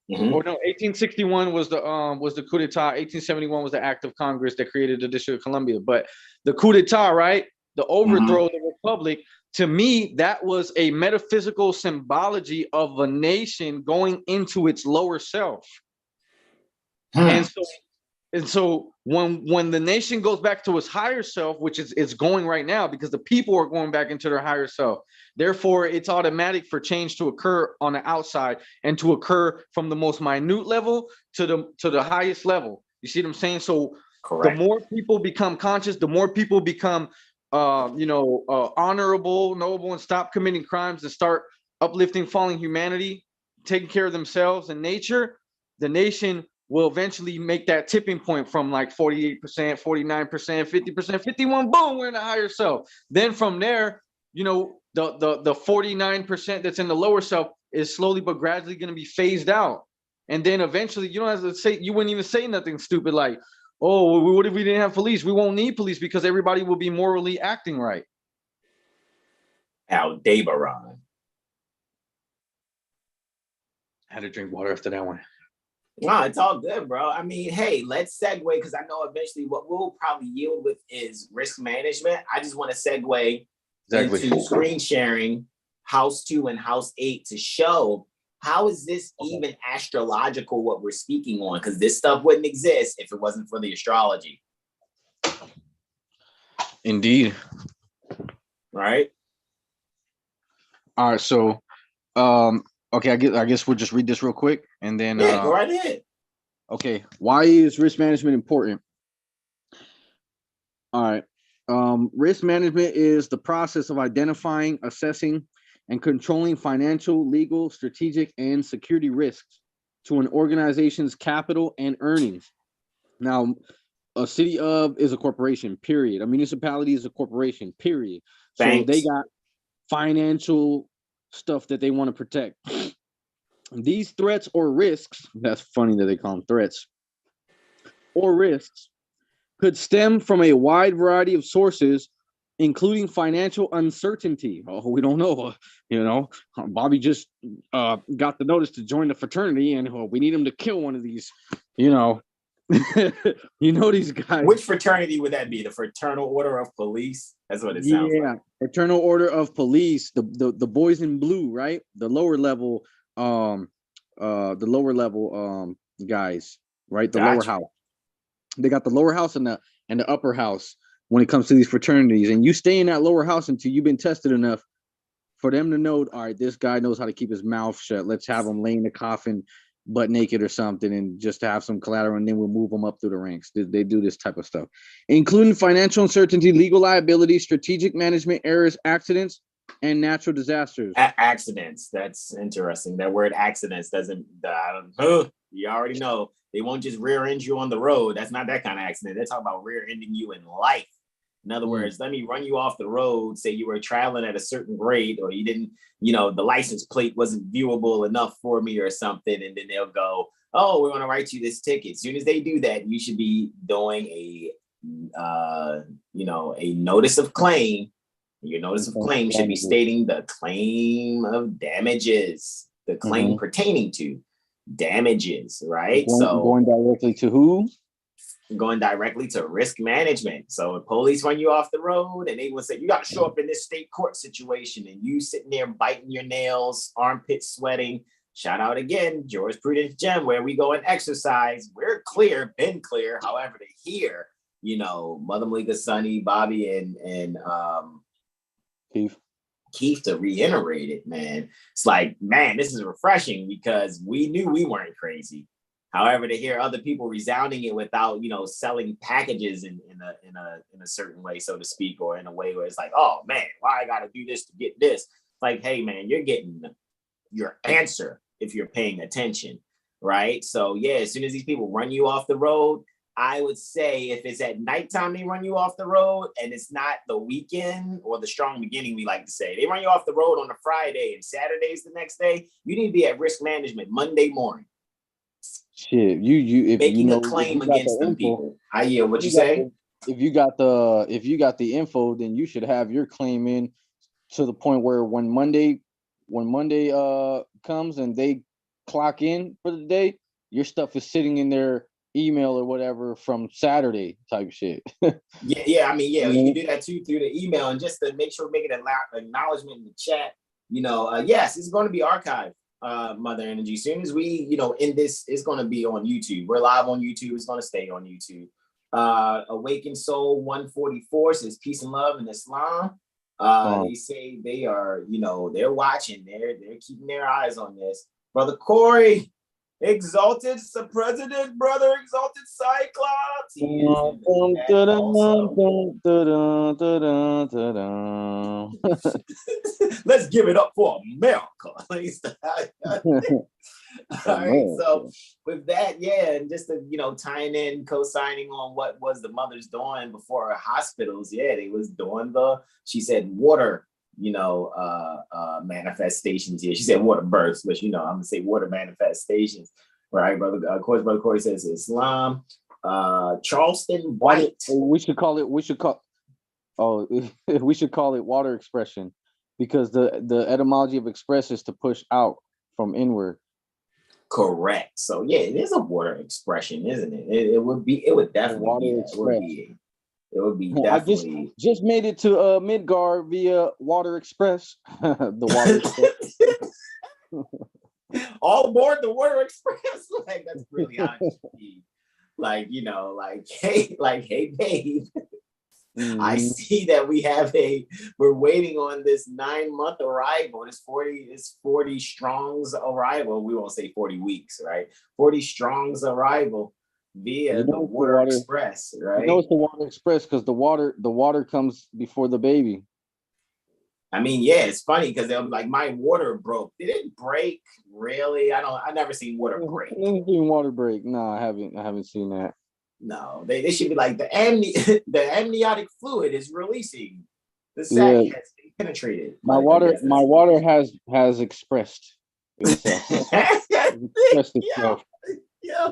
or no, 1861 was the coup d'etat. 1871 was the Act of Congress that created the District of Columbia. But the coup d'etat, right? The overthrow of the republic. To me, that was a metaphysical symbology of a nation going into its lower self. And so when the nation goes back to its higher self, which it's going right now, because the people are going back into their higher self, therefore it's automatic for change to occur on the outside and to occur from the most minute level to the highest level. You see what I'm saying? So the more people become conscious, the more people become honorable, noble, and stop committing crimes and start uplifting falling humanity, taking care of themselves and nature, the nation will eventually make that tipping point from like 48%, 49%, 50%, 51, boom, we're in the higher self. Then from there, the 49% that's in the lower self is slowly but gradually going to be phased out. And then eventually you don't have to say, you wouldn't even say nothing stupid like, oh, what if we didn't have police? We won't need police because everybody will be morally acting right. Aldebaran. I had to drink water after that one. No, it's all good, bro. I mean, hey, let's segue because I know eventually what we'll probably yield with is risk management. I just want to segue into screen sharing house 2 and house 8 to show how is this even astrological what we're speaking on, because this stuff wouldn't exist if it wasn't for the astrology. Indeed. Right. All right, so okay, I guess we'll just read this real quick and then go right ahead. Okay, why is risk management important? All right. Risk management is the process of identifying, assessing, and controlling financial, legal, strategic, and security risks to an organization's capital and earnings. Now, a city is a corporation, period. A municipality is a corporation, period. Thanks. So they got financial stuff that they want to protect. These threats or risks, that's funny that they call them threats, or risks, could stem from a wide variety of sources, including financial uncertainty. Oh, we don't know. Bobby just got the notice to join the fraternity, and we need him to kill one of these. These guys. Which fraternity would that be? The Fraternal Order of Police? That's what it sounds like. Yeah, Fraternal Order of Police. The boys in blue, right? The lower level, guys, right? The lower house. They got the lower house and the upper house when it comes to these fraternities, and you stay in that lower house until you've been tested enough for them to know, all right, this guy knows how to keep his mouth shut. Let's have him lay in the coffin butt naked or something and just have some collateral, and then we'll move them up through the ranks. They do this type of stuff, including financial uncertainty, legal liability, strategic management errors, accidents, and natural disasters. Accidents. That's interesting. That word accidents doesn't, you already know. They won't just rear end you on the road. That's not that kind of accident. They're talking about rear ending you in life. In other words, let me run you off the road, say you were traveling at a certain grade, or you didn't, the license plate wasn't viewable enough for me or something. And then they'll go, oh, we're going to write you this ticket. As soon as they do that, you should be doing a notice of claim. Your notice of claim should be stating the claim of damages, the claim pertaining to damages, right? Going directly to who? Going directly to risk management. So if police run you off the road and they will say, you got to show up in this state court situation, and you sitting there biting your nails, armpits sweating. Shout out again, Jurisprudence Gym, where we go and exercise. We're clear, been clear. However, to hear, Mother Malika, Sonny, Bobby, and Keith to reiterate it, man. It's like, man, this is refreshing because we knew we weren't crazy. However, to hear other people resounding it without, selling packages in a certain way, so to speak, or in a way where it's like, oh man, why I got to do this to get this? It's like, hey man, you're getting your answer if you're paying attention, right? So yeah, as soon as these people run you off the road, I would say if it's at nighttime they run you off the road and it's not the weekend or the strong beginning, we like to say, they run you off the road on a Friday and Saturday's the next day, you need to be at risk management Monday morning. Shit, you making a claim against them people. I hear what you say. If you got the info, then you should have your claim in to the point where when Monday comes and they clock in for the day, your stuff is sitting in their email or whatever from Saturday type shit. Yeah. I mean, you can do that too through the email, and just to make sure we make an acknowledgement in the chat. Yes, it's going to be archived. Mother Energy. As soon as we, in this, it's going to be on YouTube. We're live on YouTube. It's going to stay on YouTube. Awakened Soul 144 says peace and love in Islam. They say they are, they're watching. They're keeping their eyes on this. Brother Corey, Exalted President, Brother Exalted Cyclops. Let's give it up for America. All right, so with that, and just to, tying in, co-signing on what was the mothers doing before her hospitals. They was doing she said water, manifestations here. She said water births, but I'm gonna say water manifestations, right, brother. Of course, brother Corey says Islam. Charleston White. We should call it. We should call it water expression, because the etymology of express is to push out from inward. Correct. So yeah, it is a water expression, isn't it? It would definitely be that. It would be definitely. I just made it to Midgar via Water Express. The Water Express. All aboard the Water Express. Like, that's really honest. Like, hey, babe. Mm-hmm. I see that we're waiting on this 9-month arrival. This 40 Strong's arrival. We won't say 40 weeks, right? 40 Strong's arrival via the Water Express, right? You know it's the Water Express because the water comes before the baby. I mean, yeah, it's funny because they'll be like, my water broke. Did it break? Really? I never seen water break. I haven't seen water break. No, I haven't seen that. No, they should be like the amniotic fluid is releasing. The sac has been penetrated. My water has expressed itself. Yeah.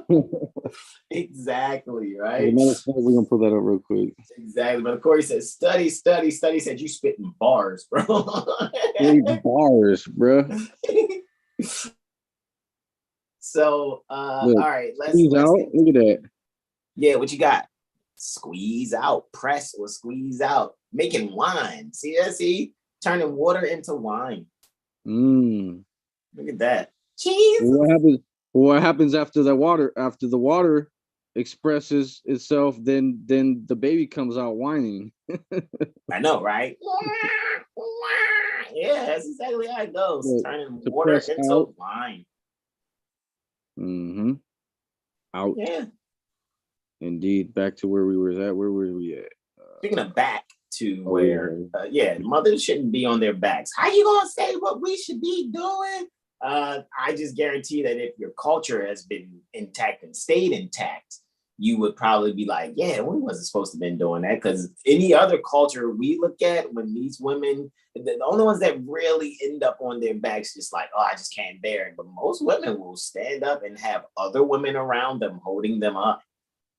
Exactly, right? We're gonna pull that up real quick. Exactly. But of course, he says, study said you spitting bars, bro. Bars, bro. So all right, let's out. Look at that. Yeah, what you got? Squeeze out, press or squeeze out, making wine. See, turning water into wine. Look at that. Cheese. What happens after the water? After the water expresses itself, then the baby comes out whining. I know, right? Yeah, that's exactly how it goes. Turning water into wine. Mm-hmm. Out. Yeah. Indeed. Back to where we were at. Where were we at? Speaking of back to mothers shouldn't be on their backs. How you gonna say what we should be doing? I just guarantee that if your culture has been intact and stayed intact, you would probably be like, yeah, we wasn't supposed to have been doing that. Because any other culture we look at, when these women, the only ones that really end up on their backs, just like, oh, I just can't bear it. But most women will stand up and have other women around them holding them up.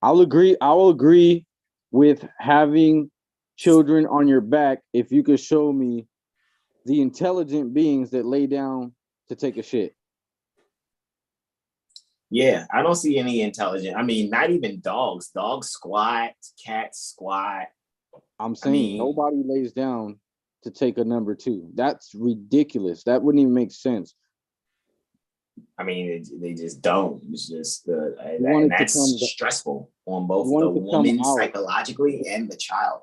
I will agree with having children on your back if you could show me the intelligent beings that lay down to take a shit. Yeah, I don't see any intelligent. I mean, not even dogs. Dogs squat, cats squat. I'm saying nobody lays down to take a number 2. That's ridiculous. That wouldn't even make sense. I mean, they just don't. It's just and that's stressful on both the woman psychologically and the child.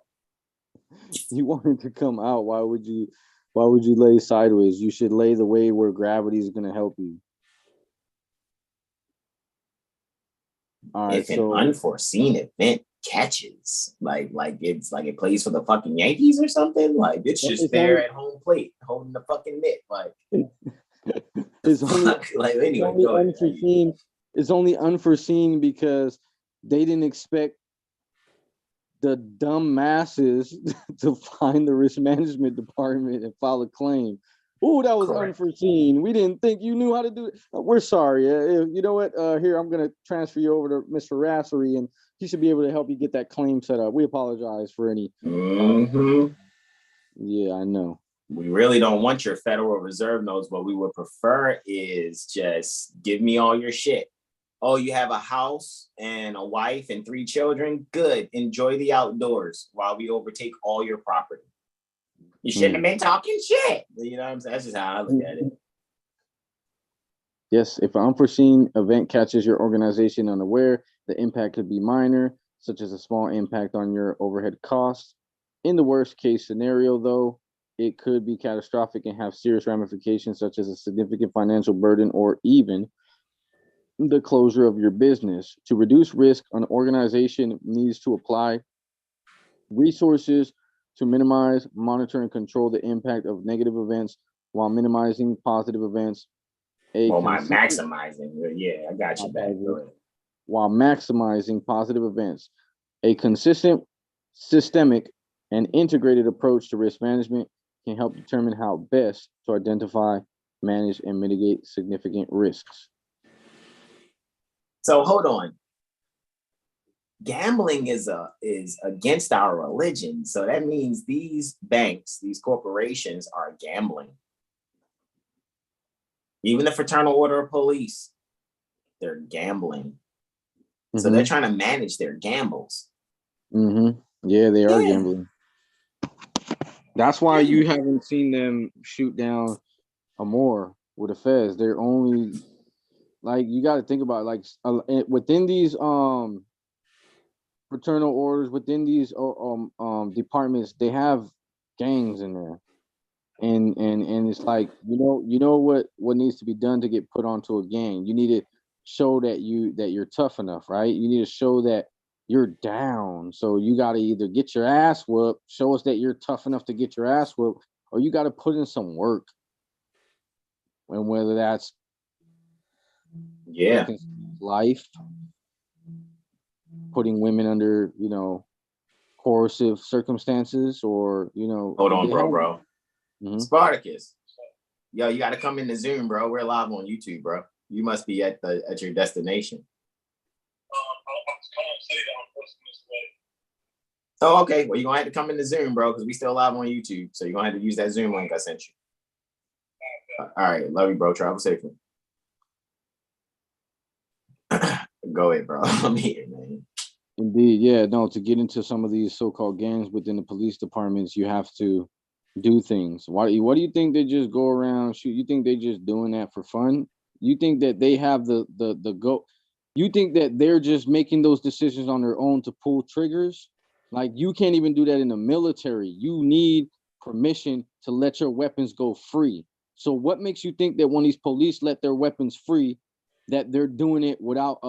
You want it to come out. Why would you lay sideways? You should lay the way where gravity is going to help you. All right, if an unforeseen event catches, like it plays for the fucking Yankees or something, like it's just there at home plate holding the fucking mitt, like. It's only unforeseen because they didn't expect the dumb masses to find the risk management department and file a claim. Oh, that was unforeseen. We didn't think you knew how to do it. We're sorry. You know what? Here, I'm going to transfer you over to Mr. Rassery, and he should be able to help you get that claim set up. We apologize for any. Yeah, I know. We really don't want your Federal Reserve notes. What we would prefer is just give me all your shit. Oh, you have a house and a wife and 3 children? Good. Enjoy the outdoors while we overtake all your property. You shouldn't have been talking shit. You know what I'm saying? That's just how I look at it. Yes, if an unforeseen event catches your organization unaware, the impact could be minor, such as a small impact on your overhead costs. In the worst case scenario, though, it could be catastrophic and have serious ramifications, such as a significant financial burden or even the closure of your business. To reduce risk, an organization needs to apply resources to minimize, monitor, and control the impact of negative events while minimizing positive events. Maximizing. Yeah, I got you back. While maximizing positive events. A consistent, systemic, and integrated approach to risk management can help determine how best to identify, manage, and mitigate significant risks. So hold on. Gambling is against our religion. So that means these banks, these corporations are gambling. Even the Fraternal Order of Police, they're gambling. So they're trying to manage their gambles. Yeah, they are gambling. That's why you haven't seen them shoot down a more with the feds. They're only like, you got to think about it, like within these fraternal orders, within these departments, they have gangs in there, and it's like, you know what needs to be done to get put onto a gang. You need to show that you're tough enough, right? You need to show that you're down. So you got to either get your ass whooped, show us that you're tough enough to get your ass whooped, or you got to put in some work. And whether that's life, putting women under, coercive circumstances, or, Hold on, bro. Spartacus. Yo, you got to come in the Zoom, bro. We're live on YouTube, bro. You must be at your destination. Oh, okay. Well, you're going to have to come in the Zoom, bro, because we still live on YouTube. So you're going to have to use that Zoom link I sent you. All right. Love you, bro. Travel safely. Go ahead, bro. I'm here, man. Indeed. Yeah, no, to get into some of these so-called gangs within the police departments, you have to do things. What do you think they just go around shoot? You think they just doing that for fun? You think that they have the go? You think that they're just making those decisions on their own to pull triggers? Like, you can't even do that in the military. You need permission to let your weapons go free. So what makes you think that when these police let their weapons free, that they're doing it without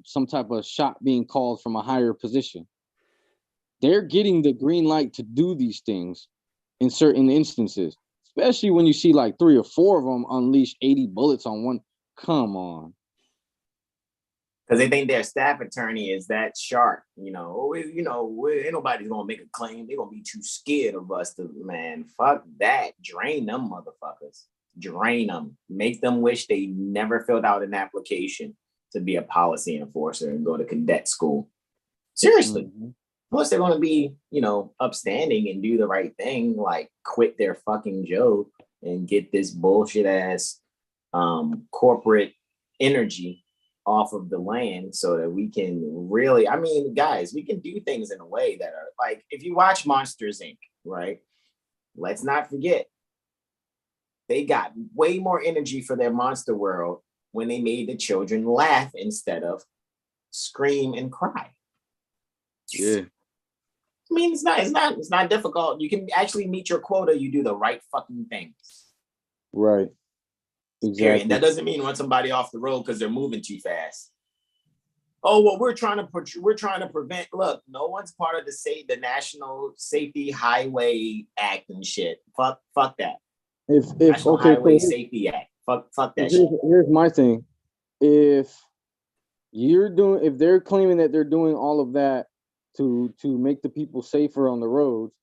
some type of shot being called from a higher position? They're getting the green light to do these things in certain instances, especially when you see like 3 or 4 of them unleash 80 bullets on one. Come on. Because they think their staff attorney is that sharp. Ain't nobody's gonna make a claim. They're gonna be too scared of us to, man, fuck that. Drain them motherfuckers. Drain them. Make them wish they never filled out an application to be a policy enforcer and go to cadet school. Seriously. Plus, they're gonna be, upstanding and do the right thing, like quit their fucking job and get this bullshit ass corporate energy off of the land, so that we can really, guys, we can do things in a way that are like, if you watch Monsters Inc., right? Let's not forget, they got way more energy for their monster world when they made the children laugh instead of scream and cry. Yeah. It's not difficult. You can actually meet your quota. You do the right fucking things. Right. Exactly. And that doesn't mean run somebody off the road because they're moving too fast. Oh, well, we're trying to prevent. Look, no one's part of the National Safety Highway Act and shit. Fuck that. National Highway Safety Act. Fuck that shit. Here's my thing. If they're claiming that they're doing all of that to make the people safer on the roads,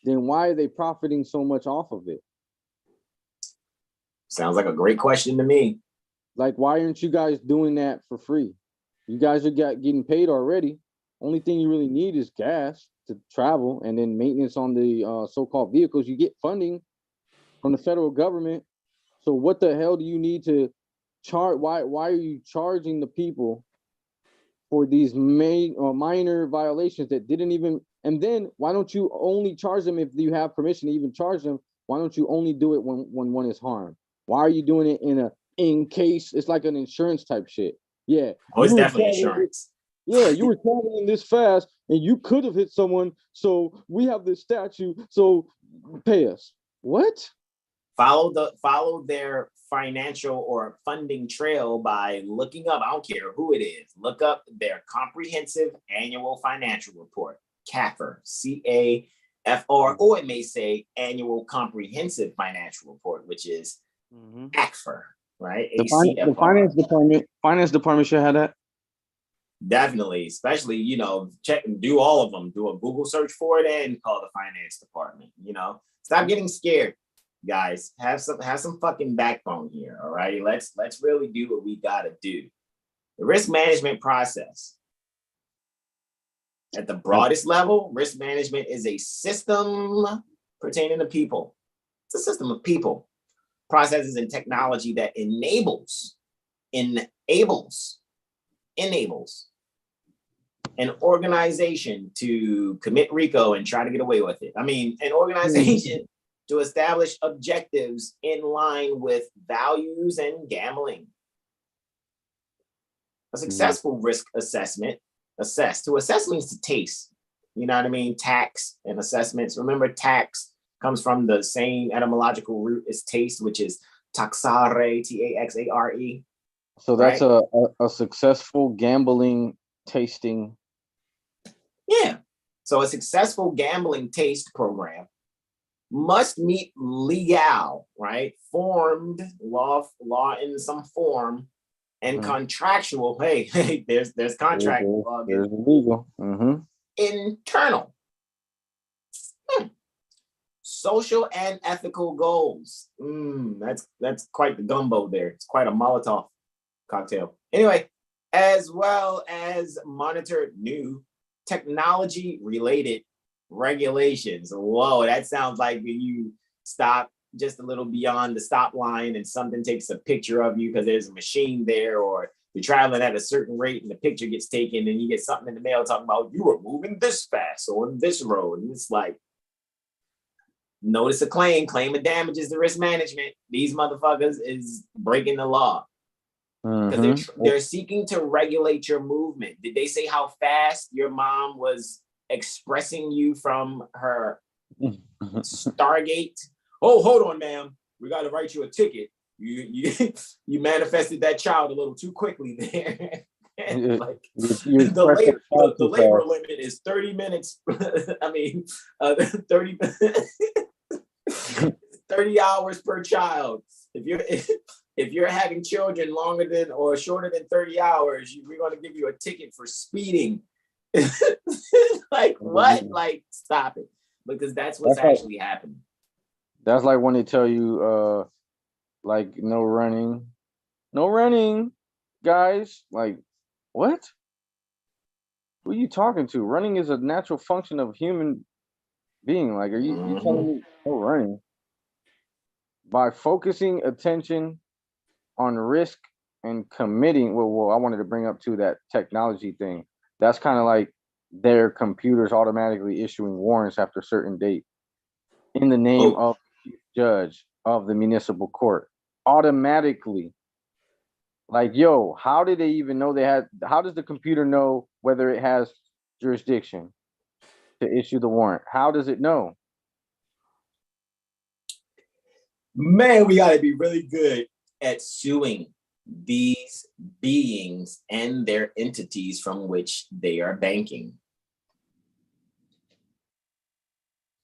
then why are they profiting so much off of it? Sounds like a great question to me. Like, why aren't you guys doing that for free? You guys are getting paid already. Only thing you really need is gas to travel, and then maintenance on the so-called vehicles. You get funding from the federal government. So what the hell do you need to charge? Why are you charging the people for these minor violations that didn't even? And then why don't you only charge them if you have permission to even charge them? Why don't you only do it when one is harmed? Why are you doing it in case? It's like an insurance type shit. Yeah. Oh, it's definitely insurance. Yeah, you were traveling this fast and you could have hit someone. So we have this statute. So pay us. What? Follow their financial or funding trail by looking up. I don't care who it is. Look up their comprehensive annual financial report, CAFR, CAFR, or it may say annual comprehensive financial report, which is ACFR, right? The finance department should have that. Definitely, especially, do all of them. Do a Google search for it and call the finance department. Stop getting scared, guys. Have some fucking backbone here. All right, let's really do what we gotta do. The risk management process. At the broadest level, risk management is a system pertaining to people. It's a system of people, processes, and technology that enables an organization to commit RICO and try to get away with it. I mean, an organization to establish objectives in line with values and gambling. A successful risk assessment, to assess means to taste. You know what I mean? Tax and assessments. Remember, tax comes from the same etymological root as taste, which is taxare, Taxare. So that's right? a successful gambling tasting. Yeah. So a successful gambling taste program must meet legal, right? Formed law in some form, and contractual. Hey, there's contract law. There's legal. Internal. Social and ethical goals. That's quite the gumbo there. It's quite a Molotov cocktail. Anyway, as well as monitor new technology-related regulations. Whoa, that sounds like when you stop just a little beyond the stop line and something takes a picture of you because there's a machine there, or you're traveling at a certain rate and the picture gets taken and you get something in the mail talking about you were moving this fast on this road. And it's like, notice a claim of damages to risk management. These motherfuckers is breaking the law. Because they're seeking to regulate your movement. Did they say how fast your mom was expressing you from her Stargate? Oh, hold on, ma'am. We got to write you a ticket. You manifested that child a little too quickly there. Like the labor limit is 30 minutes. I mean, 30 hours per child. If you're having children longer than or shorter than 30 hours, we're going to give you a ticket for speeding. Like what? Like, stop it. Because that's what's actually happening. That's like when they tell you, like, no running, guys. Like, what? Who are you talking to? Running is a natural function of human being. Like, are you telling me no running? By focusing attention on risk and committing, well, I wanted to bring up too that technology thing. That's kind of like their computers automatically issuing warrants after a certain date in the name of the judge of the municipal court. Automatically. Like, yo, how did they even know how does the computer know whether it has jurisdiction to issue the warrant? How does it know? Man, we got to be really good at suing these beings and their entities from which they are banking.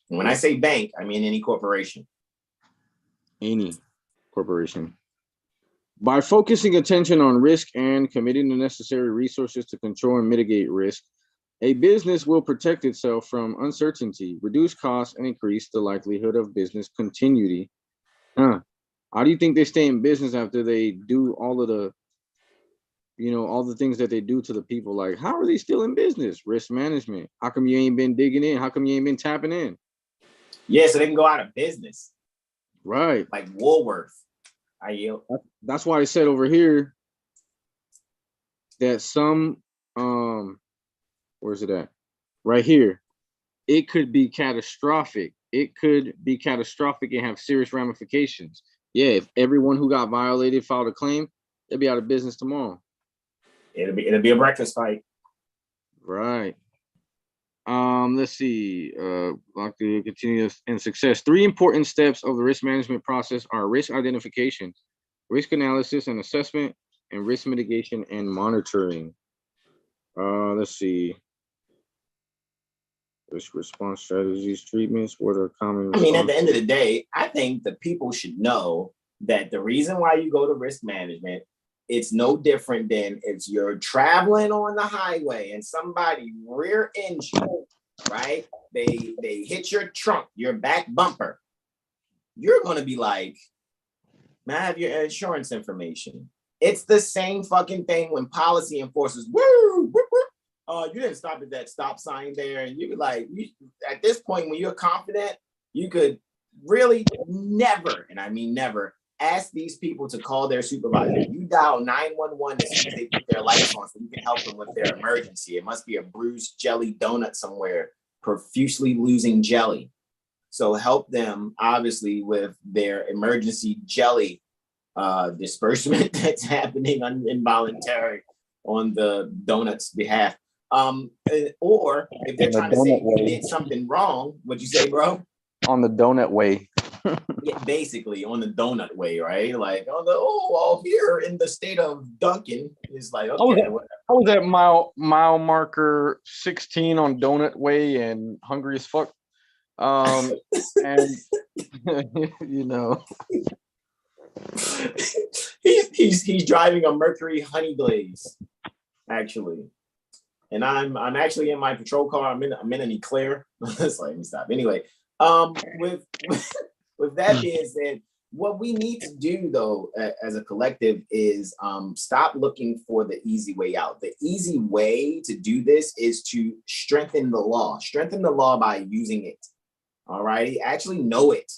When I say bank, I mean any corporation. Any corporation. By focusing attention on risk and committing the necessary resources to control and mitigate risk, a business will protect itself from uncertainty, reduce costs, and increase the likelihood of business continuity. How do you think they stay in business after they do all of the, all the things that they do to the people? Like, how are they still in business? Risk management. How come you ain't been digging in? How come you ain't been tapping in? Yeah, so they can go out of business. Right. Like Woolworth. I yield. That's why I said over here that some, where's it at? Right here. It could be catastrophic. It could be catastrophic and have serious ramifications. Yeah, if everyone who got violated filed a claim, they'll be out of business tomorrow. It'll be a breakfast fight. Right. Let's see. Like to continue in success. 3 important steps of the risk management process are risk identification, risk analysis and assessment, and risk mitigation and monitoring. Let's see. Risk response strategies, treatments, what are common? I mean, at the end of the day, I think the people should know that the reason why you go to risk management, it's no different than if you're traveling on the highway and somebody rear ends you, right? They hit your trunk, your back bumper. You're going to be like, man, I have your insurance information. It's the same fucking thing when policy enforcers, woo, woo, woo. You didn't stop at that stop sign there. And you like, at this point, when you're confident, you could really never, and I mean never, ask these people to call their supervisor. You dial 911 as soon as they put their lights on so you can help them with their emergency. It must be a bruised jelly donut somewhere, profusely losing jelly. So help them, obviously, with their emergency jelly disbursement that's happening involuntary on the donut's behalf. Or if they're trying to say you did something wrong, what'd you say, bro? On the donut way. Yeah, basically on the donut way, right? Like here in the state of Duncan is like, okay, I was at mile marker 16 on donut way and hungry as fuck. And you know, he's driving a Mercury Honey Glaze, actually. And I'm actually in my patrol car. I'm in an Eclair. It's like, let me stop. Anyway, with that being said, what we need to do though, as a collective, is stop looking for the easy way out. The easy way to do this is to strengthen the law. Strengthen the law by using it. All right, actually know it.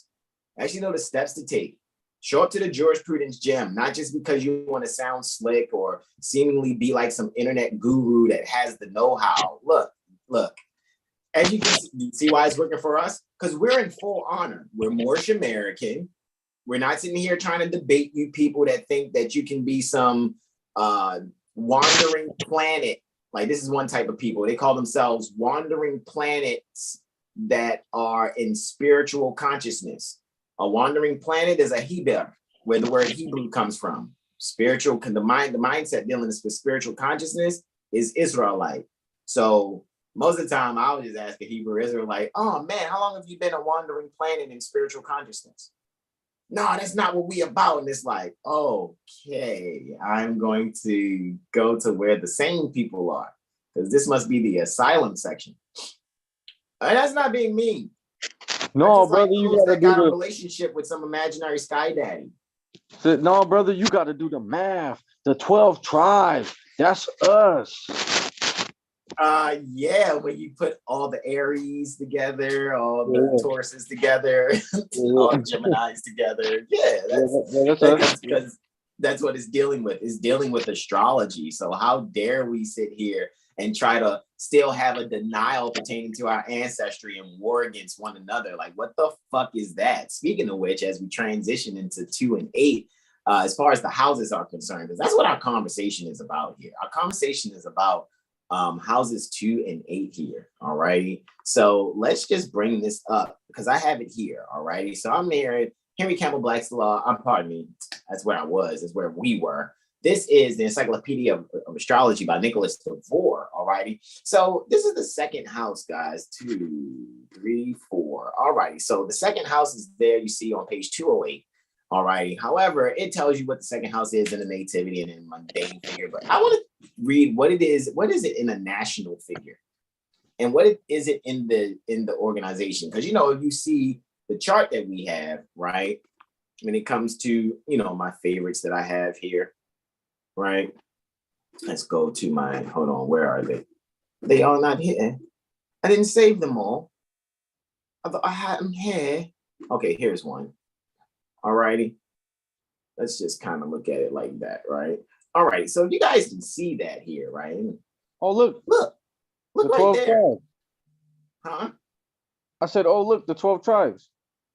Actually know the steps to take. Show up to the jurisprudence gym, not just because you want to sound slick or seemingly be like some internet guru that has the know-how. Look. As you can see why it's working for us, because we're in full honor. We're Moorish American. We're not sitting here trying to debate you people that think that you can be some wandering planet. Like, this is one type of people. They call themselves wandering planets that are in spiritual consciousness. A wandering planet is a Hebrew, where the word Hebrew comes from. Spiritual, the mindset dealing with spiritual consciousness is Israelite. So most of the time, I would just ask a Hebrew Israelite, oh man, how long have you been a wandering planet in spiritual consciousness? No, that's not what we about. And it's like, okay, I'm going to go to where the sane people are, because this must be the asylum section. And that's not being mean. No, brother, you gotta do a relationship with some imaginary sky daddy. No, brother, you gotta do the math. The 12 tribes, that's us. Yeah, when you put all the Aries together, all the Tauruses together, all the Geminis together. Yeah, because that's what it's dealing with. It's dealing with astrology. So how dare we sit here and try to still have a denial pertaining to our ancestry and war against one another? Like, what the fuck is that? Speaking of which, as we transition into 2 and 8, as far as the houses are concerned, because that's what our conversation is about here. Our conversation is about houses 2 and 8 here. All righty. So let's just bring this up because I have it here. All righty. So I'm here at Henry Campbell Black's Law. Pardon me. That's where I was. That's where we were. This is the Encyclopedia of Astrology by Nicholas DeVore. All righty. So this is the second house, guys. 2, 3, 4. All righty. So the second house is there. You see on page 208. All righty. However, it tells you what the second house is in a nativity and in a mundane figure. But I want to read what it is. What is it in a national figure? And what is it in the organization? Because, you know, you see the chart that we have, right? When it comes to, you know, my favorites that I have here, right? Let's go to my, hold on, where are they? They are not here. I didn't save them all. I had them here. Okay, here's one. All righty. Let's just kind of look at it like that, right? All right. So you guys can see that here, right? Oh, look the right there. Tribes. Huh? I said, oh, look, the 12 tribes.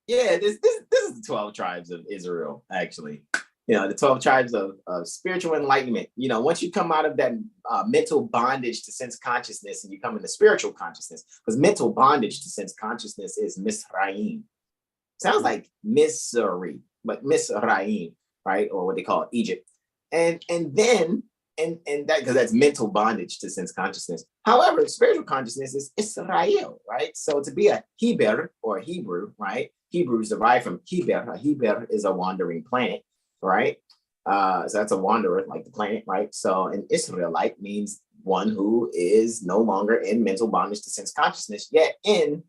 Yeah, this is the 12 tribes of Israel, actually. You know, the 12 tribes of spiritual enlightenment. You know, once you come out of that mental bondage to sense consciousness and you come into spiritual consciousness, because mental bondage to sense consciousness is Misraim. Sounds like Missouri, but Misraim, right? Or what they call Egypt. And then that, because that's mental bondage to sense consciousness. However, spiritual consciousness is Israel, right? So to be a Hebrew or Hebrew, right? Hebrew is derived from Heber. A Heber is a wandering planet, right? So that's a wanderer, like the planet, right? So an Israelite means one who is no longer in mental bondage to sense consciousness, yet in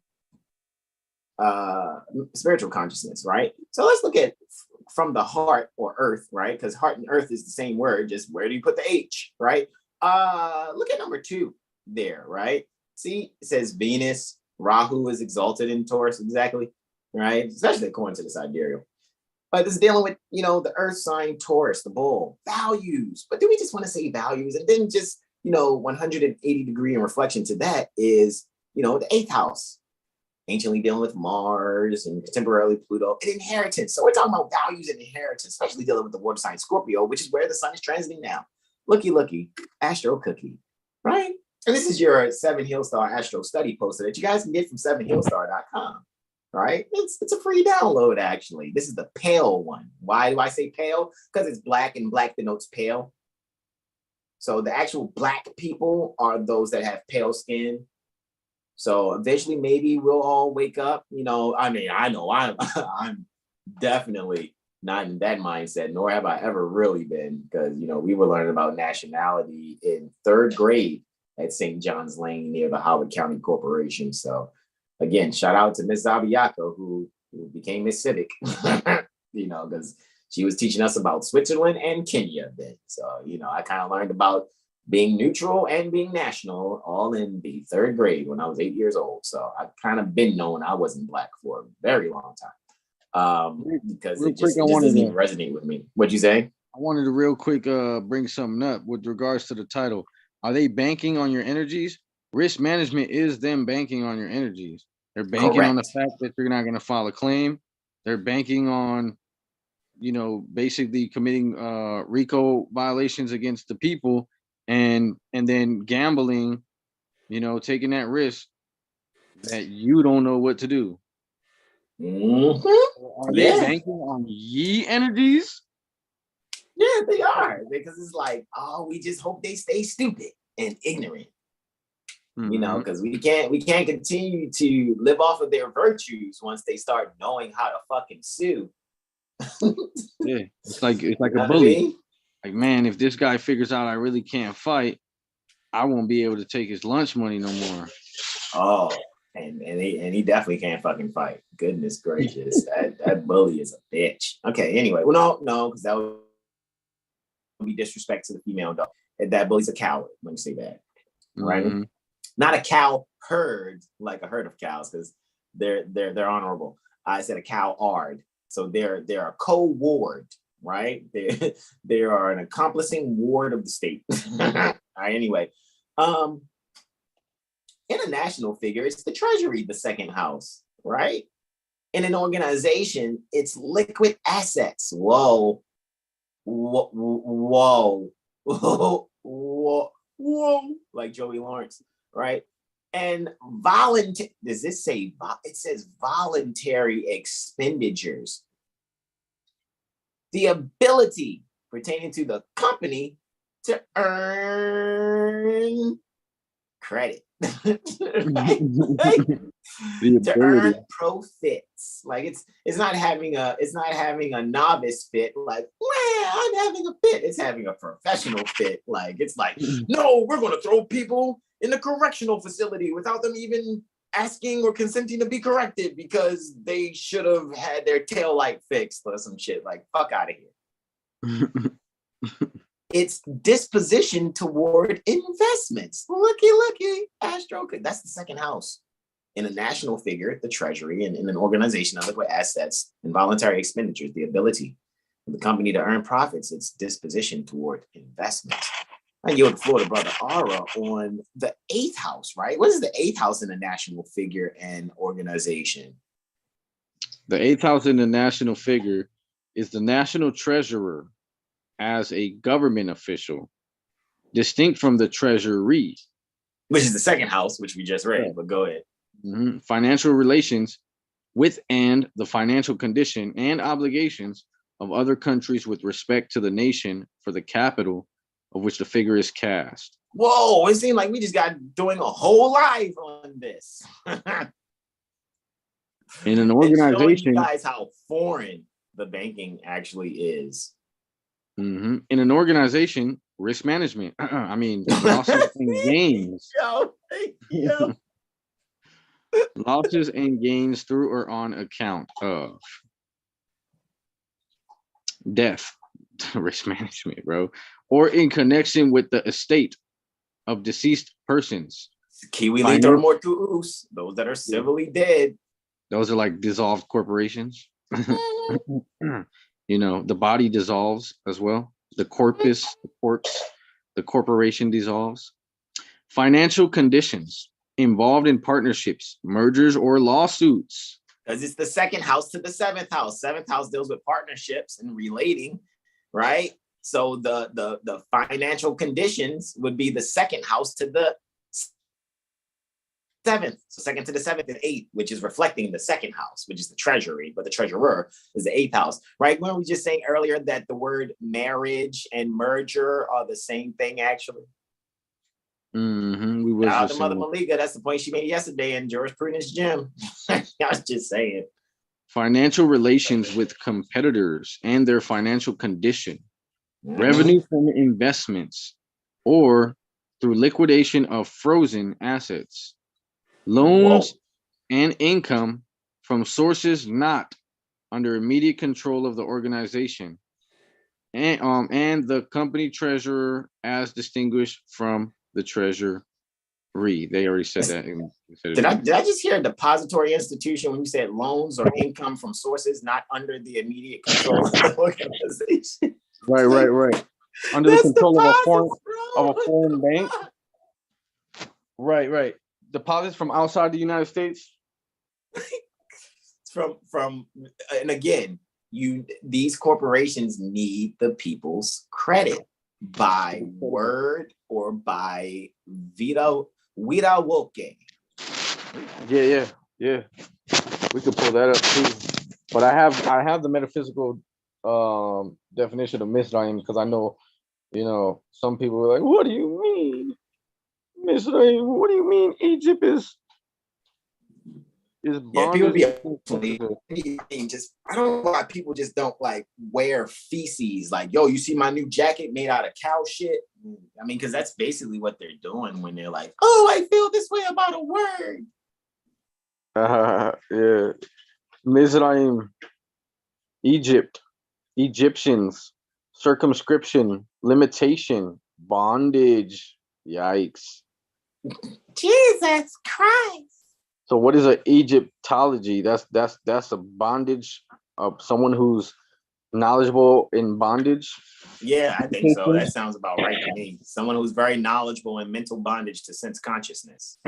spiritual consciousness, right? So let's look at from the heart or earth, right? Because heart and earth is the same word, just where do you put the H, right? Look at number 2 there, right? See, it says Venus, Rahu is exalted in Taurus, exactly, right? Especially according to the sidereal. But it's dealing with, the earth sign Taurus, the bull, values. But do we just want to say values? And then just, 180 degree in reflection to that is, the 8th house, anciently dealing with Mars and contemporarily Pluto and inheritance. So we're talking about values and inheritance, especially dealing with the water sign Scorpio, which is where the sun is transiting now. Looky, Astro Cookie, right? And this is your 7HealStar Astro Study poster that you guys can get from 7HealStar.com. Right? It's a free download, actually. This is the pale one. Why do I say pale? Because it's black, and black denotes pale. So the actual black people are those that have pale skin. So eventually, maybe we'll all wake up. I know I'm definitely not in that mindset, nor have I ever really been, because we were learning about nationality in 3rd grade at St. John's Lane near the Howard County Corporation. So again, shout out to Miss Zabiako, who became Miss Civic, because she was teaching us about Switzerland and Kenya then. So, I kind of learned about being neutral and being national all in the 3rd grade when I was 8 years old. So I kind of been knowing I wasn't black for a very long time, because it just doesn't even resonate with me. What'd you say? I wanted to real quick bring something up with regards to the title. Are they banking on your energies? Risk management is them banking on your energies. They're banking on the fact that you're not going to file a claim. They're banking on, basically committing RICO violations against the people, and then gambling, taking that risk that you don't know what to do. Mm-hmm. Are they banking on ye energies? Yeah, they are, because it's like, we just hope they stay stupid and ignorant. Because we can't continue to live off of their virtues once they start knowing how to fucking sue. Yeah, it's like a bully. I mean? Like, man, if this guy figures out I really can't fight, I won't be able to take his lunch money no more. Oh, and he definitely can't fucking fight. Goodness gracious, that bully is a bitch. Okay, anyway, well, no, because that would be disrespect to the female dog. That bully's a coward. Let me say that, right? Mm-hmm. Not a cow herd, like a herd of cows, because they're honorable. I said a coward. So they're a co-ward, right? They are an accomplishing ward of the state. All right, anyway. In a national figure, it's the treasury, the 2nd house, right? In an organization, it's liquid assets. Whoa. Like Joey Lawrence, right? And does this say, it says voluntary expenditures. The ability pertaining to the company to earn credit. To earn profits. Like it's not having a novice fit, like, man, I'm having a fit. It's having a professional fit. Like, it's like, no, we're gonna throw people in the correctional facility without them even asking or consenting to be corrected because they should have had their tail light fixed or some shit. Like, fuck out of here. It's disposition toward investments. Looky, Astro. That's the 2nd house. In a national figure, the treasury, and in an organization of liquid assets and voluntary expenditures, the ability of the company to earn profits, its disposition toward investments. I yield the floor to Brother Aura on the 8th house, right? What is the 8th house in a national figure and organization? The 8th house in the national figure is the national treasurer as a government official, distinct from the treasury, which is the 2nd house, which we just read, but go ahead. Mm-hmm. Financial relations with and the financial condition and obligations of other countries with respect to the nation for the capital of which the figure is cast. Whoa, it seemed like we just got doing a whole live on this. In an organization, showing you guys how foreign the banking actually is. Mm-hmm. In an organization, risk management. I mean, losses and gains. Yo. Losses and gains through or on account of. death, risk management, bro, or in connection with the estate of deceased persons. Kiwi Litor Mortuus, those that are civilly dead. Those are like dissolved corporations. You know, the body dissolves as well. The corpus, the corpse, the corporation dissolves. Financial conditions involved in partnerships, mergers, or lawsuits. Because it's the second house to the seventh house. Seventh house deals with partnerships and relating, right? So the financial conditions would be the second house to the seventh. So second to the seventh and eighth, which is reflecting the second house, which is the treasury, but the treasurer is the eighth house, right? When we were just saying earlier that the word marriage and merger are the same thing, actually. We was Out to Mother Malika, that's the point she made yesterday in Jurisprudence Gym. I was just saying. Financial relations with competitors and their financial condition, revenue from investments, or through liquidation of frozen assets, loans, and income from sources not under immediate control of the organization, and the company treasurer as distinguished from the treasury. They already said that. Did I just hear a depository institution when you said loans or income from sources not under the immediate control of the organization? Right. Under the control of a foreign bank. Right. Deposits from outside the United States. from and again, these corporations need the people's credit by word or by veto Wolfgang. Yeah. We could pull that up too. But I have the metaphysical definition of Mizraim because I know, some people are like, what do you mean? Mizraim, what do you mean Egypt is bondage? I don't know why people just don't like wear feces. Like, yo, you see my new jacket made out of cow shit? I mean, because that's basically what they're doing when they're like, oh, I feel this way about a word. Yeah. Mizraim, Egypt, Egyptians, circumscription, limitation, bondage. Yikes. Jesus Christ. So what is an Egyptology? That's a bondage of someone who's knowledgeable in bondage. Yeah, I think so. That sounds about right to me. Someone who's very knowledgeable in mental bondage to sense consciousness.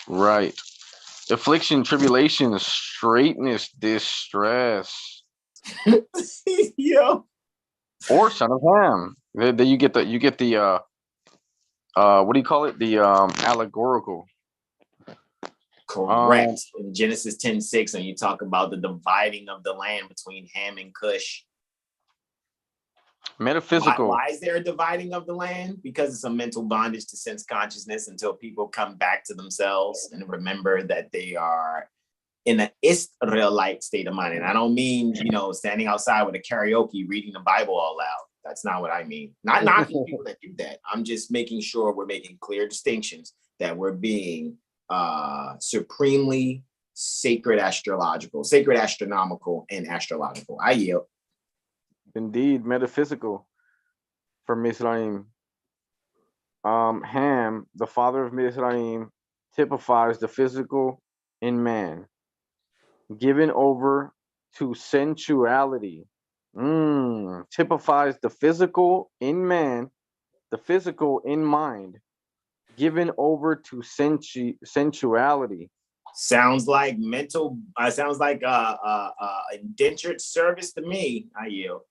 Right. Affliction, tribulation, straightness, distress. Yo. Or son of Ham. Then you get the what do you call it? The allegorical. Correct. In Genesis 10:6, when you talk about the dividing of the land between Ham and Cush. Metaphysical. Why is there a dividing of the land? Because it's a mental bondage to sense consciousness until people come back to themselves and remember that they are in an Israelite state of mind. And I don't mean, standing outside with a karaoke, reading the Bible all loud. That's not what I mean. Not knocking people that do that. I'm just making sure we're making clear distinctions that we're being supremely sacred astronomical, and astrological. I yield. Indeed, metaphysical for Mizraim. Ham, the father of Mizraim, typifies the physical in man, given over to sensuality. Typifies the physical in man, the physical in mind, given over to sensuality. Sounds like indentured service to me. I yield.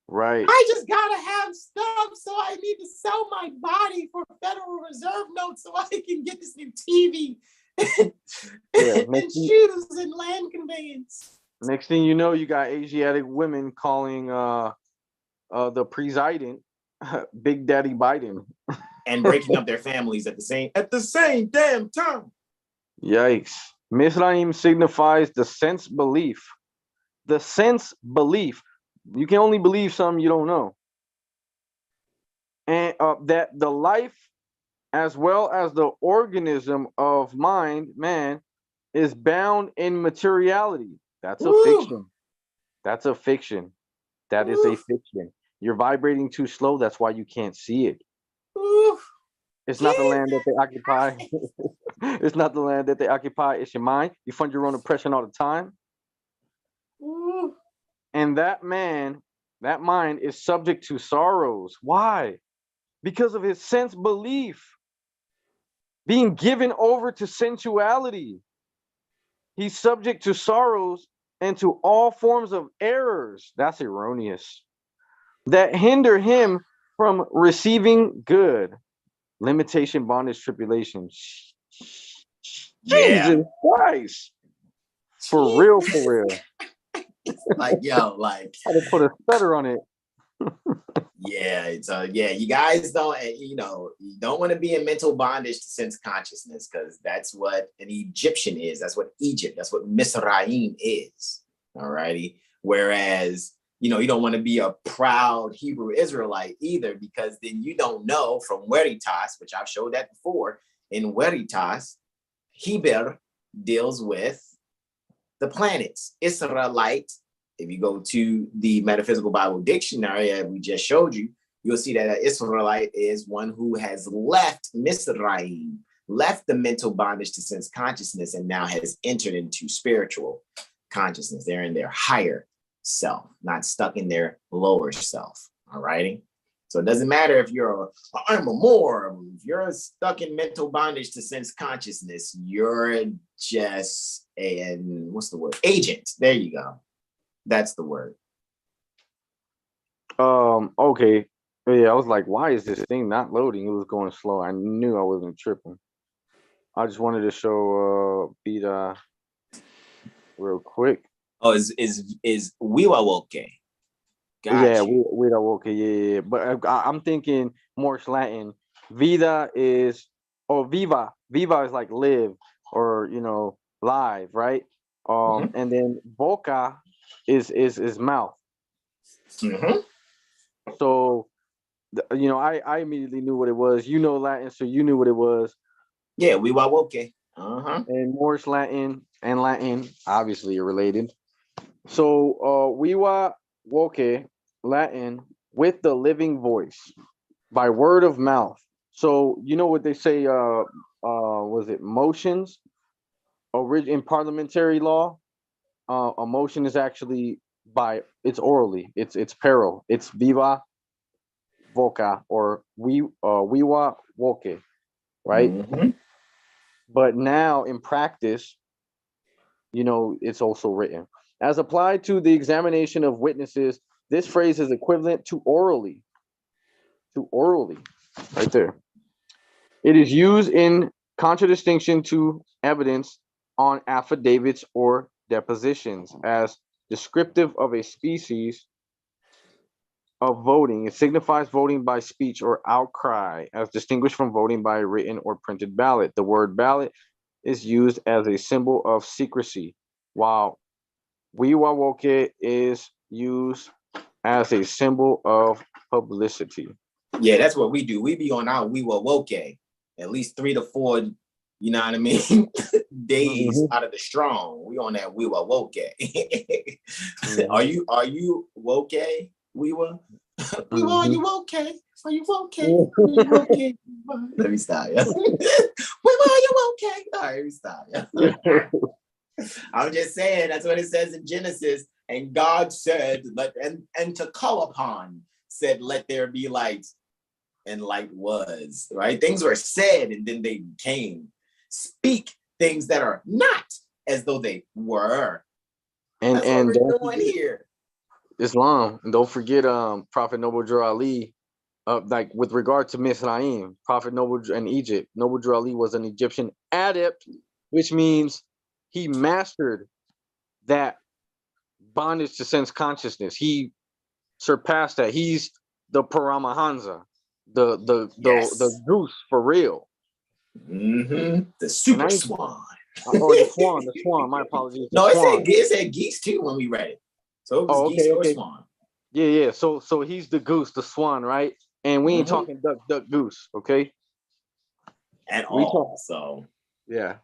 Right. I just gotta have stuff, so I need to sell my body for Federal Reserve notes so I can get this new TV and shoes and land conveyance. Next thing you know, you got Asiatic women calling the president Big Daddy Biden and breaking up their families at the same damn time. Yikes. Mizraim signifies the sense belief. The sense belief. You can only believe something you don't know. And that the life as well as the organism of man, is bound in materiality. That's a fiction. That's a fiction. That is a fiction. You're vibrating too slow. That's why you can't see it. It's not the land that they occupy. It's not the land that they occupy. It's your mind. You fund your own oppression all the time. And that man, that mind is subject to sorrows. Why? Because of his sense belief, being given over to sensuality. He's subject to sorrows and to all forms of errors. That's erroneous. That hinder him from receiving good. Limitation, bondage, tribulation. Yeah. Jesus Christ. For real, for real. Like, yo, like, I had to put a stutter on it. yeah, it's you guys don't, you don't want to be in mental bondage to sense consciousness, because that's what an Egyptian is. That's what Egypt, that's what Misraim is. All righty. Whereas, you don't want to be a proud Hebrew Israelite either, because then you don't know from Veritas, which I've showed that before. In Veritas, Heber deals with the planets. Israelite, if you go to the Metaphysical Bible Dictionary that we just showed you, you'll see that an Israelite is one who has left Misraim, left the mental bondage to sense consciousness, and now has entered into spiritual consciousness. They're in their higher self, not stuck in their lower self. All righty. So it doesn't matter if I'm a Moor, if you're stuck in mental bondage to sense consciousness, you're just what's the word? Agent. There you go. That's the word. Okay. Yeah, I was like, why is this thing not loading? It was going slow. I knew I wasn't tripping. I just wanted to show B.A.R real quick. Oh, is Wiwawoke? Yeah, Wiwawoke, yeah. But I'm thinking Moorish Latin. Vida is, Viva. Viva is like live or, live, right? And then Boca is mouth. Mm-hmm. So, I immediately knew what it was. Latin, so you knew what it was. Yeah, Wiwawoke. Uh-huh. And Moorish Latin and Latin obviously are related. So, Wiwawoke, Latin, with the living voice, by word of mouth. So, you know what they say, was it motions? In parliamentary law, a motion is actually it's orally. It's peril. It's viva voca or wiwa woke, right? Mm-hmm. But now in practice, it's also written. As applied to the examination of witnesses, this phrase is equivalent to orally. To orally, right there. It is used in contradistinction to evidence on affidavits or depositions as descriptive of a species of voting. It signifies voting by speech or outcry as distinguished from voting by written or printed ballot. The word ballot is used as a symbol of secrecy, while Wiwawoke is used as a symbol of publicity. Yeah, that's what we do. We be on our Wiwawoke at least 3 to 4, you know what I mean, days out of the strong. We on that Wiwawoke. Are you woke, Wiwa? Wiwa, are you okay? Are you okay? Are you okay? Let me stop, yeah. Wiwa, are you okay? All right, let me stop, yeah. I'm just saying, that's what it says in Genesis. And God said, and to call upon, said, let there be light. And light was, right? Things were said and then they became. Speak things that are not as though they were. And that's what we're doing here. Islam. And don't forget Prophet Noble Drew Ali. Like with regard to Misraim, Prophet Noble in Egypt, Noble Drew Ali was an Egyptian adept, which means he mastered that bondage to sense consciousness. He surpassed that. He's the Paramahansa, the goose for real. Mm-hmm. The super swan. Or the swan. My apologies. No, it said geese too when we read it. So it was geese or swan. Yeah. So he's the goose, the swan, right? And we ain't talking duck, goose, okay? At all. So yeah.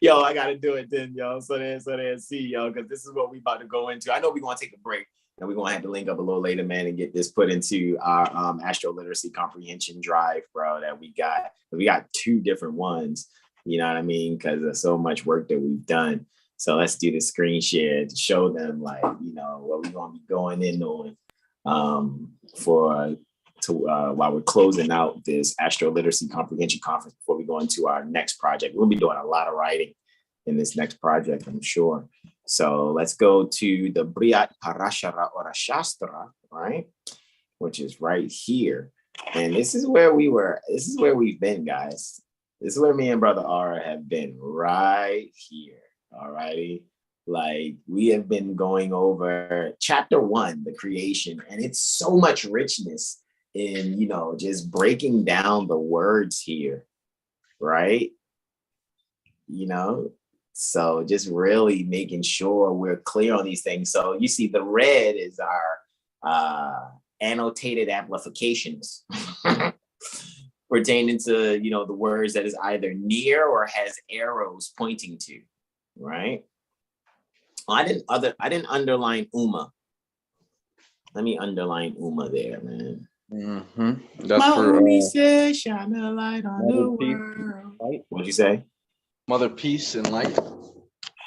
Yo, I gotta do it then, yo. So then see, yo, because this is what we about to go into. I know we're gonna take a break and we're gonna have to link up a little later, man, and get this put into our astro literacy comprehension drive, bro, that we got. We got 2 different ones, you know what I mean? Because of so much work that we've done. So let's do the screen share to show them, like, you know, what we're gonna be going in on while we're closing out this Astro Literacy Comprehension Conference before we go into our next project. We'll be doing a lot of writing in this next project, I'm sure. So let's go to the B.A.R Parashara or Shastra, right? Which is right here. And this is where we've been, guys. This is where me and Brother R have been, right here. All righty. Like, we have been going over chapter 1, the creation, and it's so much richness in, you know, just breaking down the words here, right? You know, so just really making sure we're clear on these things. So you see the red is our annotated amplifications pertaining to, you know, the words that is either near or has arrows pointing to, right? I didn't underline Uma. Let me underline Uma there, man. Mm-hmm. That's My for homie said, shine a light on the world. Light. What'd you say? Mother peace and light.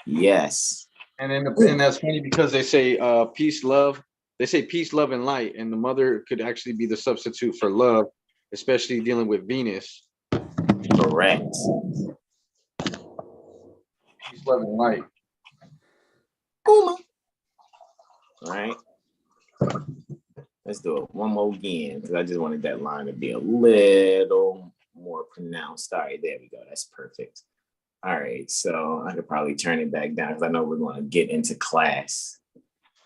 Yes. And that's funny because they say peace, love. They say peace, love, and light, and the mother could actually be the substitute for love, especially dealing with Venus. Correct. Peace, love, and light. Uma. All right. Let's do it one more again, because I just wanted that line to be a little more pronounced. All right, there we go. That's perfect. All right, so I could probably turn it back down because I know we're going to get into class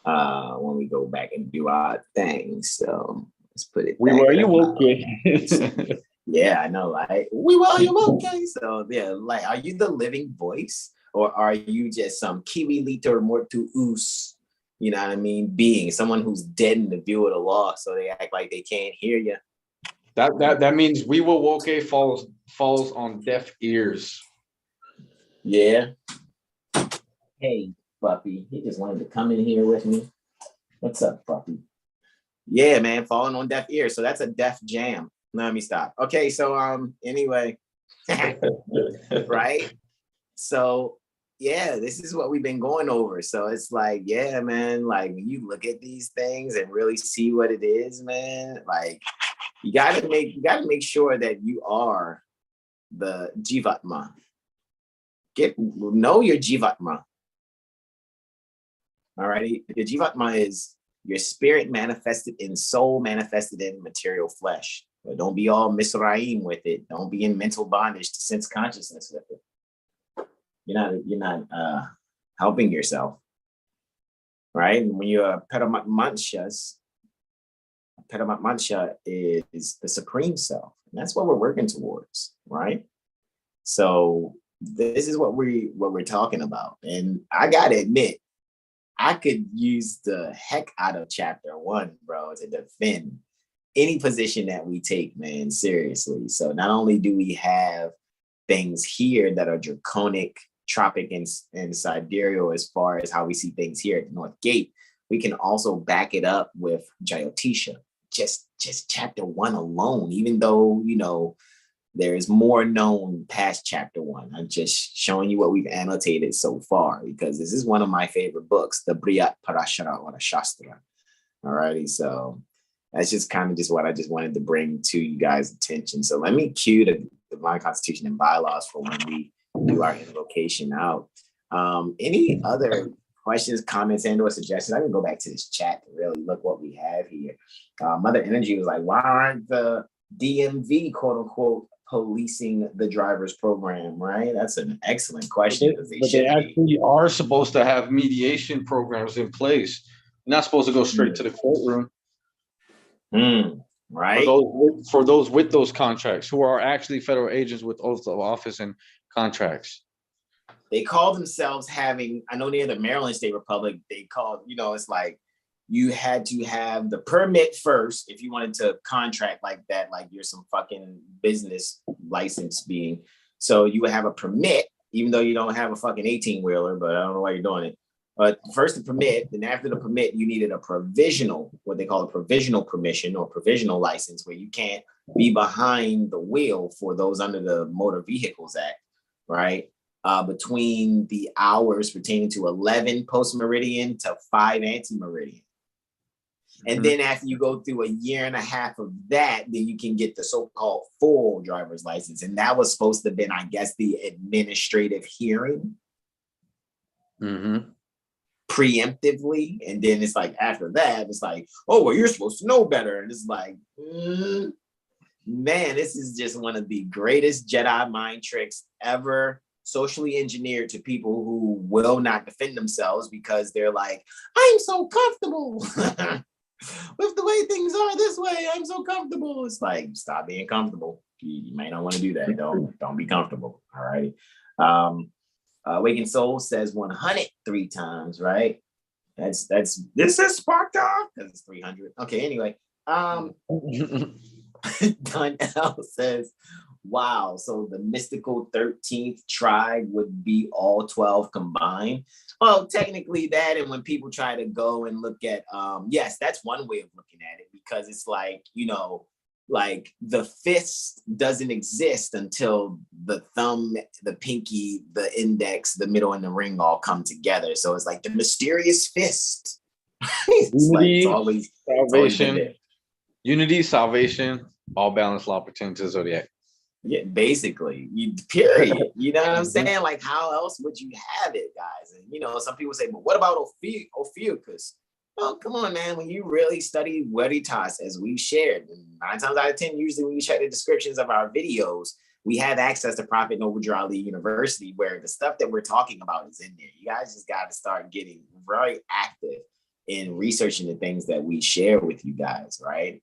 when we go back and do our thing. So let's put it. We were you okay? Yeah, I know. Like, we were you okay? So yeah, like, are you the living voice, or are you just some kiwi liter mortu us? You know what I mean? Being someone who's dead in the view of the law, so they act like they can't hear you. That means we will woke falls on deaf ears. Yeah. Hey, Puppy. He just wanted to come in here with me. What's up, Puppy? Yeah, man, falling on deaf ears. So that's a deaf jam. Let me stop. Okay, so anyway, right? So yeah, this is what we've been going over. So it's like, yeah, man, like when you look at these things and really see what it is, man, like you gotta make sure that you are the Jivatma. Know your Jivatma. All righty. The Jivatma is your spirit manifested in soul, manifested in material flesh. But don't be all Misraim with it. Don't be in mental bondage to sense consciousness with it. You're not helping yourself, right? And when you're Paramatmansha is the supreme self, and that's what we're working towards, right? So this is what we're talking about, and I gotta admit, I could use the heck out of chapter 1, bro, to defend any position that we take, man. Seriously. So not only do we have things here that are draconic, tropic, and sidereal as far as how we see things here at the North Gate, we can also back it up with Jyotisha. Just chapter 1 alone, even though, you know, there's more known past chapter 1. I'm just showing you what we've annotated so far, because this is one of my favorite books, the B.A.R Parashara or Shastra. Alrighty, so that's just kind of just what I just wanted to bring to you guys' attention. So let me cue the Divine Constitution and bylaws for when we do our invocation out. Any other questions, comments, and/or suggestions? I can go back to this chat to really look what we have here. Mother Energy was like, why aren't the DMV, quote unquote, policing the driver's program, right? That's an excellent question. But they actually are supposed to have mediation programs in place. You're not supposed to go straight to the courtroom. Right. For those with those contracts, who are actually federal agents with oaths of office and contracts. They call themselves having, I know near the Maryland State Republic, they call, you know, it's like you had to have the permit first if you wanted to contract like that, like you're some fucking business license being. So you would have a permit, even though you don't have a fucking 18-wheeler, but I don't know why you're doing it. But first the permit, then after the permit, you needed a provisional, what they call a provisional permission or provisional license, where you can't be behind the wheel for those under the Motor Vehicles Act, right? Between the hours pertaining to 11 post-meridian to 5 ante-meridian. And then after you go through a year and a half of that, then you can get the so-called full driver's license. And that was supposed to have been, I guess, the administrative hearing. Preemptively. And then it's like, after that, it's like, oh, well, you're supposed to know better. And it's like, man, this is just one of the greatest Jedi mind tricks ever, socially engineered to people who will not defend themselves because they're like, I'm so comfortable with the way things are this way. I'm so comfortable. It's like, stop being comfortable. You may not want to do that. Don't be comfortable. All right. Awakened Soul says 103 times, right? This is sparked off because it's 300. Okay, anyway. Donnell says, wow, so the mystical 13th tribe would be all 12 combined. Well, technically that, and when people try to go and look at, yes, that's one way of looking at it, because it's like, you know, like the fist doesn't exist until the thumb, the pinky, the index, the middle, and the ring all come together. So it's like the mysterious fist. It's like it's always salvation. Unity, salvation, all balance, law pertaining to the zodiac. Yeah, basically, period. You know what I'm saying? Like, how else would you have it, guys? And you know, some people say, but what about Ophiuchus? Oh, come on, man. When you really study Veritas, as we shared, 9 times out of 10, usually when you check the descriptions of our videos, we have access to Prophet Noble Drew Ali University, where the stuff that we're talking about is in there. You guys just got to start getting very active in researching the things that we share with you guys, right?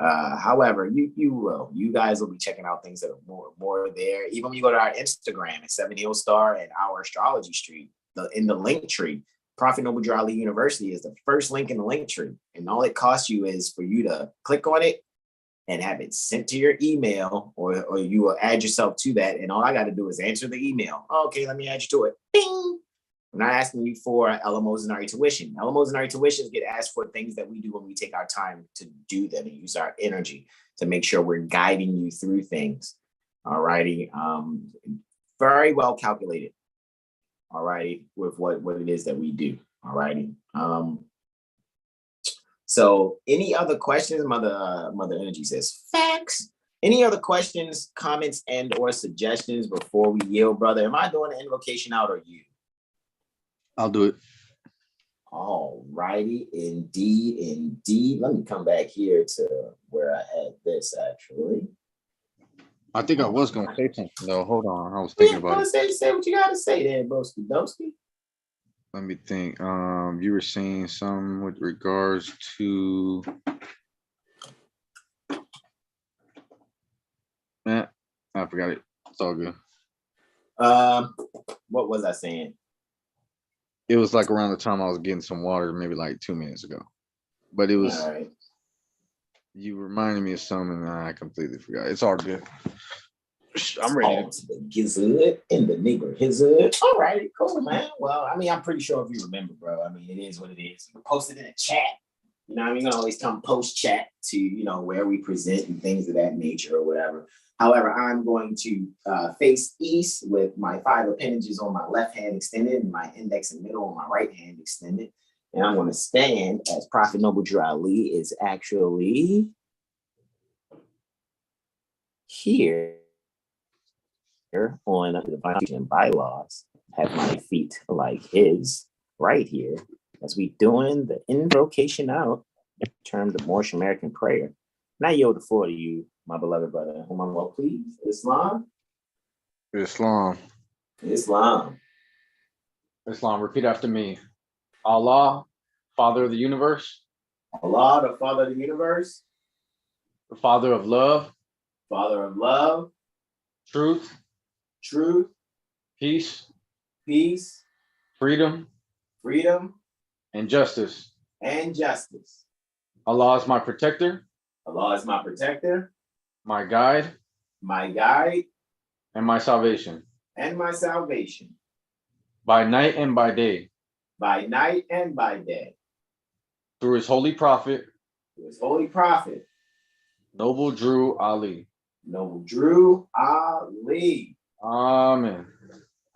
However, you guys will be checking out things that are more there. Even when you go to our Instagram at 7HealStar and OurAstrologyStreet, in the link tree, Prophet Noble Drew Ali University is the first link in the link tree. And all it costs you is for you to click on it and have it sent to your email, or you will add yourself to that. And all I got to do is answer the email. Okay, let me add you to it. Bing! I'm not asking you for LMOs and RE tuition. LMOs and RE tuitions get asked for things that we do when we take our time to do them and use our energy to make sure we're guiding you through things. All righty. Very well calculated. All righty, with what it is that we do. All righty. So any other questions? Mother Energy says facts. Any other questions, comments, and or suggestions before we yield, brother? Am I doing the invocation out or you? I'll do it. All righty, indeed. Let me come back here to where I had this actually. I think I was gonna say something though. Hold on, I was thinking about it. Say what you gotta say there, broski doski. Let me think. You were saying some with regards to I forgot it. It's all good. What was I saying? It was like around the time I was getting some water, maybe like 2 minutes ago. But it was right. You reminded me of something and I completely forgot. It's all good. I'm ready. To the gizzard in the neighborhood. All right, cool, man. Well, I mean, I'm pretty sure if you remember, bro. I mean, it is what it is. You can post it in a chat. You know what I mean? You can always come post chat to, you know, where we present and things of that nature or whatever. However, I'm going to face east with my 5 appendages on my left hand extended and my index and middle on my right hand extended. And I'm going to stand as Prophet Noble Drew Ali is actually here on the Constitution and bylaws. Have my feet like his right here as we doing the invocation out in terms of Moorish American prayer. And I yield the floor to you, my beloved brother. Well, please. Islam. Repeat after me. Allah, Father of the universe. Allah, the Father of the universe. The Father of love. Father of love. Truth. Peace. Freedom. And justice. Allah is my protector. My guide. And my salvation. and my salvation, by night and by day, by night and by day, through his holy prophet, through his holy prophet, noble Drew Ali. noble Drew Ali. Amen.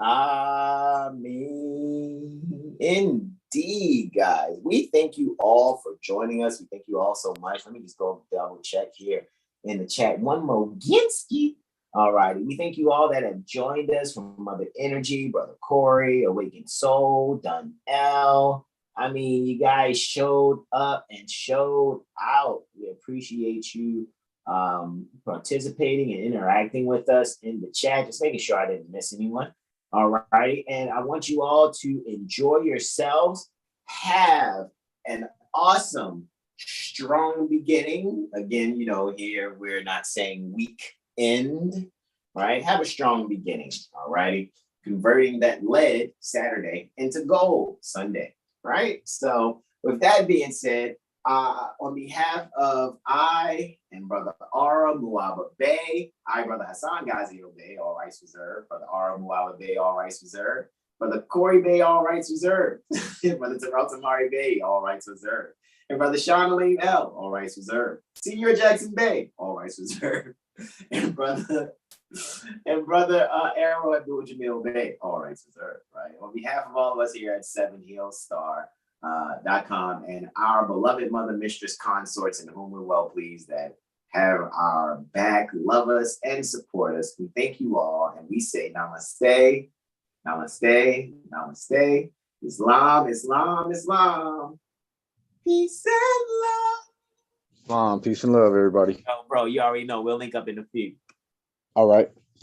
Amen. Indeed, guys. We thank you all for joining us. We thank you all so much. Let me just go double check here in the chat. One Moginski. All righty. We thank you all that have joined us from Mother Energy, Brother Corey, Awakened Soul, Dunell. I mean, you guys showed up and showed out. We appreciate you participating and interacting with us in the chat, just making sure I didn't miss anyone. All right. And I want you all to enjoy yourselves. Have an awesome, strong beginning. Again, you know, here we're not saying week end, right? Have a strong beginning. All righty. Converting that lead Saturday into gold Sunday, right? So with that being said, on behalf of I and Brother Aura Muaba Bey, Brother Hasan Ghaziel Bey, all rights reserved. Brother Aura Muaba Bey, all rights reserved. Brother Corey Bey, all rights reserved. Brother Terrell Tamari Bey, all rights reserved. And Brother Sean Alim L, all rights reserved. Senior Jackson Bey, all rights reserved. And Brother Arrow Abdul Jamil Bey, all rights reserved, right? On behalf of all of us here at 7HealStar.com and our beloved mother, mistress, consorts, in whom we're well pleased that have our back, love us, and support us. We thank you all, and we say namaste, namaste, namaste. Islam, Islam, Islam. Peace and love. Islam, peace and love, everybody. Oh, bro, you already know. We'll link up in a few. All right.